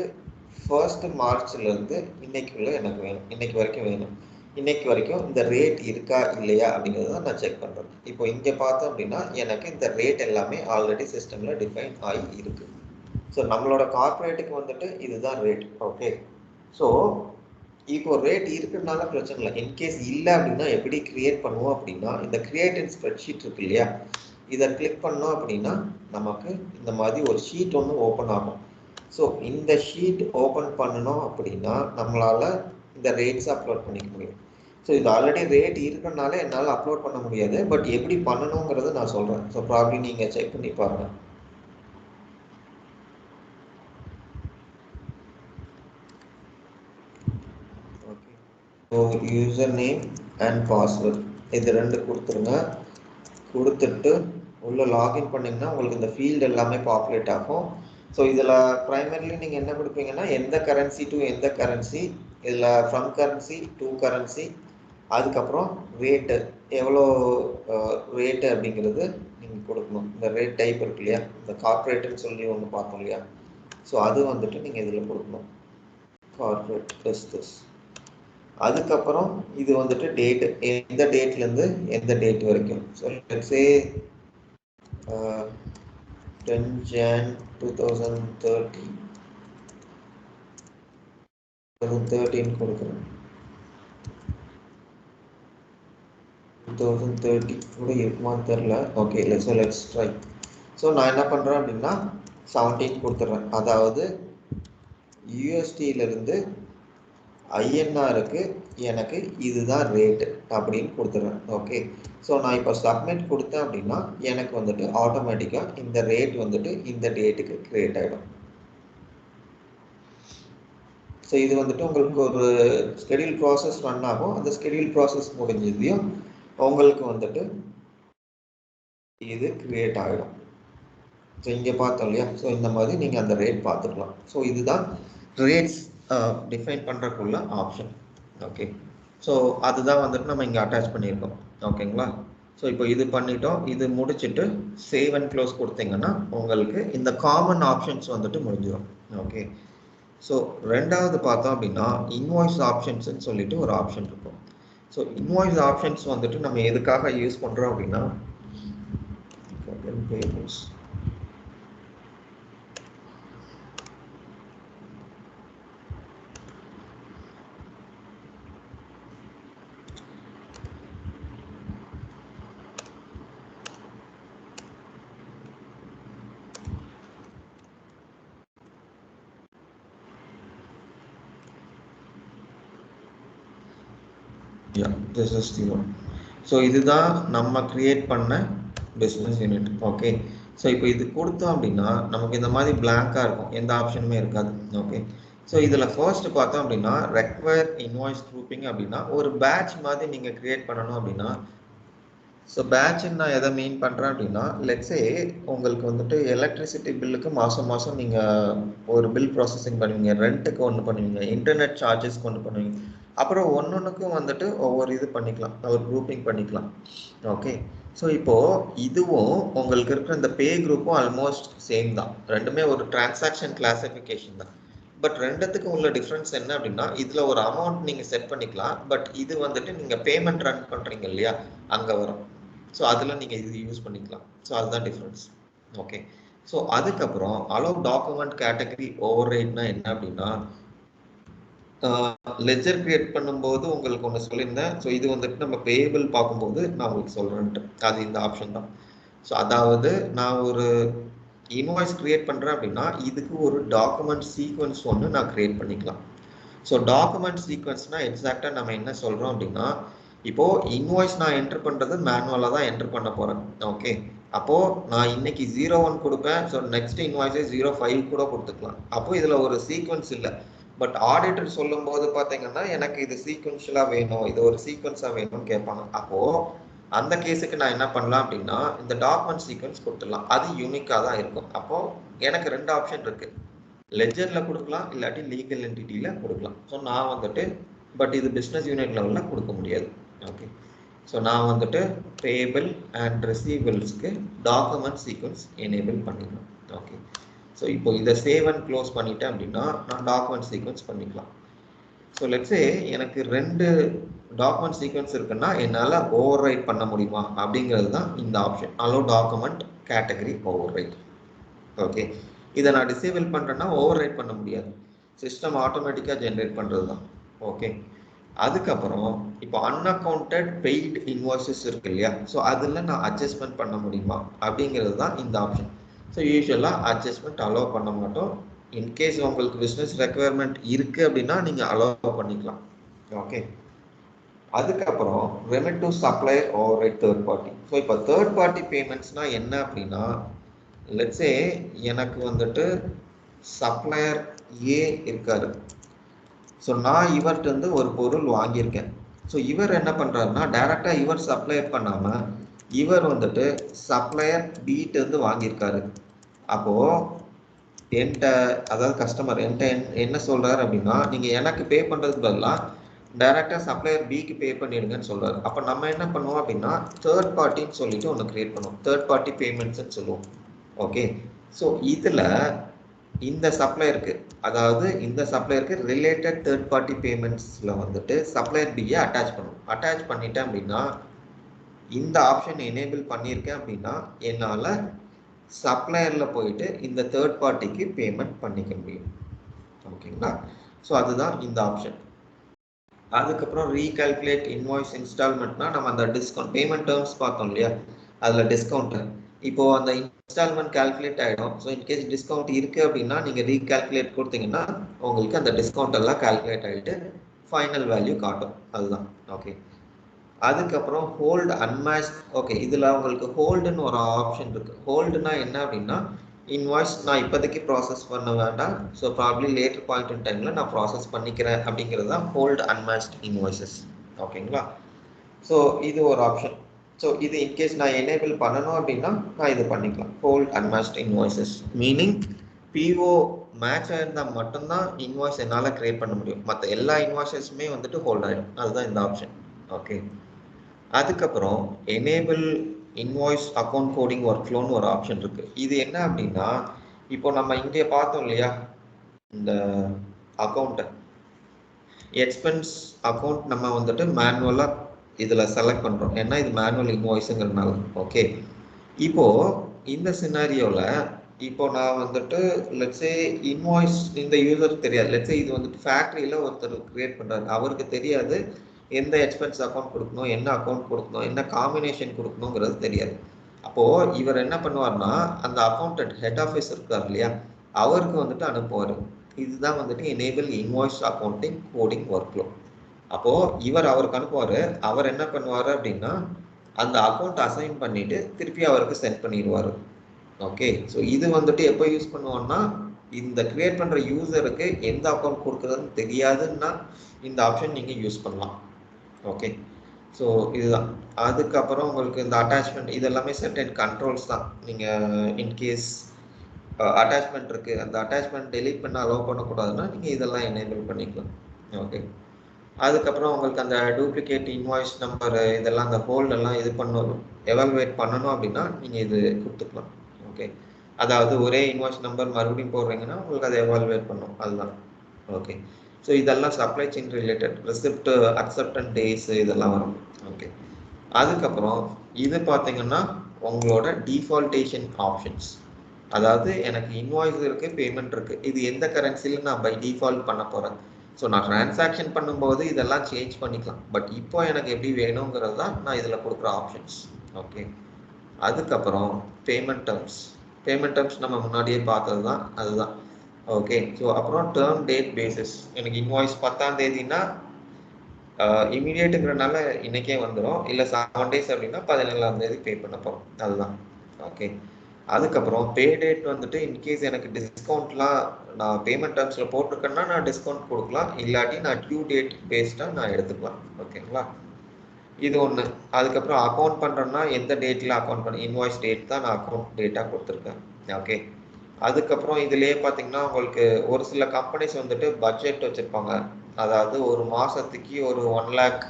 1 மார்ச்லேருந்து இன்னைக்குள்ளே எனக்கு வேணும், இன்னைக்கு வரைக்கும் வேணும். இன்னைக்கு வரைக்கும் இந்த ரேட் இருக்கா இல்லையா அப்படிங்கிறத நான் செக் பண்ணுறேன். இப்போ இங்கே பார்த்தோம் அப்படின்னா எனக்கு இந்த ரேட் எல்லாமே ஆல்ரெடி சிஸ்டமில் டிஃபைன் ஆகி இருக்கு. ஸோ நம்மளோட கார்பரேட்டுக்கு வந்துட்டு இதுதான் ரேட். ஓகே, ஸோ இப்போ ரேட் இருக்கிறதுனால பிரச்சனை இல்லை. இன்கேஸ் இல்லை அப்படின்னா எப்படி கிரியேட் பண்ணுவோம் அப்படின்னா இந்த கிரியேட் இன் ஸ்ப்ரெட்ஷீட் இருக்கு இல்லையா, இதை கிளிக் பண்ணோம் அப்படின்னா நமக்கு இந்த மாதிரி ஒரு ஷீட் ஒன்று ஓப்பன் ஆகும். ஸோ இந்த ஷீட் ஓப்பன் பண்ணணும் அப்படின்னா நம்மளால இந்த ரேட்ஸ் அப்லோட் பண்ணிக்க முடியும். ஸோ இது ஆல்ரெடி ரேட் இருக்கனால என்னால் அப்லோட் பண்ண முடியாது. பட் எப்படி பண்ணணுங்கிறத நான் சொல்கிறேன். ஸோ ப்ராப்ளி நீங்கள் செக் பண்ணி பாருங்க. Okay, so user name and password இது ரெண்டு கொடுத்துருங்க. கொடுத்துட்டு உள்ள லாகின் பண்ணிங்கன்னா உங்களுக்கு இந்த ஃபீல்டு எல்லாமே பாப்புலேட் ஆகும். ஸோ இதில் ப்ரைமரிலி நீங்கள் என்ன கொடுப்பீங்கன்னா எந்த கரன்சி டு எந்த கரன்சி, இதில் ஃப்ரம் கரன்சி டு கரன்சி, அதுக்கப்புறம் ரேட்டு எவ்வளோ ரேட்டு அப்படிங்கிறது நீங்கள் கொடுக்கணும். இந்த ரேட் டைப் இருக்கு இல்லையா, இந்த கார்பரேட்டுன்னு சொல்லி ஒன்று பார்த்தோம் இல்லையா, ஸோ அது வந்துட்டு நீங்கள் இதில் கொடுக்கணும். Corporate this. அதுக்கப்புறம் இது வந்துட்டு டேட்டு, எந்த டேட்லேருந்து எந்த டேட் வரைக்கும். ஸோ லெட்ஸே 10 Jan 2013 கொடுக்குறேன். 2030 கூட இருக்குமான்னு தெரில. Okay, let's try. ஸோ நான் என்ன பண்ணுறேன் அப்படின்னா 17 கொடுத்துட்றேன். அதாவது யூஎஸ்டியிலேருந்து ஐஎன்ஆருக்கு எனக்கு இதுதான் ரேட்டு அப்படின்னு கொடுத்துட்றேன். ஓகே, ஸோ நான் இப்போ சப்மிட் கொடுத்தேன் அப்படின்னா எனக்கு வந்துட்டு ஆட்டோமேட்டிக்காக இந்த ரேட் வந்துட்டு இந்த டேட்டுக்கு கிரியேட் ஆகிடும். ஸோ இது வந்துட்டு உங்களுக்கு ஒரு ஸ்கெடியூல் ப்ராசஸ் ரன் ஆகும். அந்த ஸ்கெடியூல் ப்ராசஸ் முடிஞ்சதையும் உங்களுக்கு வந்துட்டு இது கிரியேட் ஆகிடும். ஸோ இங்கே பார்த்தோம் இல்லையா, ஸோ இந்த மாதிரி நீங்கள் அந்த ரேட் பார்த்துக்கலாம். ஸோ இதுதான் ரேட்ஸ் டிஃபைன் பண்ணுறக்குள்ள ஆப்ஷன். ஓகே, ஸோ அதுதான் வந்துட்டு நம்ம இங்கே அட்டாச் பண்ணியிருக்கோம். ஓகேங்களா, ஸோ இப்போ இது பண்ணிட்டோம். இது முடிச்சுட்டு சேவ் அண்ட் க்ளோஸ் கொடுத்தீங்கன்னா உங்களுக்கு இந்த காமன் ஆப்ஷன்ஸ் வந்துட்டு முடிஞ்சிடும். ஓகே, ஸோ ரெண்டாவது பார்த்தோம் அப்படின்னா இன்வாய்ஸ் ஆப்ஷன்ஸ்ன்னு சொல்லிட்டு ஒரு ஆப்ஷன் இருக்கும். ஸோ இன்வாய்ஸ் ஆப்ஷன்ஸ் வந்துட்டு நம்ம எதுக்காக யூஸ் பண்ணுறோம் அப்படின்னா payables. Yeah, this is the one. So இதுதான் நம்ம கிரியேட் பண்ண பிஸ்னஸ் யூனிட். ஓகே, ஸோ இப்போ இது கொடுத்தோம் அப்படின்னா நமக்கு இந்த மாதிரி பிளாங்காக இருக்கும், எந்த ஆப்ஷனுமே இருக்காது. ஓகே, ஸோ இதில் ஃபர்ஸ்ட் பார்த்தோம் அப்படின்னா ரெக்வயர் இன்வாய்ஸ் குரூப்பிங் அப்படின்னா ஒரு பேட்ச் மாதிரி நீங்கள் கிரியேட் பண்ணணும் அப்படின்னா, ஸோ பேட்ச்ன்னு நான் எதை மீன் பண்ணுறேன் அப்படின்னா லெட்ஸே உங்களுக்கு வந்துட்டு எலக்ட்ரிசிட்டி பில்லுக்கு மாதம் மாதம் நீங்கள் ஒரு பில் ப்ராசஸிங் பண்ணுவீங்க, ரெண்ட்டுக்கு ஒன்று பண்ணுவீங்க, இன்டர்நெட் சார்ஜஸ்க்கு ஒன்று பண்ணுவீங்க, அப்புறம் ஒன்னொன்றுக்கும் வந்துட்டு ஒவ்வொரு இது பண்ணிக்கலாம், ஒரு குரூப்பிங் பண்ணிக்கலாம். ஓகே, ஸோ இப்போது இதுவும் உங்களுக்கு இருக்கிற இந்த பே குரூப்பும் ஆல்மோஸ்ட் சேம் தான், ரெண்டுமே ஒரு டிரான்சாக்ஷன் கிளாசிஃபிகேஷன் தான். பட் ரெண்டுத்துக்கு உள்ள டிஃப்ரென்ஸ் என்ன அப்படின்னா இதில் ஒரு அமௌண்ட் நீங்கள் செட் பண்ணிக்கலாம், பட் இது வந்துட்டு நீங்கள் பேமெண்ட் ரன் பண்ணுறீங்க இல்லையா அங்கே வரும். ஸோ அதில் நீங்கள் இது யூஸ் பண்ணிக்கலாம். ஸோ அதுதான் டிஃப்ரென்ஸ். ஓகே, ஸோ அதுக்கப்புறம் அலோவ் டாக்குமெண்ட் கேட்டகரி ஓவர் ரைட்னா என்ன அப்படின்னா லெஜர் கிரியேட் பண்ணும்போது உங்களுக்கு ஒன்று சொல்லியிருந்தேன். ஸோ இது வந்துட்டு நம்ம பேபிள் பார்க்கும்போது நான் உங்களுக்கு சொல்கிறேன்ட்டு அது இந்த ஆப்ஷன் தான். ஸோ அதாவது நான் ஒரு இன்வாய்ஸ் கிரியேட் பண்ணுறேன் அப்படின்னா இதுக்கு ஒரு டாக்குமெண்ட் சீக்வன்ஸ் ஒன்று நான் கிரியேட் பண்ணிக்கலாம். ஸோ டாக்குமெண்ட் சீக்வன்ஸ்னால் எக்ஸாக்டாக நம்ம என்ன சொல்கிறோம் அப்படின்னா இப்போது இன்வாய்ஸ் நான் என்டர் பண்ணுறது மேனுவலாக தான் என்டர் பண்ண போகிறேன். ஓகே, அப்போது நான் இன்னைக்கு 01 கொடுப்பேன். ஸோ நெக்ஸ்ட் இன்வாய்ஸே 05 கூட கொடுத்துக்கலாம். அப்போது இதில் ஒரு சீக்வன்ஸ் இல்லை. பட் ஆடிட்டர் சொல்லும் போது பார்த்தீங்கன்னா எனக்கு இது சீக்வன்ஷியலாக வேணும், இது ஒரு சீக்வன்ஸாக வேணும்னு கேட்பாங்க. அப்போது அந்த கேஸுக்கு நான் என்ன பண்ணலாம் அப்படின்னா இந்த டாக்குமெண்ட் சீக்வன்ஸ் கொடுத்துடலாம். அது யூனிக்காக தான் இருக்கும். அப்போது எனக்கு ரெண்டு ஆப்ஷன் இருக்குது, லெஜரில் கொடுக்கலாம் இல்லாட்டி லீகல் என்டிட்டியில் கொடுக்கலாம். ஸோ நான் வந்துட்டு பட் இது பிஸ்னஸ் யூனிட் லெவலில் கொடுக்க முடியாது. ஓகே, ஸோ நான் வந்துட்டு பேபிள் அண்ட் ரிசீவபிள்ஸ்க்கு டாக்குமெண்ட் சீக்வன்ஸ் எனேபிள் பண்ணிக்கலாம். ஓகே, ஸோ இப்போ இதை சேவ் அண்ட் க்ளோஸ் பண்ணிட்டேன் அப்படின்னா நான் டாக்குமெண்ட் சீக்வன்ஸ் பண்ணிக்கலாம். ஸோ லெட்ஸே எனக்கு ரெண்டு டாக்குமெண்ட் சீக்வன்ஸ் இருக்குன்னா என்னால் ஓவர் ரைட் பண்ண முடியுமா அப்படிங்கிறது தான் இந்த option, allow document category overwrite. Okay, இதை நான் டிசேபிள் பண்ணுறேன்னா ஓவர் ரைட் பண்ண முடியாது, சிஸ்டம் ஆட்டோமேட்டிக்காக ஜென்ரேட் பண்ணுறது தான். ஓகே, அதுக்கப்புறம் இப்போ அன்அக்கௌண்டட் பெய்டு இன்வாய்ஸஸ் இருக்கு இல்லையா, ஸோ அதில் நான் அட்ஜஸ்ட்மெண்ட் பண்ண முடியுமா அப்படிங்கிறது தான் இந்த ஆப்ஷன். ஸோ யூஸ்வலாக அட்ஜஸ்ட்மெண்ட் அலோவ் பண்ண மாட்டோம், இன்கேஸ் உங்களுக்கு பிஸ்னஸ் ரெக்குயர்மெண்ட் இருக்கு அப்படின்னா நீங்க அலோவ் பண்ணிக்கலாம். ஓகே, அதுக்கப்புறம் remit to supplier or third party. So இப்போ தேர்ட் பார்ட்டி பேமெண்ட்ஸ்னா என்ன அப்படின்னா, லெட்ஸே எனக்கு வந்துட்டு சப்ளையர் ஏ இருக்காரு. ஸோ நான் இவர்கிட்ட இருந்து ஒரு பொருள் வாங்கியிருக்கேன். ஸோ இவர் என்ன பண்றாருன்னா டைரக்டா இவர் சப்ளை பண்ணாம இவர் வந்துட்டு சப்ளையர் பிகிட்ட இருந்து வாங்கியிருக்காரு. அப்போ என்கிட்ட, அதாவது கஸ்டமர் என்கிட்ட என்ன சொல்றாரு அப்படின்னா, நீங்க எனக்கு பே பண்றதுக்கு பதிலாக டைரக்டா சப்ளையர் பிக்கு பே பண்ணிடுங்கன்னு சொல்றாரு. அப்போ நம்ம என்ன பண்ணுவோம் அப்படின்னா தேர்ட் பார்ட்டின்னு சொல்லிட்டு ஒன்று கிரியேட் பண்ணுவோம், தேர்ட் பார்ட்டி பேமெண்ட்ஸ்ன்னு சொல்லுவோம். ஓகே, ஸோ இதுல இந்த சப்ளையருக்கு, அதாவது இந்த சப்ளையருக்கு ரிலேட்டட் தேர்ட் பார்ட்டி பேமெண்ட்ஸ்ல வந்துட்டு சப்ளையர் பியை அட்டாச் பண்ணுவோம். அட்டாச் பண்ணிட்டேன் அப்படின்னா இந்த ஆப்ஷன் எனேபிள் பண்ணியிருக்கேன் அப்படின்னா என்னால சப்ளையர்ல போயிட்டு இந்த தேர்ட் பார்ட்டிக்கு பேமெண்ட் பண்ணிக்க முடியும். ஓகேங்களா, ஸோ அதுதான் இந்த ஆப்ஷன். அதுக்கப்புறம் ரீகால்குலேட் இன்வாய்ஸ் இன்ஸ்டால்மெண்ட்னா நம்ம அந்த டிஸ்கவுண்ட் பேமெண்ட் டேர்ம்ஸ் பார்த்தோம் இல்லையா, அதுல டிஸ்கவுண்ட் இப்போ அந்த இன்ஸ்டால்மெண்ட் கால்குலேட் ஆகிடும். ஸோ இன்கேஸ் டிஸ்கவுண்ட் இருக்கு அப்படின்னா நீங்க ரீகால்குலேட் கொடுத்தீங்கன்னா உங்களுக்கு அந்த டிஸ்கவுண்ட் எல்லாம் கால்குலேட் ஆகிட்டு ஃபைனல் வேல்யூ காட்டும். அதுதான். ஓகே, அதுக்கப்புறம் ஹோல்டு அன்மேட்ச். ஓகே, இதுல உங்களுக்கு ஹோல்டுன்னு ஒரு ஆப்ஷன் இருக்கு. ஹோல்டுனா என்ன அப்படின்னா இன்வாய்ஸ் நான் இப்போதைக்கு ப்ராசஸ் பண்ண வேண்டாம், so probably later point in டைம்ல நான் ப்ராசஸ் பண்ணிக்கிறேன் அப்படிங்கிறது தான் ஹோல்டு அன்மேட்ச்ட் இன்வாய்சஸ். ஓகேங்களா, ஸோ இது ஒரு ஆப்ஷன். ஸோ இது இன்கேஸ் நான் எனேபிள் பண்ணணும் அப்படின்னா நான் இது பண்ணிக்கலாம், hold unmatched invoices. Meaning PO match ஆயிருந்தால் மட்டும்தான் இன்வாய்ஸ் என்னால் கிரியேட் பண்ண முடியும், மற்ற எல்லா இன்வாய்சஸுமே வந்துட்டு ஹோல்ட் ஆகிடும். அதுதான் இந்த ஆப்ஷன். ஓகே, அதுக்கப்புறம் enable invoice account coding work ஃப்ளோன்னு ஒரு ஆப்ஷன் இருக்கு. இது என்ன அப்படின்னா இப்போ நம்ம இங்கே பார்த்தோம் இல்லையா, இந்த அக்கௌண்ட் எக்ஸ்பென்ஸ் அக்கௌண்ட் நம்ம வந்துட்டு மேனுவலா இதுல செலக்ட் பண்றோம், ஏன்னா இது மேனுவல் இன்வாய்ஸுங்கிறதுனால. ஓகே, இப்போ இந்த சினாரியோல இப்போ நான் வந்துட்டு லெட்ஸே இன்வாய்ஸ் இந்த யூசருக்கு தெரியாது. லெட்ஸே இது வந்துட்டு ஃபேக்டரியில ஒருத்தர் கிரியேட் பண்றாரு, அவருக்கு தெரியாது எந்த எக்ஸ்பென்ஸ் அக்கௌண்ட் கொடுக்கணும், என்ன அக்கௌண்ட் கொடுக்கணும், என்ன காம்பினேஷன் கொடுக்கணுங்கிறது தெரியாது. அப்போ இவர் என்ன பண்ணுவார்னா அந்த அக்கௌண்டன்ட் ஹெட் ஆஃபீஸ் இருக்கார் இல்லையா, அவருக்கு வந்துட்டு அனுப்புவார். இதுதான் வந்துட்டு enable invoice accounting coding work flow. அப்போ இவர் அவருக்கு அனுப்புவார், அவர் என்ன பண்ணுவார் அப்படின்னா அந்த அக்கௌண்ட் அசைன் பண்ணிட்டு திருப்பி அவருக்கு சென்ட் பண்ணிடுவார். ஓகே, ஸோ இது வந்துட்டு எப்போ யூஸ் பண்ணுவோம்னா இந்த கிரியேட் பண்ற யூசருக்கு எந்த அக்கௌண்ட் கொடுக்குறதுன்னு தெரியாதுன்னா இந்த ஆப்ஷன் நீங்க யூஸ் பண்ணலாம். ஓகே, ஸோ இதுதான். அதுக்கப்புறம் உங்களுக்கு இந்த அட்டாச்மெண்ட் இது எல்லாமே செர்டன் கண்ட்ரோல்ஸ் தான். நீங்கள் இன்கேஸ் அட்டாச்மெண்ட் இருக்கு, அந்த அட்டாச்மெண்ட் டெலீட் பண்ண அலோவ் பண்ணக்கூடாதுன்னா நீங்கள் இதெல்லாம் எனேபிள் பண்ணிக்கலாம். ஓகே, அதுக்கப்புறம் உங்களுக்கு அந்த டூப்ளிகேட் இன்வாய்ஸ் நம்பர் இதெல்லாம் அந்த ஹோல்ட் எல்லாம் இது பண்ணணும், எவால்வேட் பண்ணணும் அப்படின்னா நீங்கள் இது கொடுத்துக்கலாம். ஓகே, அதாவது ஒரே இன்வாய்ஸ் நம்பர் மறுபடியும் போடுறீங்கன்னா உங்களுக்கு அதை எவால்வேட் பண்ணும். அதுதான். ஓகே, ஸோ இதெல்லாம் supply chain related receipt acceptance days இதெல்லாம் வரும். ஓகே, அதுக்கப்புறம் இது பார்த்தீங்கன்னா உங்களோட டிஃபால்டேஷன் ஆப்ஷன்ஸ். அதாவது எனக்கு இன்வாய்ஸ் இருக்கு, பேமெண்ட் இருக்கு, இது எந்த கரன்சியில் நான் பை டிஃபால்ட் பண்ண போறேன். ஸோ நான் டிரான்சாக்ஷன் பண்ணும்போது இதெல்லாம் சேஞ்ச் பண்ணிக்கலாம், பட் இப்போ எனக்கு எப்படி வேணுங்கிறது தான் நான் இதில் கொடுக்குற ஆப்ஷன்ஸ். ஓகே, அதுக்கப்புறம் பேமெண்ட் டேர்ம்ஸ். பேமெண்ட் டேர்ம்ஸ் நம்ம முன்னாடியே பார்த்தது தான், அதுதான். ஓகே, ஸோ அப்புறம் டேர்ம் டேட் பேசிஸ். எனக்கு இன்வாய்ஸ் 10ஆம் தேதினா இமீடியட்டுங்கிறனால இன்னைக்கே வந்துடும், இல்லை 7 டேஸ் அப்படின்னா 17ஆம் தேதி பே பண்ண போகிறோம். அதுதான். ஓகே, அதுக்கப்புறம் பே டேட் வந்துட்டு இன்கேஸ் எனக்கு டிஸ்கவுண்ட்லாம் நான் பேமெண்ட் டேர்ம்ஸில் போட்டிருக்கேன்னா நான் டிஸ்கவுண்ட் கொடுக்கலாம், இல்லாட்டி நான் டியூ டேட் பேஸ்டாக நான் எடுத்துக்கலாம். ஓகேங்களா, இது ஒன்று. அதுக்கப்புறம் அக்கௌண்ட் பண்ணுறேன்னா எந்த டேட்டில் அக்கௌண்ட் பண்ண, இன்வாய்ஸ் டேட் தான் நான் அக்கௌண்ட் டேட்டாக கொடுத்துருக்கேன். ஓகே, அதுக்கப்புறம் இதுலேயே பார்த்தீங்கன்னா உங்களுக்கு ஒரு சில கம்பெனிஸ் வந்துட்டு பட்ஜெட் வச்சுருப்பாங்க, அதாவது ஒரு மாதத்துக்கு ஒரு 1 lakh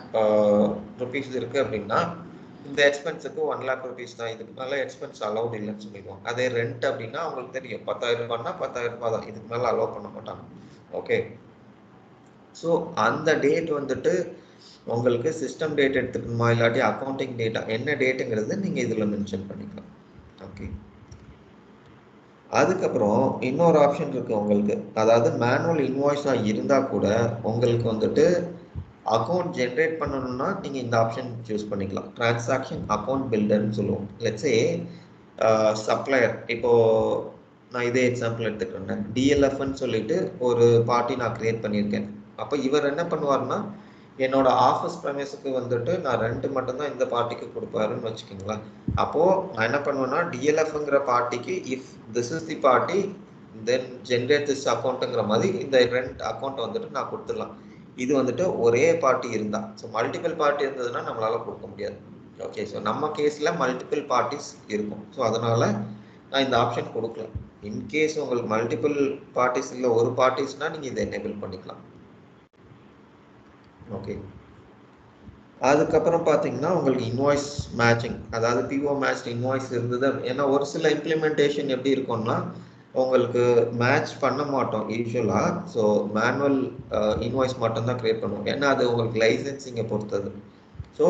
ருபீஸ் இருக்குது அப்படின்னா இந்த எக்ஸ்பென்ஸுக்கு 1 lakh ருபீஸ் தான், இதுக்கு மேலே எக்ஸ்பென்ஸ் அலௌட் இல்லைன்னு சொல்லிடுவாங்க. அதே ரெண்ட் அப்படின்னா அவங்களுக்கு தெரியும் 10,000 ரூபாய்னா 10,000 ரூபாய் தான், இதுக்கு மேலே அலோவ் பண்ண மாட்டாங்க. ஓகே, ஸோ அந்த டேட் வந்துட்டு உங்களுக்கு சிஸ்டம் டேட் எடுத்துக்கணுமா இல்லாட்டி அக்கௌண்டிங் டேட்டா என்ன டேட்டுங்கிறது நீங்கள் இதில் மென்ஷன் பண்ணிக்கலாம். ஓகே, அதுக்கப்புறம் இன்னொரு ஆப்ஷன் இருக்கு உங்களுக்கு, அதாவது மேனுவல் இன்வாய்ஸா இருந்தா கூட உங்களுக்கு வந்துட்டு அக்கௌண்ட் ஜென்ரேட் பண்ணணும்னா நீங்க இந்த ஆப்ஷன் சூஸ் பண்ணிக்கலாம், டிரான்சாக்ஷன் அக்கௌண்ட் பில்டர்னு சொல்லுவோம். லெட்ஸ் சே சப்ளையர் இப்போ நான் இதே எக்ஸாம்பிள் எடுத்துக்கிறேன். டிஎல்எஃப்னு சொல்லிட்டு ஒரு பார்ட்டி நான் கிரியேட் பண்ணியிருக்கேன். அப்போ இவர் என்ன பண்ணுவார்னா என்னோட ஆஃபீஸ் ப்ரெமிஸுக்கு வந்துட்டு நான் ரெண்ட் மட்டும்தான் இந்த பார்ட்டிக்கு கொடுப்பாருன்னு வச்சுக்கோங்களேன். அப்போது நான் என்ன பண்ணுவேன்னா டிஎல்எஃப்ங்கிற பார்ட்டிக்கு if this is the party then generate this அக்கௌண்ட்டுங்கிற மாதிரி இந்த ரெண்ட் அக்கௌண்ட் வந்துட்டு நான் கொடுத்துடலாம். இது வந்துட்டு ஒரே பார்ட்டி இருந்தால். ஸோ மல்டிபிள் பார்ட்டி இருந்ததுன்னா நம்மளால் கொடுக்க முடியாது. ஓகே, ஸோ நம்ம கேஸில் மல்டிபிள் பார்ட்டிஸ் இருக்கும். ஸோ அதனால் நான் இந்த ஆப்ஷன் கொடுக்கல. இன்கேஸ் உங்களுக்கு மல்டிபிள் பார்ட்டிஸ் இல்லை ஒரு பார்ட்டிஸ்னால் நீங்கள் இதை எனேபிள் பண்ணிக்கலாம். ஓகே, அதுக்கப்புறம் பார்த்தீங்கன்னா உங்களுக்கு இன்வாய்ஸ் மேட்சிங், அதாவது பிஓ மேட்ச் இன்வாய்ஸ் இருந்தது. ஏன்னா ஒரு சில இம்ப்ளிமெண்டேஷன் எப்படி இருக்கும்னா உங்களுக்கு மேட்ச் பண்ண மாட்டோம் யூஸ்வலாக. ஸோ மேனுவல் இன்வாய்ஸ் மட்டும்தான் க்ரியேட் பண்ணுவோம். ஏன்னா அது உங்களுக்கு லைசன்ஸிங்கை பொறுத்தது. ஸோ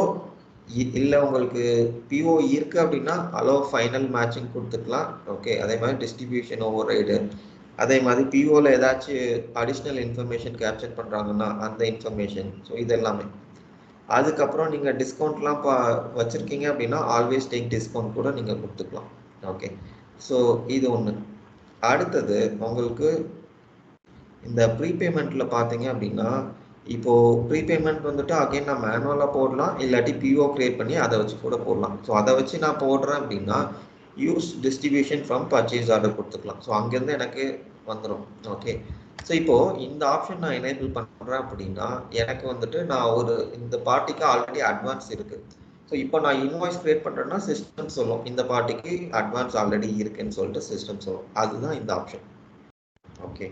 இல்லை உங்களுக்கு பிஓ இருக்குது அப்படின்னா அலோ ஃபைனல் மேட்சிங் கொடுத்துக்கலாம். ஓகே, அதே மாதிரி டிஸ்ட்ரிபியூஷன் ஓவர் ரைடு, அதே மாதிரி பிஓவில் ஏதாச்சும் அடிஷ்னல் இன்ஃபர்மேஷன் கேப்சர் பண்ணுறாங்கன்னா அந்த இன்ஃபர்மேஷன். ஸோ இது எல்லாமே. அதுக்கப்புறம் நீங்கள் டிஸ்கவுண்ட்லாம் வச்சுருக்கீங்க அப்படின்னா ஆல்வேஸ் டேக் டிஸ்கவுண்ட் கூட நீங்கள் கொடுத்துக்கலாம். ஓகே, ஸோ இது ஒன்று. அடுத்தது உங்களுக்கு இந்த ப்ரீபேமெண்ட்டில் பார்த்தீங்க அப்படின்னா இப்போது ப்ரீபேமெண்ட் வந்துட்டு அகைன் நான் மேனுவலாக போடலாம், இல்லாட்டி பிஓ க்ரியேட் பண்ணி அதை வச்சு கூட போடலாம். ஸோ அதை வச்சு நான் போடுறேன் அப்படின்னா use distribution from purchase order கொடுத்துக்கலாம். ஸோ அங்கேருந்து எனக்கு வந்துடும். ஓகே, ஸோ இப்போது இந்த ஆப்ஷன் நான் எனேபிள் பண்ணுறேன் அப்படின்னா எனக்கு வந்துட்டு நான் ஒரு இந்த பார்ட்டிக்கு ஆல்ரெடி அட்வான்ஸ் இருக்குது. ஸோ இப்போ நான் இன்வாய்ஸ் க்ரியேட் பண்ணுறேன்னா சிஸ்டம் சொல்லும் இந்த பார்ட்டிக்கு அட்வான்ஸ் ஆல்ரெடி இருக்குன்னு சொல்லிட்டு சிஸ்டம் சொல்லும். அதுதான் இந்த ஆப்ஷன். ஓகே,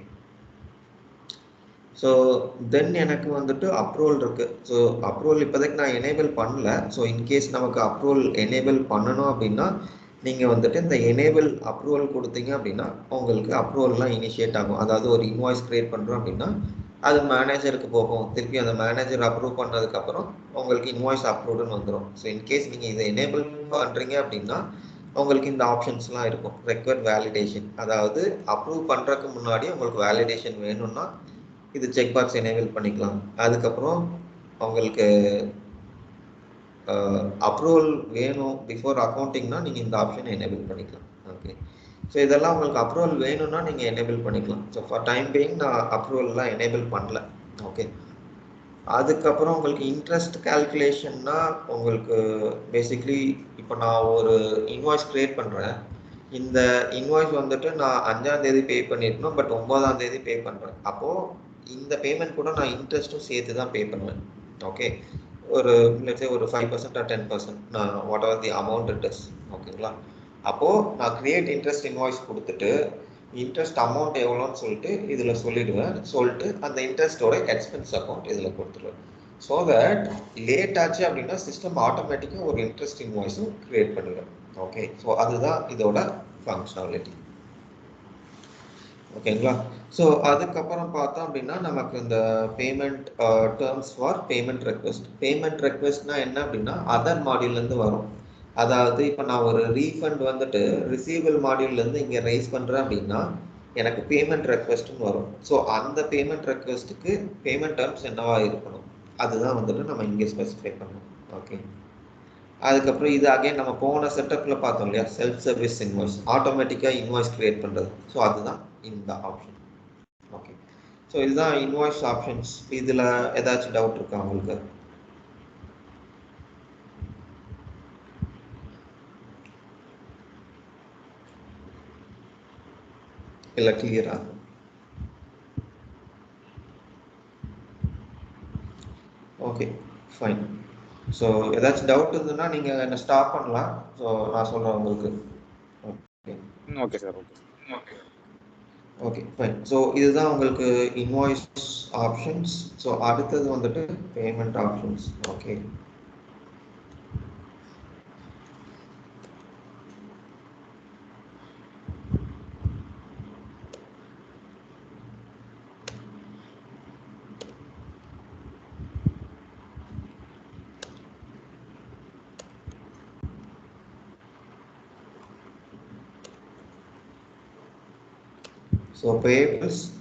ஸோ தென் எனக்கு வந்துட்டு அப்ரூவல் இருக்குது. ஸோ அப்ரூவல் இப்போதைக்கு நான் எனேபிள் பண்ணல. ஸோ இன்கேஸ் நமக்கு அப்ரூவல் எனேபிள் பண்ணணும் அப்படின்னா நீங்கள் வந்துட்டு இந்த எனேபிள் அப்ரூவல் கொடுத்தீங்க அப்படின்னா உங்களுக்கு அப்ரூவல்லாம் இனிஷியேட் ஆகும். அதாவது ஒரு இன்வாய்ஸ் க்ரியேட் பண்ணுறோம் அப்படின்னா அது மேனேஜருக்கு போகும். திருப்பி அந்த மேனேஜர் அப்ரூவ் பண்ணதுக்கப்புறம் உங்களுக்கு இன்வாய்ஸ் அப்ரூவ்டுன்னு வந்துடும். ஸோ இன்கேஸ் நீங்கள் இதை எனேபிள் பண்ணுறீங்க அப்படின்னா உங்களுக்கு இந்த ஆப்ஷன்ஸ்லாம் இருக்கும். ரெக்வயர்ட் வேலிடேஷன், அதாவது அப்ரூவ் பண்ணுறதுக்கு முன்னாடி உங்களுக்கு வேலிடேஷன் வேணும்னா இது செக் பாக்ஸ் எனேபிள் பண்ணிக்கலாம். அதுக்கப்புறம் உங்களுக்கு அப்ரூவல் வேணும் பிஃபோர் அக்கௌண்டிங்னா நீங்கள் இந்த ஆப்ஷனை எனேபிள் பண்ணிக்கலாம். ஓகே, ஸோ இதெல்லாம் உங்களுக்கு அப்ரூவல் வேணும்னா நீங்கள் எனேபிள் பண்ணிக்கலாம். ஸோ ஃபார் டைம் பீயிங் நான் அப்ரூவல்லாம் எனேபிள் பண்ணல. ஓகே, அதுக்கப்புறம் உங்களுக்கு இன்ட்ரெஸ்ட் கால்குலேஷன்னா உங்களுக்கு பேசிக்லி இப்போ நான் ஒரு இன்வாய்ஸ் க்ரியேட் பண்ணுறேன். இந்த இன்வாய்ஸ் வந்துட்டு நான் 5ஆம் தேதி பே பண்ணியிருக்கணும், பட் 9ஆம் தேதி பே பண்ணுறேன். அப்போது இந்த பேமெண்ட் கூட நான் இன்ட்ரெஸ்ட்டும் சேர்த்து தான் பே பண்ணுவேன். ஓகே, ஒரு லெட்ஸ் ஒரு 5% or 10% நான் what ever the amount it is. ஓகேங்களா, அப்போது நான் கிரியேட் இன்ட்ரெஸ்ட் இன்வாய்ஸ் கொடுத்துட்டு இன்ட்ரெஸ்ட் அமௌண்ட் எவ்வளோன்னு சொல்லிட்டு இதில் சொல்லிட்டு அந்த இன்ட்ரெஸ்ட்டோட எக்ஸ்பென்ஸ் அக்கௌண்ட் இதில் கொடுத்துருவேன். ஸோ தட் லேட் ஆச்சு அப்படின்னா சிஸ்டம் ஆட்டோமேட்டிக்காக ஒரு இன்ட்ரெஸ்ட் இன்வாய்ஸும் கிரியேட் பண்ணிடுவேன். ஓகே, ஸோ அதுதான் இதோட ஃபங்க்ஷனாலிட்டி. ஓகேங்களா, ஸோ அதுக்கப்புறம் பார்த்தோம் அப்படின்னா நமக்கு இந்த பேமெண்ட் டேர்ம்ஸ் ஃபார் பேமெண்ட் ரெக்வெஸ்ட்னா என்ன அப்படின்னா அதர் மாடியூல்லேருந்து வரும். அதாவது இப்போ நான் ஒரு ரீஃபண்ட் வந்துட்டு ரிசீவபிள் மாடியூல்லேருந்து இங்கே ரைஸ் பண்ணுறேன் அப்படின்னா எனக்கு பேமெண்ட் ரெக்வெஸ்ட்னு வரும். ஸோ அந்த பேமெண்ட் ரெக்வெஸ்ட்டுக்கு பேமெண்ட் டேர்ம்ஸ் என்னவா இருக்கணும் அதுதான் வந்துட்டு நம்ம இங்கே ஸ்பெசிஃபை பண்ணணும். ஓகே, அதுக்கப்புறம் இது அகைன் நம்ம போன செட்டப்பில் பார்த்தோம் இல்லையா, செல்ஃப் சர்வீஸ் இன்வாய்ஸ், ஆட்டோமேட்டிக்காக இன்வாய்ஸ் க்ரியேட் பண்ணுறது. ஸோ அதுதான் இந்த ஆப்ஷன். ஓகே, ஸோ இதுதான் இன்வாய்ஸ் ஆப்ஷன்ஸ். இதில் ஏதாச்சும் டவுட் இருக்கா உங்களுக்கு? இல்லை கிளியரா? Okay, fine. ஸோ ஏதாச்சும் டவுட் இருந்ததுன்னா நீங்கள் என்ன ஸ்டாப் பண்ணலாம். ஸோ நான் சொல்கிறேன் உங்களுக்கு. Okay, okay sir. Okay, okay, fine. So இதுதான் உங்களுக்கு இன்வாய்ஸ் ஆப்ஷன்ஸ். ஸோ அடுத்தது வந்துட்டு பேமெண்ட் ஆப்ஷன்ஸ். ஓகே,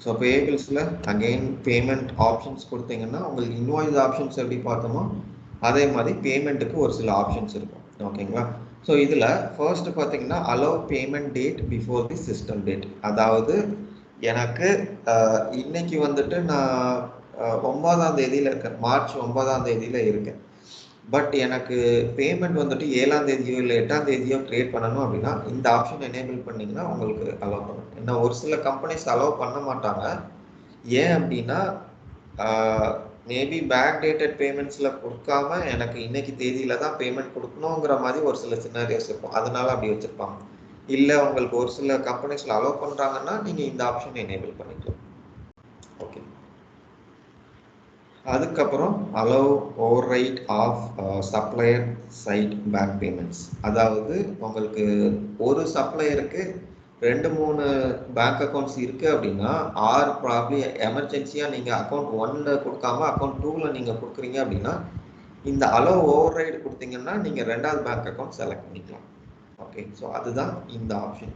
ஸோ பேபிள்ஸில் அகெயின் பேமெண்ட் ஆப்ஷன்ஸ் கொடுத்தீங்கன்னா உங்களுக்கு இன்வாய்ஸ் ஆப்ஷன்ஸ் எப்படி பார்த்தோமோ அதே மாதிரி பேமெண்ட்டுக்கு ஒரு சில ஆப்ஷன்ஸ் இருக்கும். ஓகேங்களா, ஸோ இதில் ஃபர்ஸ்ட் பார்த்தீங்கன்னா allow payment date before the system date. அதாவது எனக்கு இன்னைக்கு வந்துட்டு நான் 9ஆம் தேதியில் இருக்கேன், மார்ச் 9ஆம் தேதியில் இருக்கேன். பட் எனக்கு பேமெண்ட் வந்துட்டு 7ஆம் தேதியோ இல்லை 8ஆம் தேதியோ கிரியேட் பண்ணணும் அப்படின்னா இந்த ஆப்ஷன் எனேபிள் பண்ணிங்கன்னா உங்களுக்கு அலோவ் பண்ணணும். ஏன்னா ஒரு சில கம்பெனிஸ் அலோவ் பண்ண மாட்டாங்க. ஏன் அப்படின்னா மேபி பேக் டேட்டட் பேமெண்ட்ஸில் கொடுக்காம எனக்கு இன்னைக்கு தேதியில தான் பேமெண்ட் கொடுக்கணுங்கிற மாதிரி ஒரு சில சினாரியோஸ் இருக்கும், அதனால அப்படி வச்சுருப்பாங்க. இல்லை உங்களுக்கு ஒரு சில கம்பெனிஸில் அலோவ் பண்ணுறாங்கன்னா நீங்கள் இந்த ஆப்ஷன் எனேபிள் பண்ணிக்கலாம். ஓகே, அதுக்கப்புறம் allow override of supplier site bank payments. அதாவது உங்களுக்கு ஒரு சப்ளையருக்கு 2-3 பேங்க் அக்கௌண்ட்ஸ் இருக்குது அப்படின்னா, ஆர் ப்ராப்ளி எமர்ஜென்சியாக நீங்கள் அக்கௌண்ட் 1ல் கொடுக்காம அக்கௌண்ட் 2ல் நீங்கள் கொடுக்குறீங்க அப்படின்னா இந்த அலோவ் ஓவர் ரைடு கொடுத்தீங்கன்னா நீங்கள் 2வது பேங்க் அக்கௌண்ட் செலக்ட் பண்ணிக்கலாம். ஓகே, ஸோ அதுதான் இந்த ஆப்ஷன்.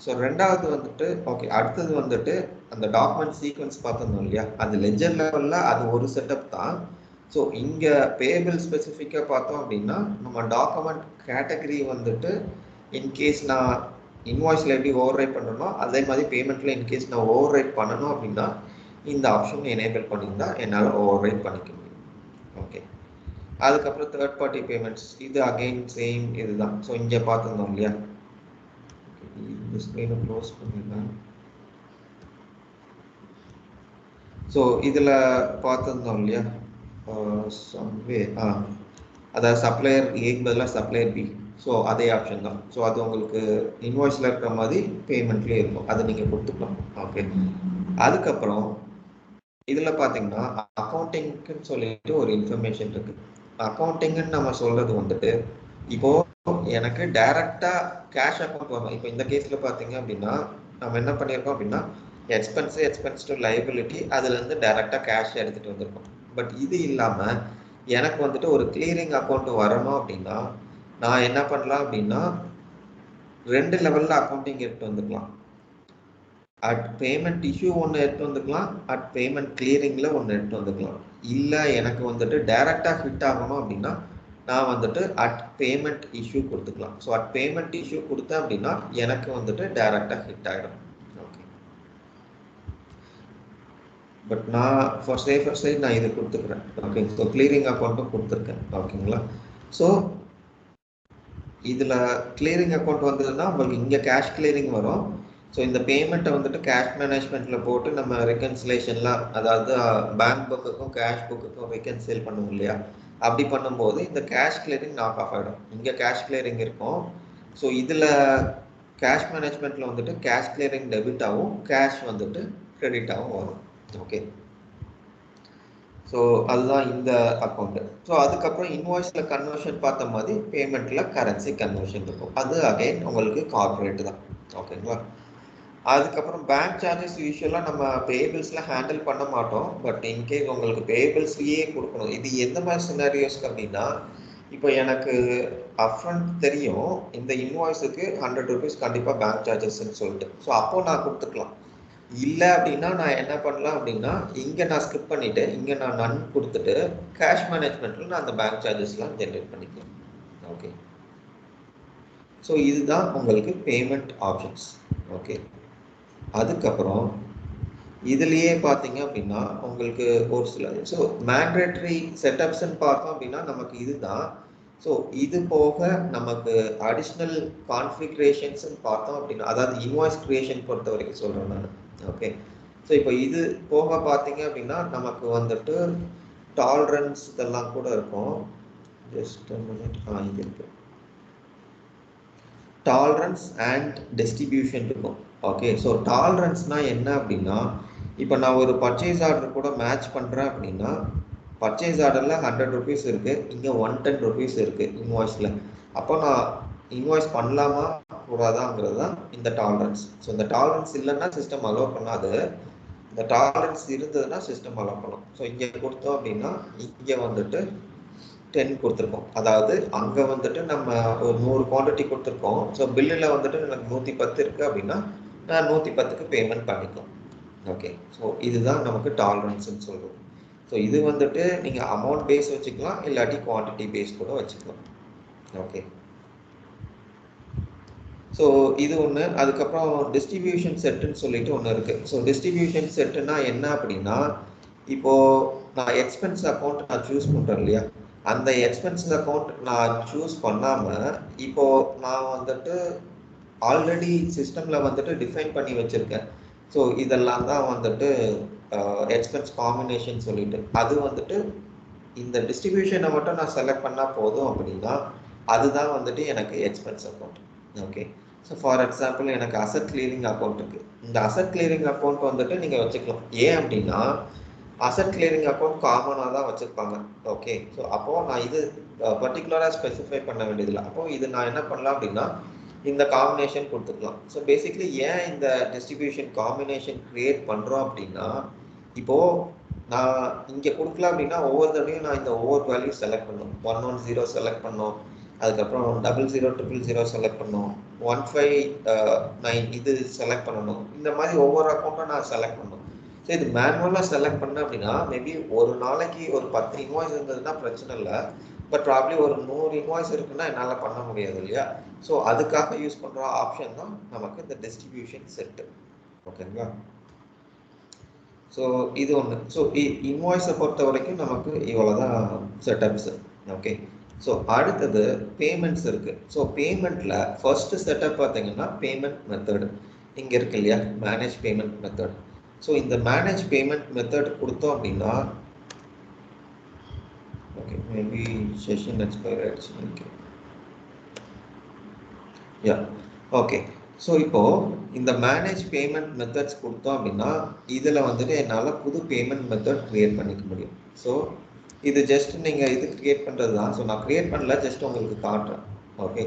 ஸோ 2வது வந்துட்டு ஓகே, அடுத்தது வந்துட்டு அந்த டாக்குமெண்ட் சீக்வன்ஸ் பார்த்துருந்தோம் இல்லையா, அது லெஜர் லெவலில் அது ஒரு செட்டப் தான். ஸோ இங்கே பேபிள் ஸ்பெசிஃபிக்காக பார்த்தோம் அப்படின்னா நம்ம டாக்குமெண்ட் கேட்டகரி வந்துட்டு இன்கேஸ் நான் இன்வாய்ஸில் எப்படி ஓவர் ரைட் பண்ணணும் அதே மாதிரி பேமெண்ட்டில் இன்கேஸ் நான் ஓவர் ரைட் பண்ணணும் அப்படின்னா இந்த ஆப்ஷன் எனேபிள் பண்ணியிருந்தா என்னால் ஓவர் ரைட் பண்ணிக்க முடியும். ஓகே, அதுக்கப்புறம் தேர்ட் பார்ட்டி பேமெண்ட்ஸ், இது அகெயின் சேம் இதுதான். ஸோ இங்கே பார்த்துருந்தோம் இல்லையா, இந்த ஸ்க்ரீனை க்ளோஸ் பண்ணிடலாம். ஸோ இதில் பார்த்துருந்தோம் இல்லையா, அதாவது சப்ளையர் ஏக்கு பதிலாக சப்ளையர் பி, ஸோ அதே ஆப்ஷன் தான். ஸோ அது உங்களுக்கு இன்வாய்ஸில் இருக்கிற மாதிரி பேமெண்ட்லேயே இருக்கும், அதை நீங்கள் கொடுத்துக்கலாம். ஓகே, அதுக்கப்புறம் இதில் பார்த்தீங்கன்னா அக்கௌண்டிங்க்குன்னு சொல்லிட்டு ஒரு இன்ஃபர்மேஷன் இருக்குது. அக்கௌண்டிங்குன்னு நம்ம சொல்கிறது வந்துட்டு இப்போது எனக்கு டைரெக்டாக கேஷ் அக்கௌண்ட் வரும். இப்போ இந்த கேஸில் பார்த்தீங்க அப்படின்னா நம்ம என்ன பண்ணியிருக்கோம் அப்படின்னா எக்ஸ்பென்ஸ் டு லைபிலிட்டி அதுலேருந்து டைரெக்டாக கேஷ் எடுத்துகிட்டு வந்திருக்கோம். பட் இது இல்லாமல் எனக்கு வந்துட்டு ஒரு கிளியரிங் அக்கௌண்ட் வரணும் அப்படின்னா நான் என்ன பண்ணலாம் அப்படின்னா 2 லெவலில் அக்கௌண்டிங் எடுத்து வந்துக்கலாம். அட் பேமெண்ட் இஷ்யூ ஒன்று எடுத்து வந்துக்கலாம், அட் பேமெண்ட் கிளியரிங்கில் ஒன்று எடுத்து வந்துக்கலாம். இல்லை எனக்கு வந்துட்டு டைரெக்டாக ஃபிட் ஆகணும் அப்படின்னா நான் வந்துட்டு அட் பேமெண்ட் இஷ்யூ கொடுத்துக்கலாம். ஸோ அட் பேமெண்ட் இஷ்யூ கொடுத்தேன் அப்படின்னா எனக்கு வந்துட்டு டைரெக்டாக ஹிட் ஆகிடும். ஓகே, பட் நான் ஃபார் சேஃபர் சைட் நான் இது கொடுத்துக்கிறேன். ஓகே, ஸோ கிளியரிங் அக்கௌண்ட்டும் கொடுத்துருக்கேன். ஓகேங்களா, ஸோ இதில் கிளியரிங் அக்கௌண்ட் வந்ததுன்னா உங்களுக்கு இங்கே கேஷ் கிளியரிங் வரும். ஸோ இந்த பேமெண்ட்டை வந்துட்டு கேஷ் மேனேஜ்மெண்ட்டில் போட்டு நம்ம ரெக்கன்சிலேஷன்லாம், அதாவது பேங்க் புக்குக்கும் கேஷ் புக்குக்கும் ரெக்கன்சில் பண்ணுவோம் இல்லையா, அப்படி பண்ணும்போது இந்த கேஷ் கிளியரிங் நாக் ஆஃப் ஆகிடும். இங்கே கேஷ் கிளியரிங் இருக்கும். ஸோ இதில் கேஷ் மேனேஜ்மெண்ட்டில் வந்துட்டு கேஷ் கிளியரிங் டெபிட் ஆகும், கேஷ் வந்துட்டு கிரெடிட் ஆகும் வரும். ஓகே, ஸோ அதுதான் இந்த அக்கௌண்ட்டு. ஸோ அதுக்கப்புறம் இன்வாய்ஸில் கன்வர்ஷன் பார்த்த மாதிரி பேமெண்ட்டில் கரன்சி கன்வர்ஷன் இருக்கும். அது அகைன் உங்களுக்கு கார்பரேட் தான். ஓகேங்களா, அதுக்கப்புறம் பேங்க் சார்ஜஸ் யூஸ்வலாக நம்ம பேபிள்ஸில் ஹேண்டில் பண்ண மாட்டோம். பட் இன்கேஸ் உங்களுக்கு பேபிள்ஸ்லேயே கொடுக்கணும். இது எந்த மாதிரி சினாரியோஸ்க்கு அப்படின்னா, இப்போ எனக்கு அப்ஃப்ரண்ட் தெரியும் இந்த இன்வாய்ஸுக்கு 100 rupees கண்டிப்பாக பேங்க் சார்ஜஸ்ன்னு சொல்லிட்டு, ஸோ அப்போ நான் கொடுத்துக்கலாம். இல்லை அப்படின்னா நான் என்ன பண்ணலாம் அப்படின்னா இங்கே நான் ஸ்கிப் பண்ணிவிட்டு இங்கே நான் நன் கொடுத்துட்டு கேஷ் மேனேஜ்மெண்ட்டில் நான் அந்த பேங்க் சார்ஜஸ்லாம் ஜென்ரேட் பண்ணிக்கலாம். ஓகே, ஸோ இதுதான் உங்களுக்கு பேமெண்ட் ஆப்ஷன்ஸ். ஓகே, அதுக்கப்புறம் இதுலேயே பார்த்தீங்க அப்படின்னா உங்களுக்கு ஒரு சில ஸோ மேண்டேட்ரி செட்டப்ஸ்ன்னு பார்த்தோம் அப்படின்னா நமக்கு இதுதான். ஸோ இது போக நமக்கு அடிஷ்னல் கான்ஃபிகரேஷன்ஸ்ன்னு பார்த்தோம் அப்படின்னா, அதாவது இன்வாய்ஸ் கிரியேஷன் பொறுத்த வரைக்கும் சொல்கிறேன் நான். ஓகே, ஸோ இப்போ இது போக பார்த்தீங்க அப்படின்னா நமக்கு வந்துட்டு டாலரன்ஸ் இதெல்லாம் கூட இருக்கும். ஜஸ்ட் மினிட், இது இருக்கு, டாலரன்ஸ் அண்ட் டிஸ்ட்ரிபியூஷன் இருக்கும். ஓகே, ஸோ டாலரன்ஸ்னால் என்ன அப்படின்னா, இப்போ நான் ஒரு பர்ச்சேஸ் ஆர்டர் கூட மேட்ச் பண்ணுறேன் அப்படின்னா பர்ச்சேஸ் ஆர்டரில் 100 rupees இருக்குது, இங்கே 110 rupees இருக்குது இன்வாய்ஸில். அப்போ நான் இன்வாய்ஸ் பண்ணலாமா கூடாதாங்கிறது தான் இந்த டாலரன்ஸ். ஸோ இந்த டாலரன்ஸ் இல்லைன்னா சிஸ்டம் அலோவ் பண்ணாது, இந்த டாலரன்ஸ் இருந்ததுன்னா சிஸ்டம் அலோவ் பண்ணும். ஸோ இங்கே கொடுத்தோம் அப்படின்னா இங்கே வந்துட்டு 10 கொடுத்துருக்கோம். அதாவது அங்கே வந்துட்டு நம்ம ஒரு 100 குவான்டிட்டி கொடுத்துருக்கோம். ஸோ பில்லில் வந்துட்டு எனக்கு 110 இருக்குது அப்படின்னா நான் 110க்கு பேமெண்ட் பண்ணிக்கலாம். ஓகே, ஸோ இதுதான் நமக்கு டாலரன்ஸ்ன்னு சொல்லுவோம். ஸோ இது வந்துட்டு நீங்கள் அமௌண்ட் பேஸ் வச்சுக்கலாம், இல்லாட்டி குவான்டிட்டி பேஸ் கூட வச்சுக்கலாம். ஓகே, ஸோ இது ஒன்று. அதுக்கப்புறம் டிஸ்ட்ரிபியூஷன் செட்டுன்னு சொல்லிட்டு ஒன்று இருக்கு. ஸோ டிஸ்ட்ரிபியூஷன் செட்டுனா என்ன அப்படின்னா, இப்போ நான் எக்ஸ்பென்ஸ் அக்கௌண்ட் நான் சூஸ் பண்றேன் இல்லையா, அந்த எக்ஸ்பென்ஸ் அக்கௌண்ட் நான் சூஸ் பண்ணாம இப்போ நான் வந்துட்டு ஆல்ரெடி சிஸ்டம்ல வந்துட்டு டிஃபைன் பண்ணி வச்சிருக்கேன். ஸோ இதெல்லாம் தான் வந்துட்டு எக்ஸ்பென்ஸ் காம்பினேஷன் சொல்லிட்டு, அது வந்துட்டு இந்த டிஸ்ட்ரிபியூஷனை மட்டும் நான் செலக்ட் பண்ணா போதும் அப்படின்னா அதுதான் வந்துட்டு எனக்கு expense account. Okay. So for example எனக்கு அசட் கிளியரிங் அக்கௌண்ட் இருக்கு. இந்த அசட் கிளியரிங் அக்கௌண்ட் வந்துட்டு நீங்க வச்சுக்கலாம். ஏன் அப்படின்னா அசட் கிளியரிங் அக்கௌண்ட் காமனாக தான் வச்சிருப்பாங்க. ஓகே. ஸோ அப்போ நான் இது பர்டிகுலராக ஸ்பெசிஃபை பண்ண வேண்டியதில்லை. அப்போ இது நான் என்ன பண்ணலாம் அப்படின்னா இந்த காம்பினேஷன் கொடுத்துக்கலாம். ஸோ பேசிக்லி ஏன் இந்த டிஸ்ட்ரிபியூஷன் காம்பினேஷன் கிரியேட் பண்றோம் அப்படின்னா, இப்போ நான் இங்க கொடுக்கலாம் அப்படின்னா ஒவ்வொரு தடவையும் நான் இந்த ஒவ்வொரு வேல்யூ செலக்ட் பண்ணும். 110 செலக்ட் பண்ணோம், அதுக்கப்புறம் 0000 செலக்ட் பண்ணோம், 159 இது செலக்ட் பண்ணணும். இந்த மாதிரி ஒவ்வொரு அக்கௌண்ட்டும் நான் செலக்ட் பண்ணணும். ஸோ இது மேனுவலாக செலக்ட் பண்ணேன் அப்படின்னா மேபி ஒரு நாளைக்கு ஒரு 10 இன்வாய்ஸ் இருந்ததுன்னா பிரச்சனை இல்லை. பட் ப்ராப்ளி ஒரு 100 இன்வாய்ஸ் இருக்குன்னா என்னால் பண்ண முடியாது இல்லையா. ஸோ அதுக்காக யூஸ் பண்ணுற ஆப்ஷன் தான் நமக்கு இந்த டிஸ்ட்ரிபியூஷன் செட்டு. ஓகேங்களா. ஸோ இது ஒன்று. ஸோ இன்வாய்ஸை பொறுத்த வரைக்கும் நமக்கு இவ்வளோதான் செட்டப்ஸ். ஓகே. ஸோ அடுத்தது பேமெண்ட்ஸ் இருக்கு. ஸோ பேமெண்ட்ல ஃபர்ஸ்ட் செட்டப் பார்த்தீங்கன்னா பேமெண்ட் மெத்தட் இங்கே இருக்கு இல்லையா, மேனேஜ் பேமெண்ட் மெத்தட். ஸோ இந்த மேனேஜ் பேமெண்ட் மெத்தட் கொடுத்தோம் அப்படின்னா ஓகே மேபி செஷன் எக்ஸ்பயர் ஆயிடுச்சு நினைக்கிறேன். Yeah okay. ஸோ இப்போ இந்த மேனேஜ் பேமெண்ட் மெத்தட்ஸ் கொடுத்தோம் அப்படின்னா இதில் வந்துட்டு என்னால் புது பேமெண்ட் மெத்தட் கிரியேட் பண்ணிக்க முடியும். ஸோ இது ஜஸ்ட் நீங்கள் இது கிரியேட் பண்ணுறது தான். ஸோ நான் கிரியேட் பண்ணல, ஜஸ்ட் உங்களுக்கு காட்டுறேன். ஓகே.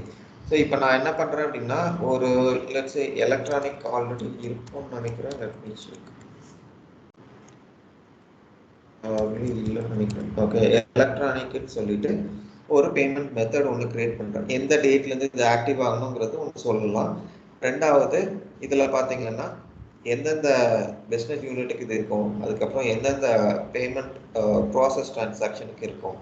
ஸோ இப்போ நான் என்ன பண்ணுறேன் அப்படின்னா ஒரு லெட்ஸ் எலக்ட்ரானிக் ஆல்ரெடி இருக்கும்னு நினைக்கிறேன். Let me check. இல்லைன்னு நினைக்கிறேன். ஓகே. எலக்ட்ரானிக்னு சொல்லிட்டு ஒரு பேமெண்ட் மெத்தட் ஒன்று கிரியேட் பண்ணுறேன். எந்த டேட்லேருந்து இது ஆக்டிவ் ஆகணுங்கிறது ஒன்று சொல்லலாம். ரெண்டாவது இதில் பார்த்தீங்கன்னா எந்தெந்த பிஸ்னஸ் யூனிட்டுக்கு இது இருக்கும், அதுக்கப்புறம் எந்தெந்த பேமெண்ட் ப்ராசஸ் டிரான்சாக்ஷனுக்கு இருக்கும்,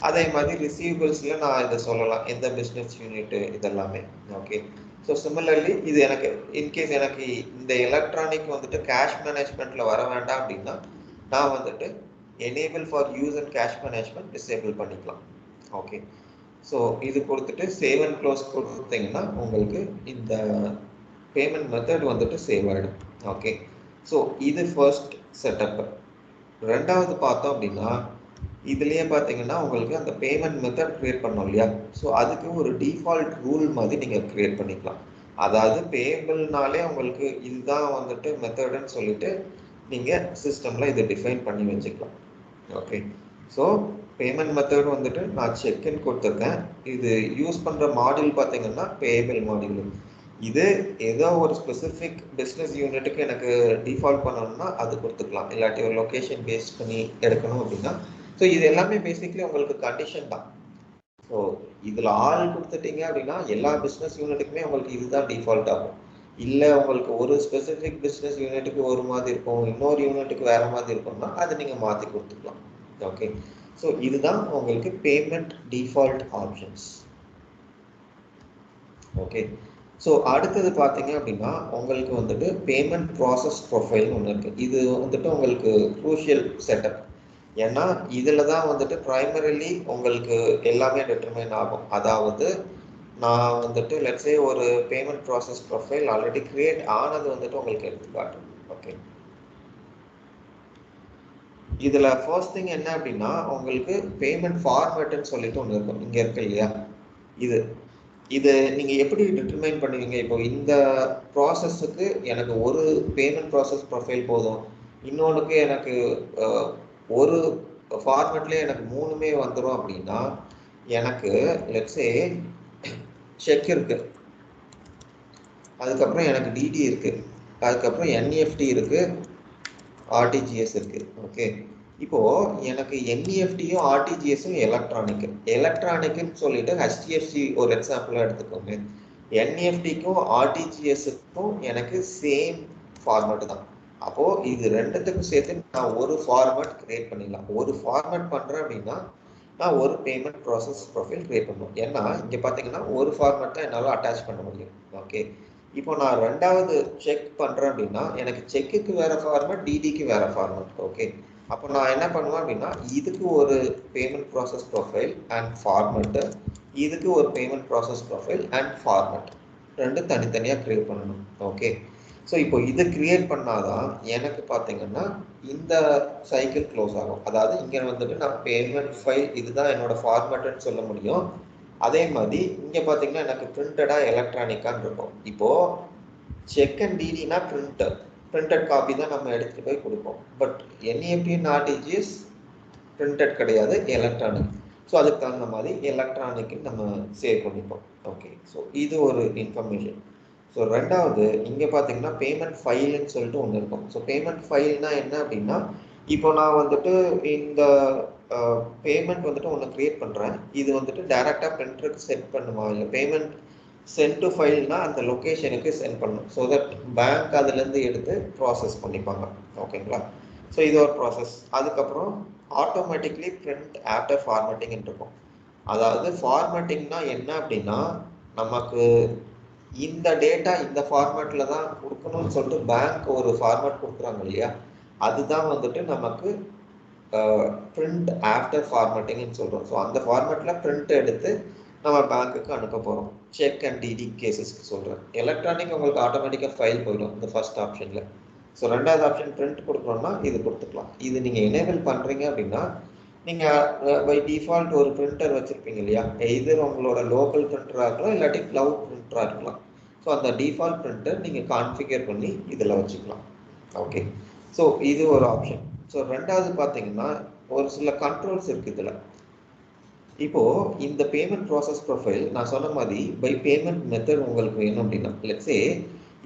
அதே மாதிரி ரிசீவபிள்ஸில் நான் இதை சொல்லலாம் எந்த பிஸ்னஸ் யூனிட்டு இதெல்லாமே. ஓகே. ஸோ சிமிலர்லி இது எனக்கு இன்கேஸ் எனக்கு இந்த எலக்ட்ரானிக் வந்துட்டு கேஷ் மேனேஜ்மெண்ட்டில் வர வேண்டாம் அப்படின்னா நான் வந்துட்டு enable for use and cash management disable பண்ணிக்கலாம். ஓகே. ஸோ இது கொடுத்துட்டு சேவ் அண்ட் க்ளோஸ் கொடுத்தீங்கன்னா உங்களுக்கு இந்த பேமெண்ட் மெத்தட் வந்துட்டு சேவ் ஆகிடும். ஓகே. ஸோ இது ஃபர்ஸ்ட் செட்டப். ரெண்டாவது பார்த்தோம் அப்படின்னா இதுலேயே பார்த்தீங்கன்னா உங்களுக்கு அந்த பேமெண்ட் மெத்தட் கிரியேட் பண்ணோம் இல்லையா, ஸோ அதுக்கு ஒரு டிஃபால்ட் ரூல் மாதிரி நீங்கள் கிரியேட் பண்ணிக்கலாம். அதாவது பேபிள்னாலே உங்களுக்கு இதுதான் வந்துட்டு மெத்தடுன்னு சொல்லிட்டு நீங்கள் சிஸ்டமில் இதை டிஃபைன் பண்ணி வச்சுக்கலாம். ஓகே. ஸோ பேமெண்ட் மெத்தட் வந்துட்டு நான் செக்இன் கொடுத்துருக்கேன். இது யூஸ் பண்ணுற மாடியூல் பார்த்தீங்கன்னா பேபிள் மாடியூல். இது ஏதோ ஒரு ஸ்பெசிஃபிக் பிஸ்னஸ் யூனிட்டுக்கு எனக்கு டிஃபால்ட் பண்ணணும்னா அது கொடுத்துக்கலாம், இல்லாட்டி ஒரு லொக்கேஷன் பேஸ் பண்ணி எடுக்கணும் அப்படின்னா. ஸோ இது எல்லாமே பேசிக்லி உங்களுக்கு கண்டிஷன் தான். ஸோ இதில் ஆள் கொடுத்துட்டீங்க அப்படின்னா எல்லா பிஸ்னஸ் யூனிட்டுக்குமே உங்களுக்கு இதுதான் டிஃபால்ட் ஆகும். இல்லை உங்களுக்கு ஒரு ஸ்பெசிஃபிக் பிஸ்னஸ் யூனிட்டுக்கு ஒரு மாதிரி இருக்கும், இன்னொரு யூனிட்டுக்கு வேற மாதிரி இருக்கும்னா அதை நீங்கள் மாற்றி கொடுத்துக்கலாம். ஓகே. ஸோ இதுதான் உங்களுக்கு payment default options. Okay. So அடுத்தது பார்த்தீங்க அப்படின்னா உங்களுக்கு வந்துட்டு பேமெண்ட் ப்ராசஸ் ப்ரொஃபைல் ஒன்று இருக்குது. இது வந்துட்டு உங்களுக்கு க்ரூஷியல் செட்டப். ஏன்னா இதில் தான் வந்துட்டு ப்ரைமரிலி உங்களுக்கு எல்லாமே டிட்டர்மைன் ஆகும். அதாவது நான் வந்துட்டு லெட்ஸே ஒரு payment process profile already create ஆனது வந்துட்டு உங்களுக்கு எடுத்துக்காட்டும். ஓகே. இதில் ஃபர்ஸ்ட் திங் என்ன அப்படின்னா உங்களுக்கு பேமெண்ட் ஃபார்மேட்டுன்னு சொல்லிட்டு ஒன்று இருக்கும், இங்கே இருக்கு இல்லையா. இது நீங்கள் எப்படி டிட்டர்மைன் பண்ணுவீங்க? இப்போ இந்த ப்ராசஸுக்கு எனக்கு ஒரு பேமெண்ட் ப்ராசஸ் ப்ரொஃபைல் போதும், இன்னொன்றுக்கு எனக்கு ஒரு ஃபார்மேட்லேயே எனக்கு 3மே வந்துடும் அப்படின்னா எனக்கு லெட்ஸே செக் இருக்கு, அதுக்கப்புறம் எனக்கு டிடி இருக்கு, அதுக்கப்புறம் என்இஎஃப்டி இருக்கு, ஆர்டிஜிஎஸ் இருக்கு. ஓகே. இப்போ எனக்கு என்இஎஃப்டியும் ஆர்டிஜிஎஸும் எலக்ட்ரானிக்னு சொல்லிட்டு ஹெச்டிஎஃப்சி ஒரு எக்ஸாம்பிளாக எடுத்துக்கோங்க. என்இஎஃப்டிக்கும் ஆர்டிஜிஎஸுக்கும் எனக்கு சேம் ஃபார்மேட் தான். அப்போ இது ரெண்டுத்துக்கும் சேர்த்து நான் ஒரு ஃபார்மேட் கிரியேட் பண்ணிடலாம். ஒரு ஃபார்மேட் பண்றேன் அப்படின்னா நான் ஒரு பேமெண்ட் ப்ராசஸ் ப்ரொஃபைல் கிரியேட் பண்ணுவோம். ஏன்னா இங்கே பார்த்தீங்கன்னா ஒரு ஃபார்மேட் தான் என்னால் அட்டாச் பண்ண முடியும். ஓகே, இப்போ நான் ரெண்டாவது செக் பண்ணுறேன் அப்படின்னா எனக்கு செக்குக்கு வேற ஃபார்மேட், டிடிக்கு வேற ஃபார்மேட். ஓகே, அப்போ நான் என்ன பண்ணுவேன் அப்படின்னா இதுக்கு ஒரு payment process profile and format, இதுக்கு ஒரு payment process profile and format, ரெண்டும் தனித்தனியாக கிரியேட் பண்ணணும். ஓகே, ஸோ இப்போ இது கிரியேட் பண்ணாதான் எனக்கு பார்த்தீங்கன்னா இந்த சைக்கிள் க்ளோஸ் ஆகும். அதாவது இங்கே வந்துட்டு நான் பேமெண்ட் ஃபைல் இதுதான் என்னோட ஃபார்மேட்டுன்னு சொல்ல முடியும். அதே மாதிரி இங்கே பார்த்தீங்கன்னா எனக்கு பிரிண்டடாக எலக்ட்ரானிக்கான்னு இருக்கும். இப்போது செக் அண்ட் டிடினா பிரிண்டட் காப்பி தான் நம்ம எடுத்துகிட்டு போய் கொடுப்போம். But NEFT not is printed கிடையாது, எலக்ட்ரானிக். ஸோ அதுக்கு தகுந்த மாதிரி எலக்ட்ரானிக்கு நம்ம சேவ் பண்ணிப்போம். ஓகே, ஸோ இது ஒரு இன்ஃபர்மேஷன். ஸோ ரெண்டாவது இங்கே பார்த்தீங்கன்னா பேமெண்ட் ஃபைல்னு சொல்லிட்டு ஒன்று இருக்கும். ஸோ பேமெண்ட் ஃபைல்னா என்ன அப்படின்னா இப்போ நான் வந்துட்டு இந்த பேமெண்ட் வந்துட்டு ஒன்று கிரியேட் பண்ணுறேன். இது வந்துட்டு டைரெக்டாக பிரிண்டருக்கு சென்ட் பண்ணுமா, இல்லை பேமெண்ட் சென்ட் டு ஃபைல்னா அந்த லொக்கேஷனுக்கு சென்ட் பண்ணணும். ஸோ தட் பேங்க் அதுலேருந்து எடுத்து ப்ராசஸ் பண்ணிப்பாங்க. ஓகேங்களா, ஸோ இது ஒரு ப்ராசஸ். அதுக்கப்புறம் ஆட்டோமேட்டிக்லி பிரிண்ட் ஆஃப்டர் ஃபார்மேட்டிங் இருக்கும். அதாவது ஃபார்மேட்டிங்னா என்ன அப்படின்னா நமக்கு இந்த டேட்டா இந்த ஃபார்மேட்டில் தான் கொடுக்கணும்னு சொல்லிட்டு பேங்க் ஒரு ஃபார்மேட் கொடுக்குறாங்க இல்லையா, அதுதான் வந்துட்டு நமக்கு பிரிண்ட் ஆஃப்டர் ஃபார்மேட்டிங்னு சொல்கிறோம். ஸோ அந்த ஃபார்மேட்டில் பிரிண்ட் எடுத்து நம்ம பேங்க்குக்கு அனுப்ப போகிறோம். செக் அண்ட் டிடி கேசஸ்க்கு சொல்கிறேன். எலக்ட்ரானிக் உங்களுக்கு ஆட்டோமேட்டிக்காக ஃபைல் போயிடும் இந்த ஃபர்ஸ்ட் ஆப்ஷனில். ஸோ ரெண்டாவது ஆப்ஷன் பிரிண்ட் கொடுக்கணும்னா இது கொடுத்துக்கலாம். இது நீங்கள் எனேபிள் பண்ணுறீங்க அப்படின்னா நீங்கள் பை டிஃபால்ட் ஒரு பிரிண்டர் வச்சுருப்பீங்க இல்லையா, எதர் உங்களோட லோக்கல் பிரிண்டராக இருக்கலாம் இல்லாட்டி க்ளவுட் பிரிண்டராக இருக்கலாம். ஸோ அந்த டிஃபால்ட் பிரிண்டர் நீங்கள் கான்ஃபிகர் பண்ணி இதில் வச்சுக்கலாம். ஓகே, ஸோ இது ஒரு ஆப்ஷன். ஸோ ரெண்டாவது பார்த்தீங்கன்னா ஒரு சில கண்ட்ரோல்ஸ் இருக்குது இதில். இப்போது இந்த பேமெண்ட் ப்ராசஸ் ப்ரொஃபைல் நான் சொன்ன மாதிரி பை பேமெண்ட் மெத்தட் உங்களுக்கு வேணும் அப்படின்னா லெட்ஸே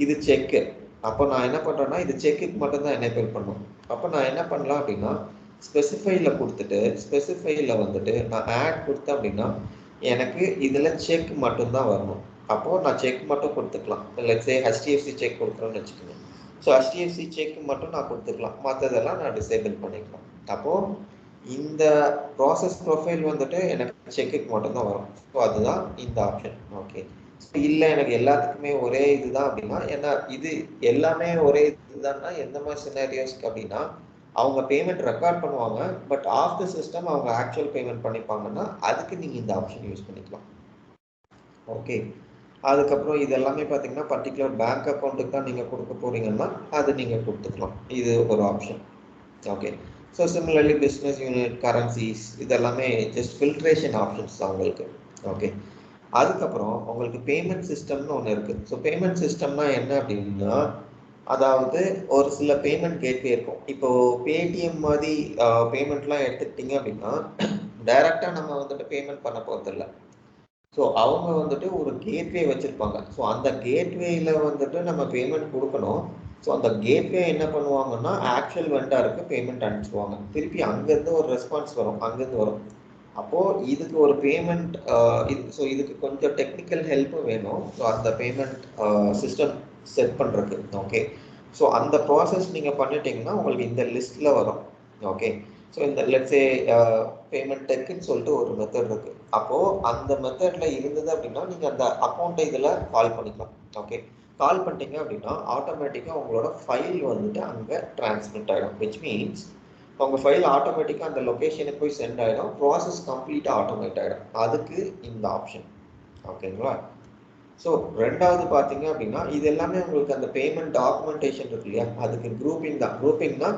இது செக்கு. அப்போ நான் என்ன பண்ணுறேன்னா இது செக்குக்கு மட்டும்தான் எனேபிள் பண்ணும். அப்போ நான் என்ன பண்ணலாம் அப்படின்னா ஸ்பெசிஃபையில் கொடுத்துட்டு ஸ்பெசிஃபையில் வந்துட்டு நான் ஆட் கொடுத்தேன் அப்படின்னா எனக்கு இதில் செக் மட்டும்தான் வரணும். அப்போது நான் செக் மட்டும் கொடுத்துக்கலாம். லெட்ஸே ஹெச்டிஎஃப்சி செக் கொடுக்குறேன்னு வச்சுக்கோங்க. ஸோ ஹெச்டிஎஃப்சி செக் மட்டும் நான் கொடுத்துக்கலாம், மற்றதெல்லாம் நான் டிசேபிள் பண்ணிக்கலாம். அப்போது இந்த ப்ராசஸ் ப்ரொஃபைல் வந்துட்டு எனக்கு செக்குக்கு மட்டும்தான் வரும். ஸோ அதுதான் இந்த ஆப்ஷன். ஓகே, இல்லை எனக்கு எல்லாத்துக்குமே ஒரே இதுதான் அப்படின்னா, ஏன்னா இது எல்லாமே ஒரே இதுதான்னா எந்த மாதிரி சினாரியோஸ்க்கு அப்படின்னா அவங்க பேமெண்ட் ரெக்கார்ட் பண்ணுவாங்க, பட் ஆஃப் த சிஸ்டம் அவங்க ஆக்சுவல் பேமெண்ட் பண்ணிப்பாங்கன்னா அதுக்கு நீங்கள் இந்த ஆப்ஷன் யூஸ் பண்ணிக்கலாம். ஓகே, அதுக்கப்புறம் இது எல்லாமே பார்த்தீங்கன்னா பர்டிகுலர் பேங்க் அக்கௌண்ட்டுக்கு தான் நீங்கள் கொடுக்க போகிறீங்கன்னா அது நீங்கள் கொடுத்துக்கலாம். இது ஒரு option. Okay, so similarly business unit, currencies, இதெல்லாமே ஜஸ்ட் ஃபில்ட்ரேஷன் ஆப்ஷன்ஸ் தான் உங்களுக்கு. ஓகே, அதுக்கப்புறம் உங்களுக்கு பேமெண்ட் சிஸ்டம்னு ஒன்று இருக்குது. ஸோ பேமெண்ட் சிஸ்டம்னா என்ன அப்படின்னா அதாவது ஒரு சில பேமெண்ட் கேட்வே இருக்கும். இப்போது பேடிஎம் மாதிரி பேமெண்ட்லாம் எடுத்துக்கிட்டிங்க அப்படின்னா டைரெக்டாக நம்ம வந்துட்டு பேமெண்ட் பண்ண போகிறதில்ல. ஸோ அவங்க வந்துட்டு ஒரு கேட்வே வச்சுருப்பாங்க. ஸோ அந்த கேட்வேயில் வந்துட்டு நம்ம பேமெண்ட் கொடுக்கணும். ஸோ அந்த கேட்வே என்ன பண்ணுவாங்கன்னா ஆக்சுவல் வெண்டாருக்கு பேமெண்ட் அனுப்பிச்சுவாங்க. திருப்பி அங்கேருந்து ஒரு ரெஸ்பான்ஸ் வரும், அங்கேருந்து வரும். அப்போது இதுக்கு ஒரு பேமெண்ட் ஸோ இதுக்கு கொஞ்சம் டெக்னிக்கல் ஹெல்ப்பும் வேணும். ஸோ அந்த பேமெண்ட் சிஸ்டம் செட் பண்ணுறதுக்கு. ஓகே, ஸோ அந்த ப்ராசஸ் நீங்கள் பண்ணிட்டீங்கன்னா உங்களுக்கு இந்த லிஸ்ட்டில் வரும். ஓகே, ஸோ இந்த லெட்ஸே பேமெண்ட் டெக்குன்னு சொல்லிட்டு ஒரு மெத்தட் இருக்குது. அப்போது அந்த மெத்தடில் இருந்தது அப்படின்னா நீங்கள் அந்த அக்கௌண்ட்டை இதில் கால் பண்ணிக்கலாம். ஓகே, கால் பண்ணிட்டீங்க அப்படின்னா ஆட்டோமேட்டிக்காக உங்களோட ஃபைல் வந்துட்டு அங்கே டிரான்ஸ்மிட் ஆகிடும். விச் மீன்ஸ் உங்கள் ஃபைல் ஆட்டோமேட்டிக்காக அந்த லொக்கேஷனுக்கு போய் சென்ட் ஆகிடும். ப்ராசஸ் கம்ப்ளீட்டாக ஆட்டோமேட் ஆகிடும். அதுக்கு இந்த ஆப்ஷன். ஓகேங்களா, ஸோ ரெண்டாவது பார்த்தீங்க அப்படின்னா இது எல்லாமே உங்களுக்கு அந்த பேமெண்ட் டாக்குமெண்டேஷன் இருக்கு இல்லையா, அதுக்கு குரூப்பிங் தான். குரூப்பிங்னா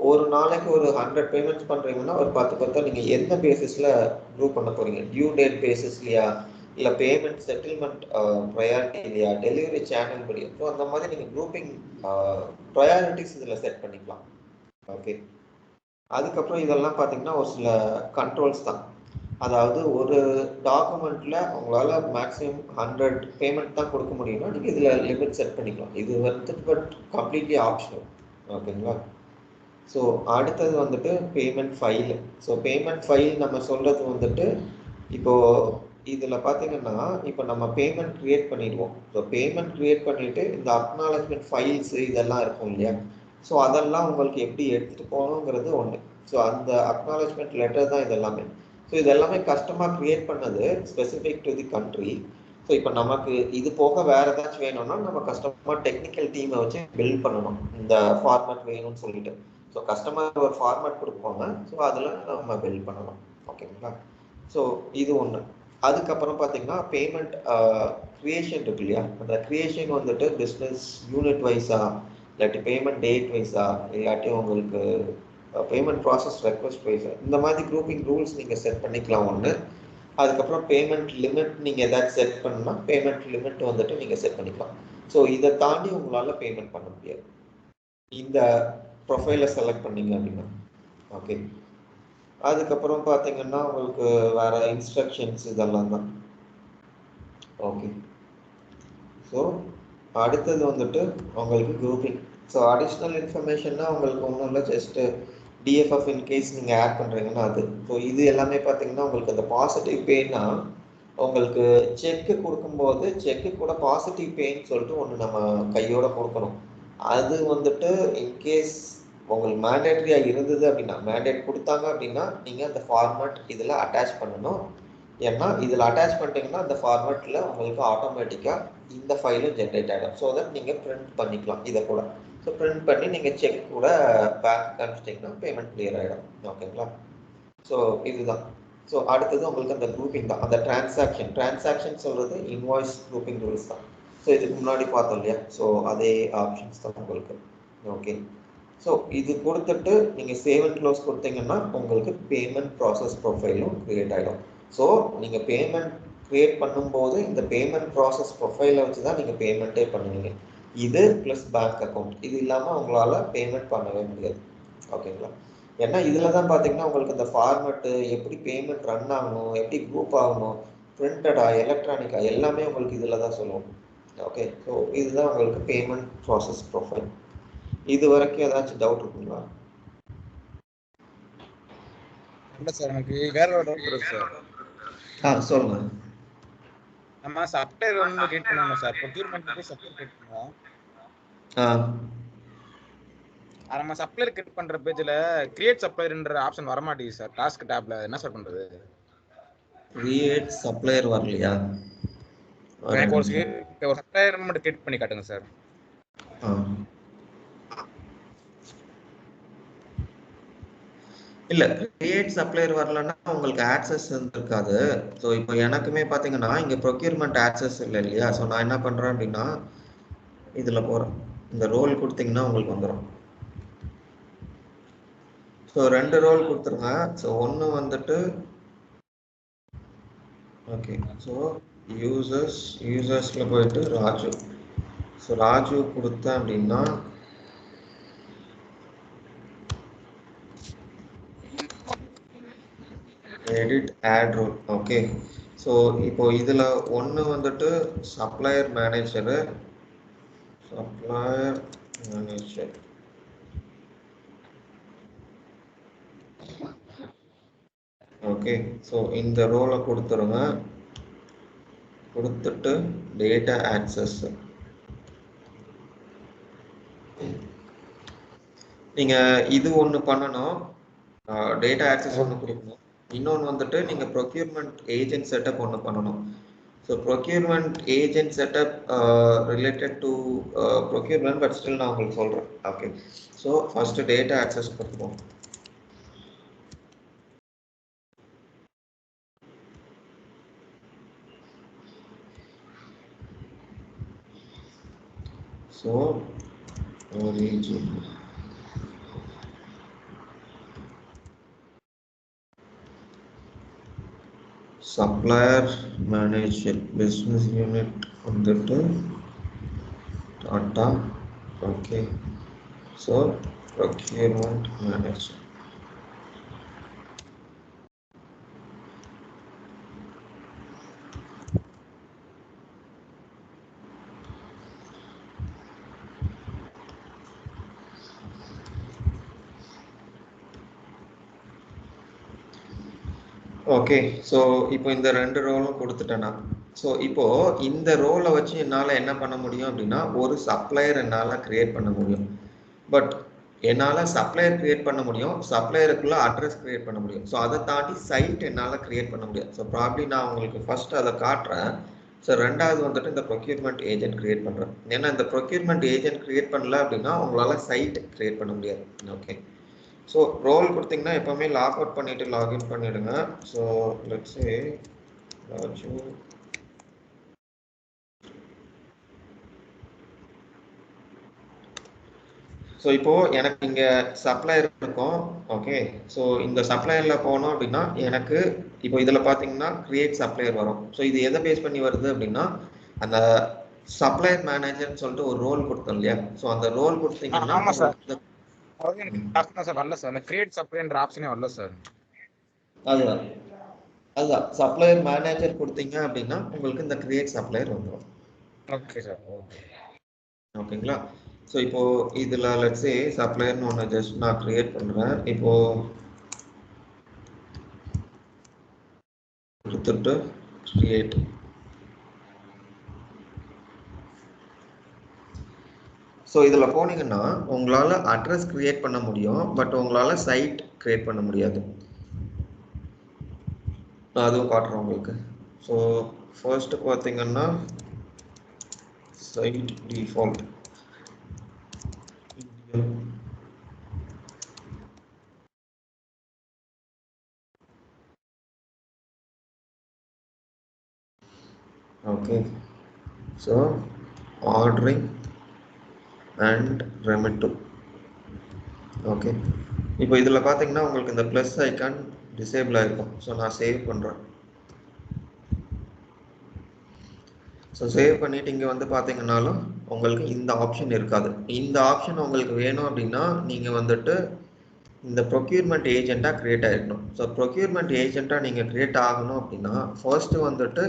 ஒரு நாளைக்கு ஒரு 100 பேமெண்ட்ஸ் பண்ணுறீங்கன்னா ஒரு 10 நீங்கள் எந்த பேசிஸில் குரூப் பண்ண போகிறீங்க, டியூ டேட் பேசிஸ்லையா, இல்லை பேமெண்ட் செட்டில்மெண்ட் ப்ரையாரிட்டி இல்லையா, டெலிவரி சேனல் படி. ஸோ அந்த மாதிரி நீங்கள் குரூப்பிங் ப்ரையாரிட்டிஸ் இதில் செட் பண்ணிக்கலாம். ஓகே, அதுக்கப்புறம் இதெல்லாம் பார்த்தீங்கன்னா ஒரு சில கண்ட்ரோல்ஸ் தான். அதாவது ஒரு டாக்குமெண்ட்டில் உங்களால் மேக்ஸிமம் 100 பேமெண்ட் தான் கொடுக்க முடியும்னா நீங்கள் இதில் லிமிட் செட் பண்ணிக்கலாம். இது வந்து பட் கம்ப்ளீட்லி ஆப்ஷனல். ஓகேங்களா, ஸோ அடுத்தது வந்துட்டு payment file. So payment file நம்ம சொல்கிறது வந்துட்டு இப்போது இதில் பார்த்தீங்கன்னா இப்போ நம்ம பேமெண்ட் க்ரியேட் பண்ணிடுவோம். ஸோ பேமெண்ட் க்ரியேட் பண்ணிவிட்டு இந்த அக்னாலஜ்மெண்ட் ஃபைல்ஸு இதெல்லாம் இருக்கும் இல்லையா, ஸோ அதெல்லாம் உங்களுக்கு எப்படி எடுத்துகிட்டு போகணுங்கிறது ஒன்று. ஸோ அந்த அக்னாலஜ்மெண்ட் லெட்டர் தான் இது எல்லாமே. ஸோ இது எல்லாமே கஸ்டமாக க்ரியேட் பண்ணது specific to the country. So இப்போ நமக்கு இது போக வேறு ஏதாச்சும் வேணும்னா நம்ம கஸ்டமர் டெக்னிக்கல் டீமை வச்சு பில்ட் பண்ணணும் இந்த ஃபார்மேட் வேணும்னு சொல்லிட்டு. ஸோ கஸ்டமர் ஒரு ஃபார்மேட் கொடுப்பாங்க, ஸோ அதில் நம்ம பில்ட் பண்ணணும். ஓகேங்களா? ஸோ இது ஒன்று. அதுக்கப்புறம் பார்த்தீங்கன்னா பேமெண்ட் க்ரியேஷன் இருக்கு இல்லையா, அந்த க்ரியேஷன் வந்துட்டு பிஸ்னஸ் யூனிட் வைஸா இல்லாட்டி பேமெண்ட் டேட் வைஸா இல்லாட்டி உங்களுக்கு பேமெண்ட் ப்ராசஸ் ரெக்வஸ்ட் வைஸா இந்த மாதிரி குரூப்பிங் ரூல்ஸ் நீங்கள் செட் பண்ணிக்கலாம் ஒன்று. அதுக்கப்புறம் பேமெண்ட் லிமிட் நீங்கள் ஏதாச்சும் செட் பண்ணணும்னா பேமெண்ட் லிமிட் வந்துட்டு நீங்கள் செட் பண்ணிக்கலாம். ஸோ இதை தாண்டி உங்களால் பேமெண்ட் பண்ண முடியாது இந்த ப்ரொஃபைலை செலக்ட் பண்ணீங்க அப்படின்னா. ஓகே, அதுக்கப்புறம் பார்த்தீங்கன்னா உங்களுக்கு வேற இன்ஸ்ட்ரக்ஷன்ஸ் இதெல்லாம் தான். ஓகே, ஸோ அடுத்தது வந்துட்டு உங்களுக்கு குரூப்பிங். ஸோ அடிஷ்னல் இன்ஃபர்மேஷன்னா உங்களுக்கு ஒன்றும் இல்லை, ஜஸ்ட்டு டிஎஃப்எஃப் இன்கேஸ் நீங்கள் ஆட் பண்ணுறீங்கன்னா அது. ஸோ இது எல்லாமே பார்த்தீங்கன்னா உங்களுக்கு அந்த பாசிட்டிவ் பேனா உங்களுக்கு செக்கு கொடுக்கும்போது செக்கு கூட பாசிட்டிவ் பேன்னு சொல்லிட்டு ஒன்று நம்ம கையோட கொடுக்கணும். அது வந்துட்டு இன்கேஸ் உங்களுக்கு மேண்டேட்ரியாக இருந்தது அப்படின்னா, மேண்டேட் கொடுத்தாங்க அப்படின்னா நீங்கள் அந்த ஃபார்மேட் இதில் அட்டாச் பண்ணணும். ஏன்னா இதில் அட்டாச் பண்ணிட்டீங்கன்னா அந்த ஃபார்மேட்டில் உங்களுக்கு ஆட்டோமேட்டிக்காக இந்த ஃபைலும் ஜென்ரேட் ஆகிடும். ஸோ தட் நீங்கள் பிரிண்ட் பண்ணிக்கலாம் இதை கூட. ஸோ பிரிண்ட் பண்ணி நீங்கள் செக் கூட பேங்க் அனுப்பிச்சிட்டிங்கன்னா பேமெண்ட் கிளியர் ஆகிடும். ஓகேங்களா? ஸோ இதுதான். ஸோ அடுத்தது உங்களுக்கு அந்த குரூப்பிங் தான், அந்த டிரான்சாக்ஷன் சொல்கிறது இன்வாய்ஸ் குரூப்பிங் ரூல்ஸ் தான். ஸோ இதுக்கு முன்னாடி பார்த்தோம் இல்லையா, ஸோ அதே ஆப்ஷன்ஸ் தான் உங்களுக்கு. ஓகே, ஸோ இது கொடுத்துட்டு நீங்கள் சேவ் அண்ட் க்ளோஸ் கொடுத்தீங்கன்னா உங்களுக்கு பேமெண்ட் ப்ராசஸ் ப்ரொஃபைலும் க்ரியேட் ஆகிடும். ஸோ நீங்கள் பேமெண்ட் க்ரியேட் பண்ணும்போது இந்த பேமெண்ட் ப்ராசஸ் ப்ரொஃபைலை வச்சு தான் நீங்கள் பேமெண்ட்டே பண்ணுவீங்க. இது ப்ளஸ் பேங்க் அக்கௌண்ட், இது இல்லாமல் உங்களால் பேமெண்ட் பண்ணவே முடியாது. ஓகேங்களா? ஏன்னா இதில் தான் பார்த்தீங்கன்னா உங்களுக்கு இந்த ஃபார்மேட்டு எப்படி பேமெண்ட் ரன் ஆகணும், எப்படி குரூப் ஆகணும், பிரிண்டடா எலக்ட்ரானிக்கா எல்லாமே உங்களுக்கு இதில் தான் சொல்லுவோம். ஓகே, ஸோ இதுதான் உங்களுக்கு பேமெண்ட் ப்ராசஸ் ப்ரொஃபைல். இது வரைக்கும் ஏதாச்சும் டவுட் இருக்குங்களா? இல்லை சார், எனக்கு வேற ஒரு டவுட் இருக்கு சார். சொல்லுங்க. நம்ம சப்ளையர் வந்து கிரியேட் பண்ணுவோம் சார், ப்ரொக்யூர்மெண்ட் போய் சப்ளையர் கிரியேட் பண்ணுவோம். நம்ம சப்ளையர் கிரியேட் பண்ற பேஜ்ல கிரியேட் சப்ளையர்ன்ற ஆப்ஷன் வர மாட்டேங்குது சார். டாஸ்க் டேப்ல என்ன சார் பண்றது? கிரியேட் சப்ளையர் வரலையா? எனக்கு ஒரு சப்ளையர் மட்டும் கிரியேட் பண்ணி காட்டுங்க சார். இல்ல, கிரியேட் சப்ளையர் வரலன்னா உங்களுக்கு ஆக்சஸ் இருக்காது. ஸோ இப்போ எனக்குமே பார்த்தீங்கன்னா இங்கே ப்ரொக்யூர்மெண்ட் ஆக்சஸ் இல்லை இல்லையா. ஸோ நான் என்ன பண்ணுறேன் அப்படின்னா இதில் போகிறேன், இந்த ரோல் கொடுத்தீங்கன்னா உங்களுக்கு வந்துடும். ஸோ 2 ரோல் கொடுத்துருங்க. ஸோ ஒன்று வந்துட்டு ஓகே, ஸோ யூசர்ஸில் போயிட்டு ராஜு. ஸோ ராஜு கொடுத்தேன் அப்படின்னா edit add role. Okay, so இப்போ இதில் ஒன்று வந்துட்டு சப்ளையர் மேனேஜர். ஓகே, ஸோ இந்த ரோலை கொடுத்துருங்க. கொடுத்துட்டு டேட்டா ஆக்சஸ் நீங்கள் இது ஒன்று பண்ணணும், டேட்டா ஆக்சஸ் ஒன்று கொடுக்கணும். இன்னொன்று வந்துட்டு நீங்கள் ப்ரொக்யூர்மெண்ட் ஏஜென்ட் செட்டப் ஒன்று பண்ணணும். So procurement agent setup related to procurement, but still நான் உங்களுக்கு சொல்கிறேன். Okay, so first data access கொடுத்துருவோம். So origin supplier manager business unit வந்துட்டு Tata. Okay, so procurement manager. Okay, so இப்போ இந்த 2 ரோலும் கொடுத்துட்டேன்னா, ஸோ இப்போ இந்த ரோலை வச்சு என்னால் என்ன பண்ண முடியும் அப்படின்னா ஒரு சப்ளையர் என்னால் கிரியேட் பண்ண முடியும். பட் என்னால சப்ளையர் கிரியேட் பண்ண முடியும், சப்ளையருக்குள்ள அட்ரஸ் கிரியேட் பண்ண முடியும். ஸோ அதை தாண்டி சைட் என்னால் கிரியேட் பண்ண முடியாது. ஸோ ப்ராப்ளி நான் உங்களுக்கு ஃபர்ஸ்ட் அதை காட்டுறேன். ஸோ ரெண்டாவது வந்துட்டு இந்த ப்ரொக்யூர்மெண்ட் ஏஜென்ட் கிரியேட் பண்ணுறேன். ஏன்னா இந்த ப்ரொக்யூர்மெண்ட் ஏஜென்ட் கிரியேட் பண்ணல அப்படின்னா உங்களால் சைட் கிரியேட் பண்ண முடியாது. ஓகே, ஸோ ரோல் கொடுத்தீங்கன்னா எப்போவுமே லாக் அவுட் பண்ணிவிட்டு லாகின் பண்ணிவிடுங்க. So let's say Raju. So இப்போ எனக்கு இங்க சப்ளையர் இருக்கும். ஓகே, ஸோ இந்த சப்ளையர்ல போனோம் அப்படின்னா எனக்கு இப்போ இதுல பாத்தீங்கன்னா கிரியேட் சப்ளையர் வரும். ஸோ இது எதை பேஸ் பண்ணி வருது அப்படின்னா அந்த சப்ளையர் மேனேஜர்னு சொல்லிட்டு ஒரு ரோல் கொடுத்தோம் இல்லையா? ஸோ அந்த ரோல் கொடுத்தீங்கன்னா ஆமா சார். உங்களுக்கு அதாவது எனக்கு டாஸ்க் சார் வரல சார். அந்த கிரியேட் சப்ளைன்ற ஆப்ஷனே வரல சார். அதுதான் அதுதான் சப்ளையர் மேனேஜர் கொடுத்தீங்க அப்படின்னா உங்களுக்கு இந்த கிரியேட் சப்ளையர் வந்துடும். Okay sir. ஓகேங்களா? ஸோ இப்போ இதுல லெட்ஸ் சே சப்ளையர்னு ஒன்று ஜஸ்ட் நான் கிரியேட் பண்றேன். இப்போ கொடுத்துட்டு கிரியேட். ஸோ இதில் போனீங்கன்னா உங்களால் அட்ரஸ் கிரியேட் பண்ண முடியும், பட் உங்களால் சைட் கிரியேட் பண்ண முடியாது. நான் அதுவும் காட்டுறேன் உங்களுக்கு. ஸோ ஃபர்ஸ்ட் பார்த்தீங்கன்னா site default okay. So ordering and remit. Okay, இப்போ இதில் பார்த்தீங்கன்னா உங்களுக்கு இந்த ப்ளஸ் ஐக்கான் டிசேபிள் ஆகிருக்கும். ஸோ நான் சேவ் பண்ணுறேன். ஸோ சேவ் பண்ணிவிட்டு இங்கே வந்து பார்த்தீங்கன்னாலும் உங்களுக்கு இந்த ஆப்ஷன் இருக்காது. இந்த ஆப்ஷன் உங்களுக்கு வேணும் அப்படின்னா நீங்கள் வந்துட்டு இந்த ப்ரொக்யூர்மெண்ட் ஏஜென்ட்டாக க்ரியேட் ஆகிடணும். ஸோ ப்ரொக்யூர்மெண்ட் ஏஜென்ட்டாக நீங்கள் க்ரியேட் ஆகணும் அப்படின்னா ஃபர்ஸ்ட்டு வந்துட்டு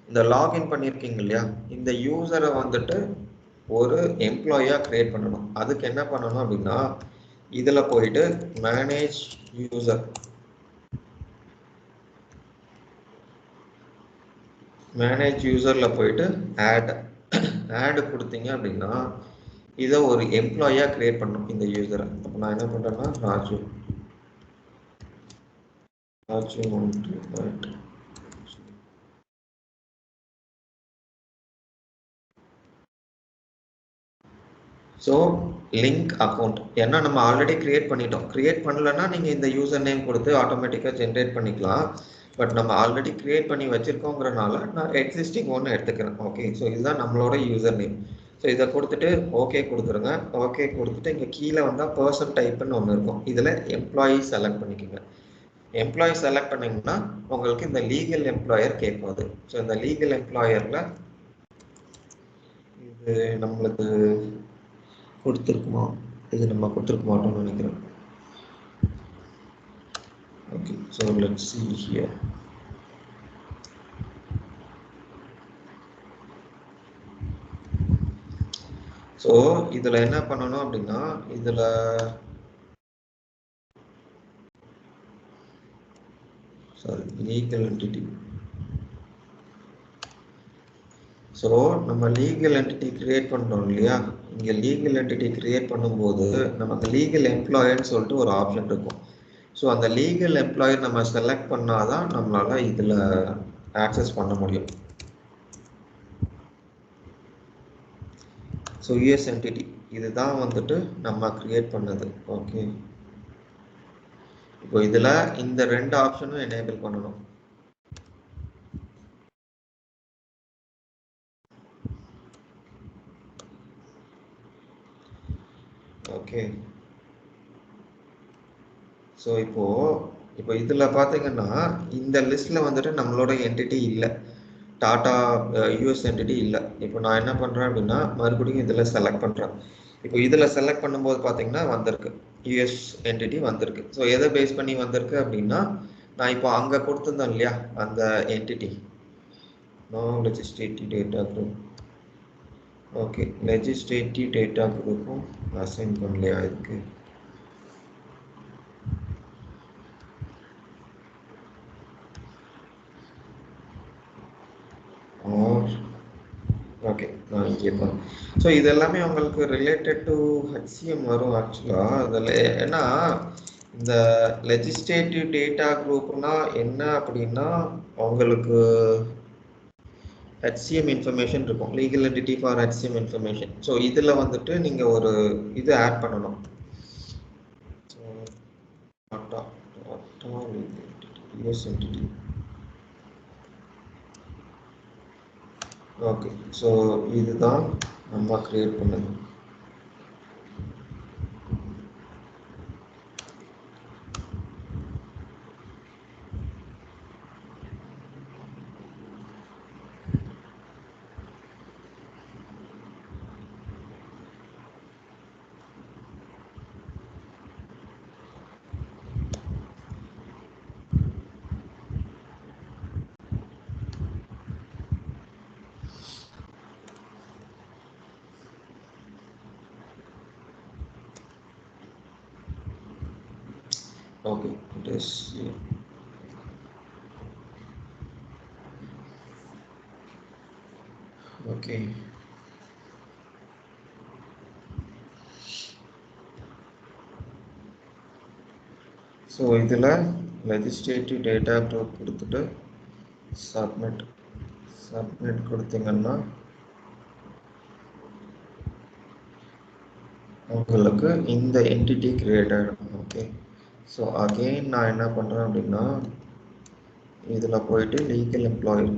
இந்த லாகின் பண்ணியிருக்கீங்க இல்லையா, இந்த யூசரை வந்துட்டு ஒரு எம்ப்ளாயியாக க்ரியேட் பண்ணணும். அதுக்கு என்ன பண்ணணும் அப்படின்னா இதில் போயிட்டு மேனேஜ் யூசர், மேனேஜ் யூசரில் போயிட்டு ஆட் கொடுத்தீங்க அப்படின்னா இதை ஒரு எம்ப்ளாயியாக க்ரியேட் பண்ணணும் இந்த யூசரை. அப்போ நான் என்ன பண்ணுறேன்னா ராஜு ஒன்று. ஸோ லிங்க் அக்கௌண்ட் ஏன்னா நம்ம ஆல்ரெடி கிரியேட் பண்ணிட்டோம். கிரியேட் பண்ணலன்னா நீங்கள் இந்த யூசர் நேம் கொடுத்து ஆட்டோமேட்டிக்காக ஜென்ரேட் பண்ணிக்கலாம். பட் நம்ம ஆல்ரெடி கிரியேட் பண்ணி வச்சிருக்கோங்கிறனால நான் எக்ஸிஸ்டிங் ஒன்று எடுத்துக்கிறேன். ஓகே, ஸோ இதுதான் நம்மளோட யூசர் நேம். ஸோ இதை கொடுத்துட்டு ஓகே கொடுத்துருங்க. ஓகே கொடுத்துட்டு இங்கே கீழே வந்தால் பர்சன் டைப்புன்னு ஒன்று இருக்கும். இதில் எம்ப்ளாயி செலக்ட் பண்ணிக்கோங்க. எம்ப்ளாயி செலக்ட் பண்ணிங்கன்னா உங்களுக்கு இந்த லீகல் எம்ப்ளாயர் கேட்கும். அது ஸோ இந்த லீகல் எம்ப்ளாயரில் இது நம்மளுக்கு கொடுத்துருக்குமா, இது நம்ம கொடுத்துருக்க மாட்டோம்னு நினைக்கிறேன். Okay, so let's see here. So இதில் என்ன பண்ணணும் அப்படின்னா இதில் சாரி லீகல் என்டிட்டி. ஸோ நம்ம லீகல் என்டிட்டி கிரியேட் பண்ணுறோம் இல்லையா, இங்கே லீகல் என்டிட்டி கிரியேட் பண்ணும்போது நமக்கு லீகல் எம்ப்ளாயர்னு சொல்லிட்டு ஒரு ஆப்ஷன் இருக்கும். ஸோ அந்த லீகல் எம்ப்ளாயர் நம்ம செலக்ட் பண்ணாதான் நம்மளால் இதில் ஆக்சஸ் பண்ண முடியும். ஸோ யூஎஸ் என்டிட்டி இதுதான் வந்துட்டு நம்ம கிரியேட் பண்ணது. ஓகே, இப்போ இதில் இந்த ரெண்டு ஆப்ஷனும் எனேபிள் பண்ணணும். ஓகே, ஸோ இப்போ இதில் பார்த்தீங்கன்னா இந்த லிஸ்ட்டில் வந்துட்டு நம்மளோட என்டிட்டி இல்லை, டாடா யூஎஸ் என்டிட்டி இல்லை. இப்போ நான் என்ன பண்ணுறேன் அப்படின்னா மறுபடியும் இதில் செலக்ட் பண்ணுறேன். இப்போ இதில் செலக்ட் பண்ணும்போது பார்த்தீங்கன்னா வந்திருக்கு யூஎஸ் என்டிட்டி வந்திருக்கு. ஸோ எதை பேஸ் பண்ணி வந்திருக்கு அப்படின்னா நான் இப்போ அங்கே கொடுத்துருந்தேன் இல்லையா அந்த entity no legislative data group. Okay, legislative data குரூப்பும் அசைன் பண்ணலையா இருக்கு. or ஓகே, நான் இங்கே போகிறேன். ஸோ இது எல்லாமே உங்களுக்கு ரிலேட்டட் டு ஹெச்சிஎம் வரும் ஆக்சுவலாக. அதில் ஏன்னா இந்த லெஜிஸ்லேட்டிவ் டேட்டா குரூப்னா என்ன அப்படின்னா உங்களுக்கு HCM இன்ஃபர்மேஷன் இருக்கும், legal entity for HCM information. So இதில் வந்துட்டு நீங்கள் ஒரு இது ஆட் பண்ணணும். So US entity. Okay, so இதுதான் நம்ம கிரியேட் பண்ணது. Okay, it is here. Okay. So இதில் legislative data group கொடுத்துட்டு submit கொடுத்தீங்கன்னா உங்களுக்கு இந்த entity create ஆகிடும். ஓகே, ஸோ அகெயின் நான் என்ன பண்ணுறேன் அப்படின்னா இதில் போயிட்டு லீகல் எம்ப்ளாயர்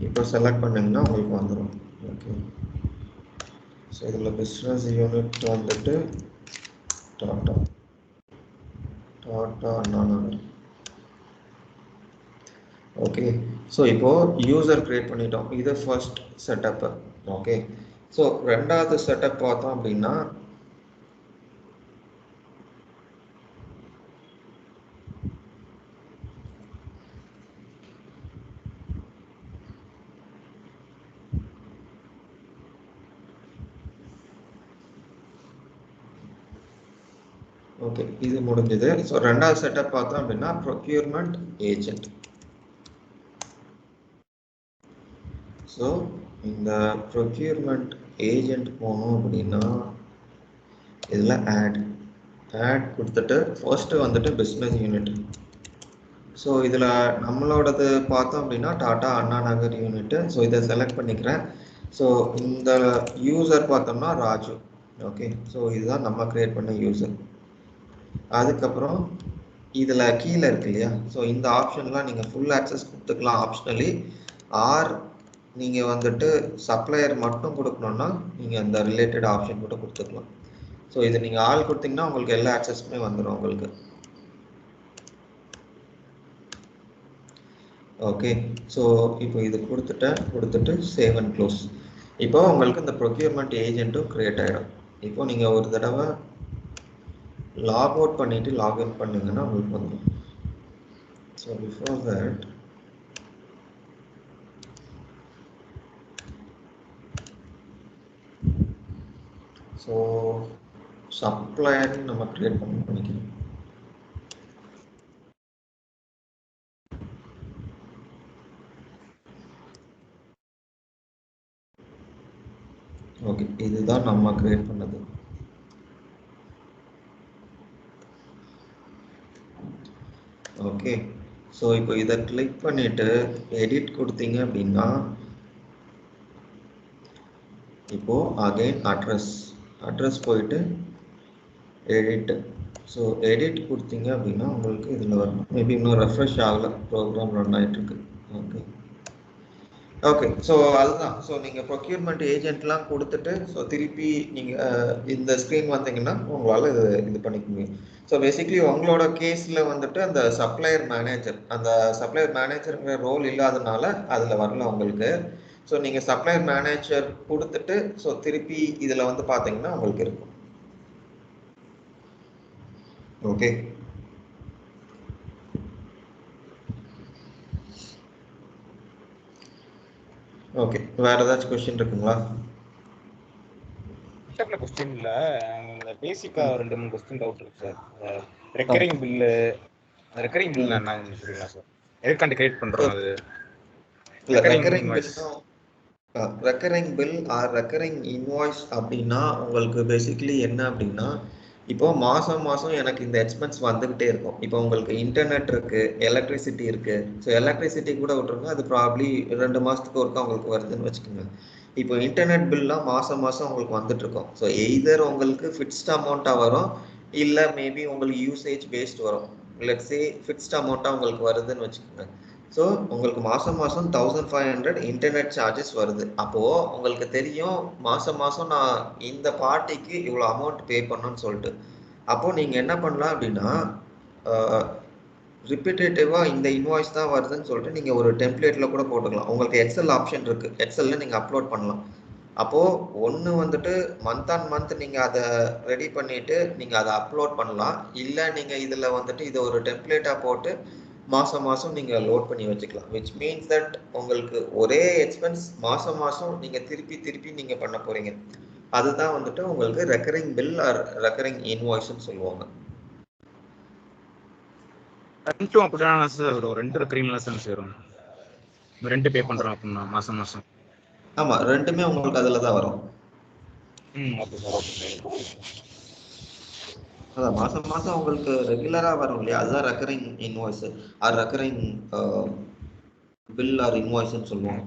இப்போ செலக்ட் பண்ணிங்கன்னா உங்களுக்கு வந்துடும். ஓகே, ஸோ இதில் பிஸ்னஸ் யூனிட் வந்துட்டு டாடா அண்ணா நகர். ஓகே, ஸோ இப்போது யூசர் க்ரியேட் பண்ணிட்டோம். இது ஃபர்ஸ்ட் செட்டப்பு. ஓகே, ஸோ ரெண்டாவது செட்டப் பார்த்தோம் அப்படின்னா ஓகே, இது முடிஞ்சது. ஸோ ரெண்டாவது செட்டப் பார்த்தோம் அப்படின்னா ப்ரொக்யூர்மெண்ட் ஏஜென்ட். ஸோ இந்த ப்ரொக்யூர்மெண்ட் ஏஜென்ட் போனோம் அப்படின்னா இதில் ஆட் கொடுத்துட்டு ஃபர்ஸ்ட்டு வந்துட்டு பிஸ்னஸ் யூனிட். ஸோ இதில் நம்மளோடது பார்த்தோம் அப்படின்னா டாடா அண்ணா நகர் யூனிட்டு. ஸோ இதை செலக்ட் பண்ணிக்கிறேன். ஸோ இந்த யூசர் பார்த்தோம்னா ராஜு. ஓகே, ஸோ இதுதான் நம்ம க்ரியேட் பண்ண யூசர். அதுக்கப்புறம் இதில் கீழே இருக்கு இல்லையா, ஸோ இந்த ஆப்ஷன்லாம் நீங்கள் ஃபுல் ஆக்சஸ் கொடுத்துக்கலாம் ஆப்ஷனலி. ஆர் நீங்கள் வந்துட்டு சப்ளையர் மட்டும் கொடுக்கணுன்னா நீங்கள் அந்த ரிலேட்டட் ஆப்ஷன் கூட கொடுத்துக்கலாம். ஸோ இது நீங்கள் ஆள் கொடுத்தீங்கன்னா உங்களுக்கு எல்லா ஆக்சஸுமே வந்துடும் உங்களுக்கு. ஓகே, ஸோ இப்போ இது கொடுத்துட்டு சேவ் அண்ட் க்ளோஸ். இப்போ உங்களுக்கு இந்த ப்ரொக்யூர்மெண்ட் ஏஜென்ட்டும் க்ரியேட் ஆகிடும். இப்போ நீங்கள் ஒரு தடவை லாக் அவுட் பண்ணிவிட்டு லாக்இன் பண்ணிங்கன்னா உங்களுக்கு வந்துடும். So before that so supplier நம்ம க்ரியேட் பண்ணிக்கிறோம். ஓகே, இதுதான் நம்ம க்ரியேட் பண்ணது. ஓகே, ஸோ இப்போ இதை கிளிக் பண்ணிவிட்டு எடிட் கொடுத்தீங்க அப்படின்னா இப்போது அகைன் அட்ரஸ் போயிட்டு எடிட். ஸோ எடிட் கொடுத்தீங்க அப்படின்னா உங்களுக்கு இதில் வரணும். மேபி இன்னும் ரெஃப்ரெஷ் ஆகலை, ப்ரோக்ராம் ரன் ஆகிட்டுருக்கு. ஓகே, ஸோ அதுதான். ஸோ நீங்கள் ப்ரொக்யூர்மெண்ட் ஏஜென்ட்லாம் கொடுத்துட்டு ஸோ திருப்பி நீங்கள் இந்த ஸ்க்ரீன் வந்தீங்கன்னா உங்களால் இது பண்ணிக்க முடியும். ஸோ பேசிக்லி உங்களோட கேஸில் வந்துட்டு அந்த சப்ளையர் மேனேஜருங்கிற ரோல் இல்லாதனால அதில் வரல உங்களுக்கு. ஸோ நீங்கள் சப்ளையர் மேனேஜர் கொடுத்துட்டு ஸோ திருப்பி இதில் வந்து பார்த்தீங்கன்னா உங்களுக்கு இருக்கும். ஓகே, ஓகே, வேற ஏதாச்சும் கொஸ்டின் இருக்குங்களா? கொஸ்டின் இல்ல, இந்த பேசிக்கா 2-3 கொஸ்டின் டவுட் இருக்கு சார். ரெக்கரிங் பில் என்ன சொல்றீங்களா சார்? எதுக்காண்டி கிரியேட் பண்றோம் அது? இல்ல ரெக்கரிங் ரெக்கரிங் இன்வாய்ஸ். பில்னா recurring bill or recurring invoice அப்படின்னா உங்களுக்கு பேசிக்கலி என்ன அப்படின்னா இப்போ மாசம் மாசம் எனக்கு இந்த எக்ஸ்பென்ஸ் வந்துகிட்டே இருக்கும். இப்போ உங்களுக்கு இன்டர்நெட் இருக்கு, எலக்ட்ரிசிட்டி இருக்கு. ஸோ எலக்ட்ரிசிட்டி கூட விட்டுருங்க, அது ப்ராப்ளி 2 மாசத்துக்கு ஒருக்கா உங்களுக்கு வருதுன்னு வச்சுக்கோங்க. இப்போ இன்டர்நெட் பில்லாம் மாசம் மாசம் உங்களுக்கு வந்துட்டு இருக்கும். ஸோ எய்தர் உங்களுக்கு ஃபிக்ஸ்ட் அமௌண்ட்டாக வரும், இல்லை மேபி உங்களுக்கு யூசேஜ் பேஸ்ட் வரும். லெட்ஸ் சே ஃபிக்ஸ்ட் அமௌண்ட்டாக உங்களுக்கு வருதுன்னு வச்சுக்கோங்க. ஸோ உங்களுக்கு மாசம் மாசம் 1500 இன்டர்நெட் சார்ஜஸ் வருது. அப்போ உங்களுக்கு தெரியும் மாசம் மாசம் நான் இந்த பார்ட்டிக்கு இவ்வளோ அமௌண்ட் பே பண்ணணும்னு சொல்லிட்டு. அப்போ நீங்க என்ன பண்ணலாம் அப்படின்னா ரிப்பீட்டேட்டிவா இந்த இன்வாய்ஸ் தான் வருதுன்னு சொல்லிட்டு நீங்க ஒரு டெம்ப்ளேட்ல கூட போட்டுக்கலாம். உங்களுக்கு எக்ஸல் ஆப்ஷன் இருக்கு, எக்ஸல்ல நீங்க அப்லோட் பண்ணலாம். அப்போ ஒன்று வந்துட்டு மந்த் ஆன் மந்த் நீங்க அதை ரெடி பண்ணிட்டு நீங்க அதை அப்லோட் பண்ணலாம். இல்லை நீங்க இதுல வந்துட்டு இதை ஒரு டெம்ப்ளேட்டா போட்டு மாசம் மாசம் நீங்க லோட் பண்ணி வச்சுக்கலாம். விச் மீன்ஸ் தட் உங்களுக்கு ஒரே எக்ஸ்பென்ஸ் மாசம் மாசம் நீங்க திருப்பி திருப்பி நீங்க பண்ண போறீங்க. அதுதான் வந்துட்டு உங்களுக்கு ரெக்கரிங் பில் ஆர் ரெக்கரிங் இன்வாய்ஸ்ன்னு சொல்லுவாங்க. ரெண்டும் அப்படிதான் சார் வரும். ரெண்டு ரெக்கரிங்ல சார் சேரும். ரெண்டு பே பண்றோம் அப்படின்னா மாசம் மாசம். ஆமா, ரெண்டுமே உங்களுக்கு அதுல தான் வரும். Okay sir, okay sir. அதான் மாசம் மாசம் உங்களுக்கு ரெகுலரா வரும் இல்லையா, அதுதான் recurring invoice or recurring bill or இன்வாய்ஸ்ன்னு சொல்லுவாங்க.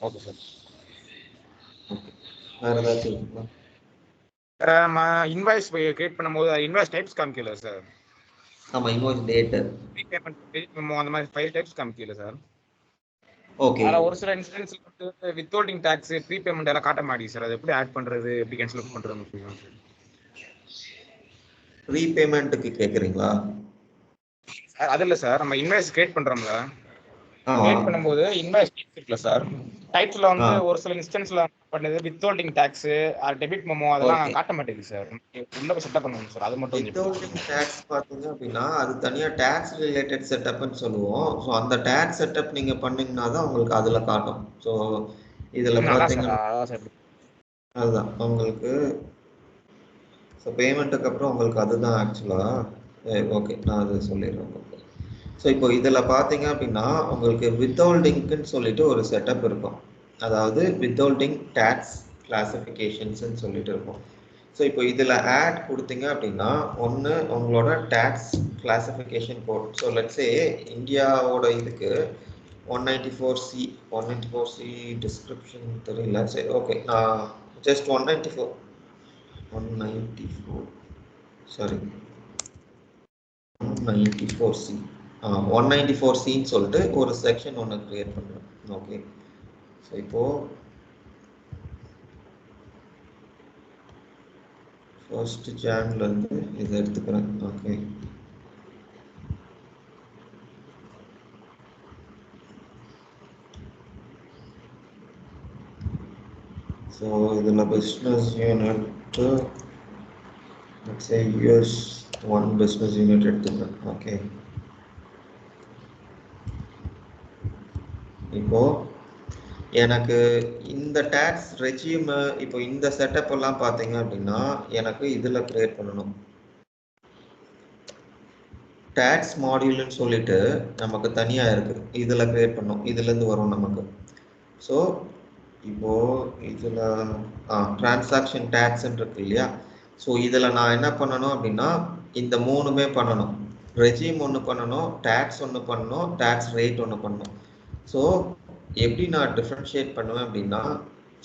Okay sir. ஓகே, வேற ஏதாச்சும் இருக்குங்களா? இன்வாய்ஸ் கிரியேட் பண்ணும்போது இன்வாய்ஸ் டைப்ஸ் காமிக்கல சார். ஆமா, இன்வாய்ஸ் டேட், ப்ரீபேமெண்ட் அந்த மாதிரி 5 டைப்ஸ் காமிக்கல சார். ஓகே. அதில் ஒரு சில இன்ஸ்டன்ஸ் வந்து வித்ஹோல்டிங் டாக்ஸ், ப்ரீபேமெண்ட் எல்லாம் காட்ட மாட்டேங்குது சார். அது எப்படி ஆட் பண்றது, எப்படி கேன்சல் பண்றது? ரீபேமெண்ட்டுக்கு கேக்குறீங்களா? அது இல்லை சார், நம்ம இன்வாய்ஸ் கிரியேட் பண்றோம்ல, ஆமா. கிரியேட் பண்ணும்போது இன்வாய்ஸ் டைப்ஸ் இருக்குல்ல சார், டைப்ஸ்ல வந்து ஒரு சில இன்ஸ்டன்ஸ்ல பண்ணது வித்ஹோல்டிங் டாக்ஸ், டெபிட் மெமோ அதெல்லாம் ஓகே. காட்ட மாட்டேங்குது சார். உள்ள செட்டப் பண்ணுவோம் சார், அது மட்டும் வித்ஹோல்டிங் டாக்ஸ் பாத்தீங்க அப்படின்னா அது தனியா டாக்ஸ் ரிலேட்டட் செட்டப்னு சொல்லுவோம். ஸோ அந்த டாக்ஸ் செட்டப் நீங்க பண்ணீங்கன்னா தான் உங்களுக்கு அதுல காட்டும். ஸோ இதுல பாத்தீங்கன்னா அதுதான் உங்களுக்கு. ஸோ பேமெண்ட்டுக்கு அப்புறம் உங்களுக்கு அதுதான் ஆக்சுவலாக. ஓகே, நான் அது சொல்லிடுறேன் உங்களுக்கு. ஸோ இப்போ இதில் பார்த்தீங்க அப்படின்னா உங்களுக்கு வித்ஹோல்டிங்க்குன்னு சொல்லிட்டு ஒரு செட்டப் இருக்கும். அதாவது வித்ஹோல்டிங் டேக்ஸ் கிளாசிஃபிகேஷன்ஸ்ன்னு சொல்லிட்டு இருக்கும். ஸோ இப்போ இதில் ஆட் கொடுத்தீங்க அப்படின்னா ஒன்று உங்களோட tax classification code. So let's say இந்தியாவோட இதுக்கு 194C 194C டிஸ்கிரிப்ஷன் தெரியல. சரி, ஓகே, நான் ஜஸ்ட் 194 சாரி 194C 194Cன்னு சொல்லிட்டு ஒரு செக்ஷன் ஒன்று கிரியேட் பண்ணுறேன். ஓகே, ஸோ இப்போ ஃபர்ஸ்ட் ஜான்லேருந்து இதை எடுத்துக்கிறேன். ஓகே, ஸோ இதில் business unit let's say US 1 business unit எடுத்துக்கிறேன். ஓகே, இப்போ எனக்கு இந்த டேக்ஸ் ரெஜியூம் இப்போ இந்த செட்டப் எல்லாம் பார்த்தீங்க அப்படின்னா எனக்கு இதில் கிரியேட் பண்ணணும். டேக்ஸ் மாடியூல்னு சொல்லிட்டு நமக்கு தனியாக இருக்குது, இதில் கிரியேட் பண்ணோம், இதுலேருந்து வரும் நமக்கு. ஸோ இப்போ இதில் டிரான்சாக்ஷன் டேக்ஸ்ன்னு இருக்கு இல்லையா. ஸோ இதில் நான் என்ன பண்ணணும் அப்படின்னா இந்த மூணுமே பண்ணணும். ரெஜியூம் ஒன்று பண்ணணும், டேக்ஸ் ஒன்று பண்ணணும், டேக்ஸ் ரேட் ஒன்று பண்ணணும். ஸோ எப்படி நான் டிஃப்ரென்ஷியேட் பண்ணுவேன் அப்படின்னா,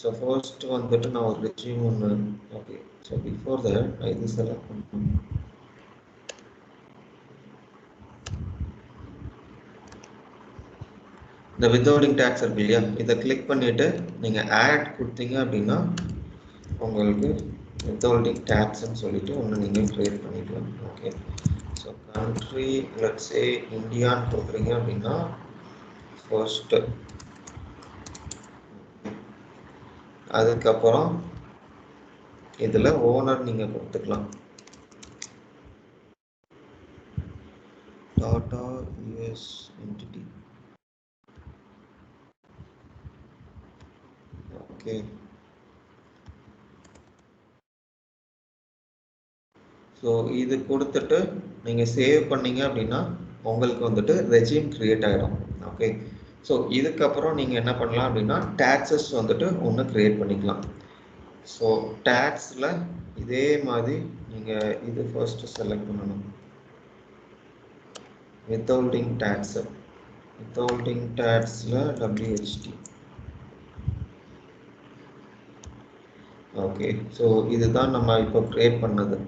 ஸோ ஃபர்ஸ்ட் வந்துட்டு நான் ஒரு ரெஜியூம் ஒன்று. ஓகே, ஸோ பிஃபோர் தட் நான் இது செலக்ட் பண்ணணும். இந்த வித்ஹோல்டிங் டேக்ஸ் இருக்கு இல்லையா, இதை கிளிக் பண்ணிட்டு நீங்கள் ஆட் கொடுத்தீங்க அப்படின்னா உங்களுக்கு வித்ஹோல்டிங் டேக்ஸ்ன்னு சொல்லிட்டு ஒன்று நீங்கள் கிரியேட் பண்ணிக்கலாம். Okay, so country let's say இந்தியான்னு கொடுக்குறீங்க அப்படின்னா ஃபர்ஸ்ட், அதுக்கப்புறம் இதில் ஓனர் நீங்கள் கொடுத்துக்கலாம். Tata US entity. Okay, so இது கொடுத்துட்டு நீங்கள் சேவ் பண்ணீங்க அப்படின்னா உங்களுக்கு வந்துட்டு ரெஜியூம் கிரியேட் ஆகிடும். ஓகே, ஸோ இதுக்கப்புறம் நீங்கள் என்ன பண்ணலாம் அப்படின்னா டேக்ஸஸ் வந்துட்டு ஒன்று க்ரியேட் பண்ணிக்கலாம். ஸோ டேக்ஸில் இதே மாதிரி நீங்கள் இது ஃபர்ஸ்ட்டு செலக்ட் பண்ணணும். வித்ஹோல்டிங் டேக்ஸு, வித்ஹோல்டிங் டேக்ஸில் WHT. ஓகே, ஸோ இதுதான் நம்ம இப்போ க்ரியேட் பண்ணது.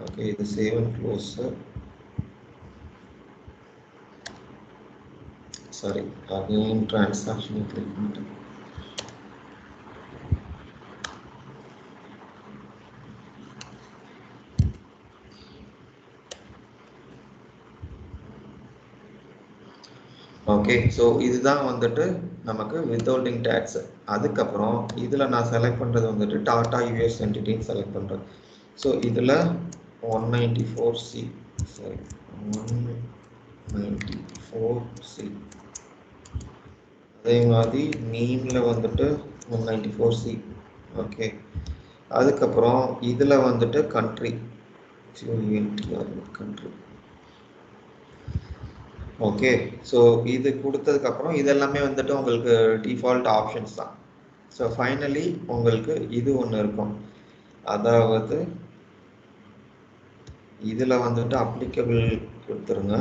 ஓகே, இது save and close. Sorry, again transaction click பண்ணிட்டேன். ஓகே, ஸோ இதுதான் வந்துட்டு நமக்கு வித்ஹோல்டிங் டேக்ஸ். அதுக்கப்புறம் இதில் நான் செலக்ட் பண்ணுறது வந்துட்டு டாடா யூஎஸ் என்டிட்டின்னு செலக்ட் பண்ணுறேன். ஸோ இதில் 194C, சாரி 194C. அதே மாதிரி நேமில் வந்துட்டு 194C. ஓகே, அதுக்கப்புறம் இதில் வந்துட்டு கண்ட்ரி, கண்ட்ரி. ஓகே, ஸோ இது கொடுத்ததுக்கப்புறம் இதெல்லாமே வந்துட்டு உங்களுக்கு டிஃபால்ட் ஆப்ஷன்ஸ் தான். ஸோ ஃபைனலி உங்களுக்கு இது ஒன்று இருக்கும், அதாவது இதில் வந்துட்டு அப்ளிகபிள் கொடுத்துருங்க.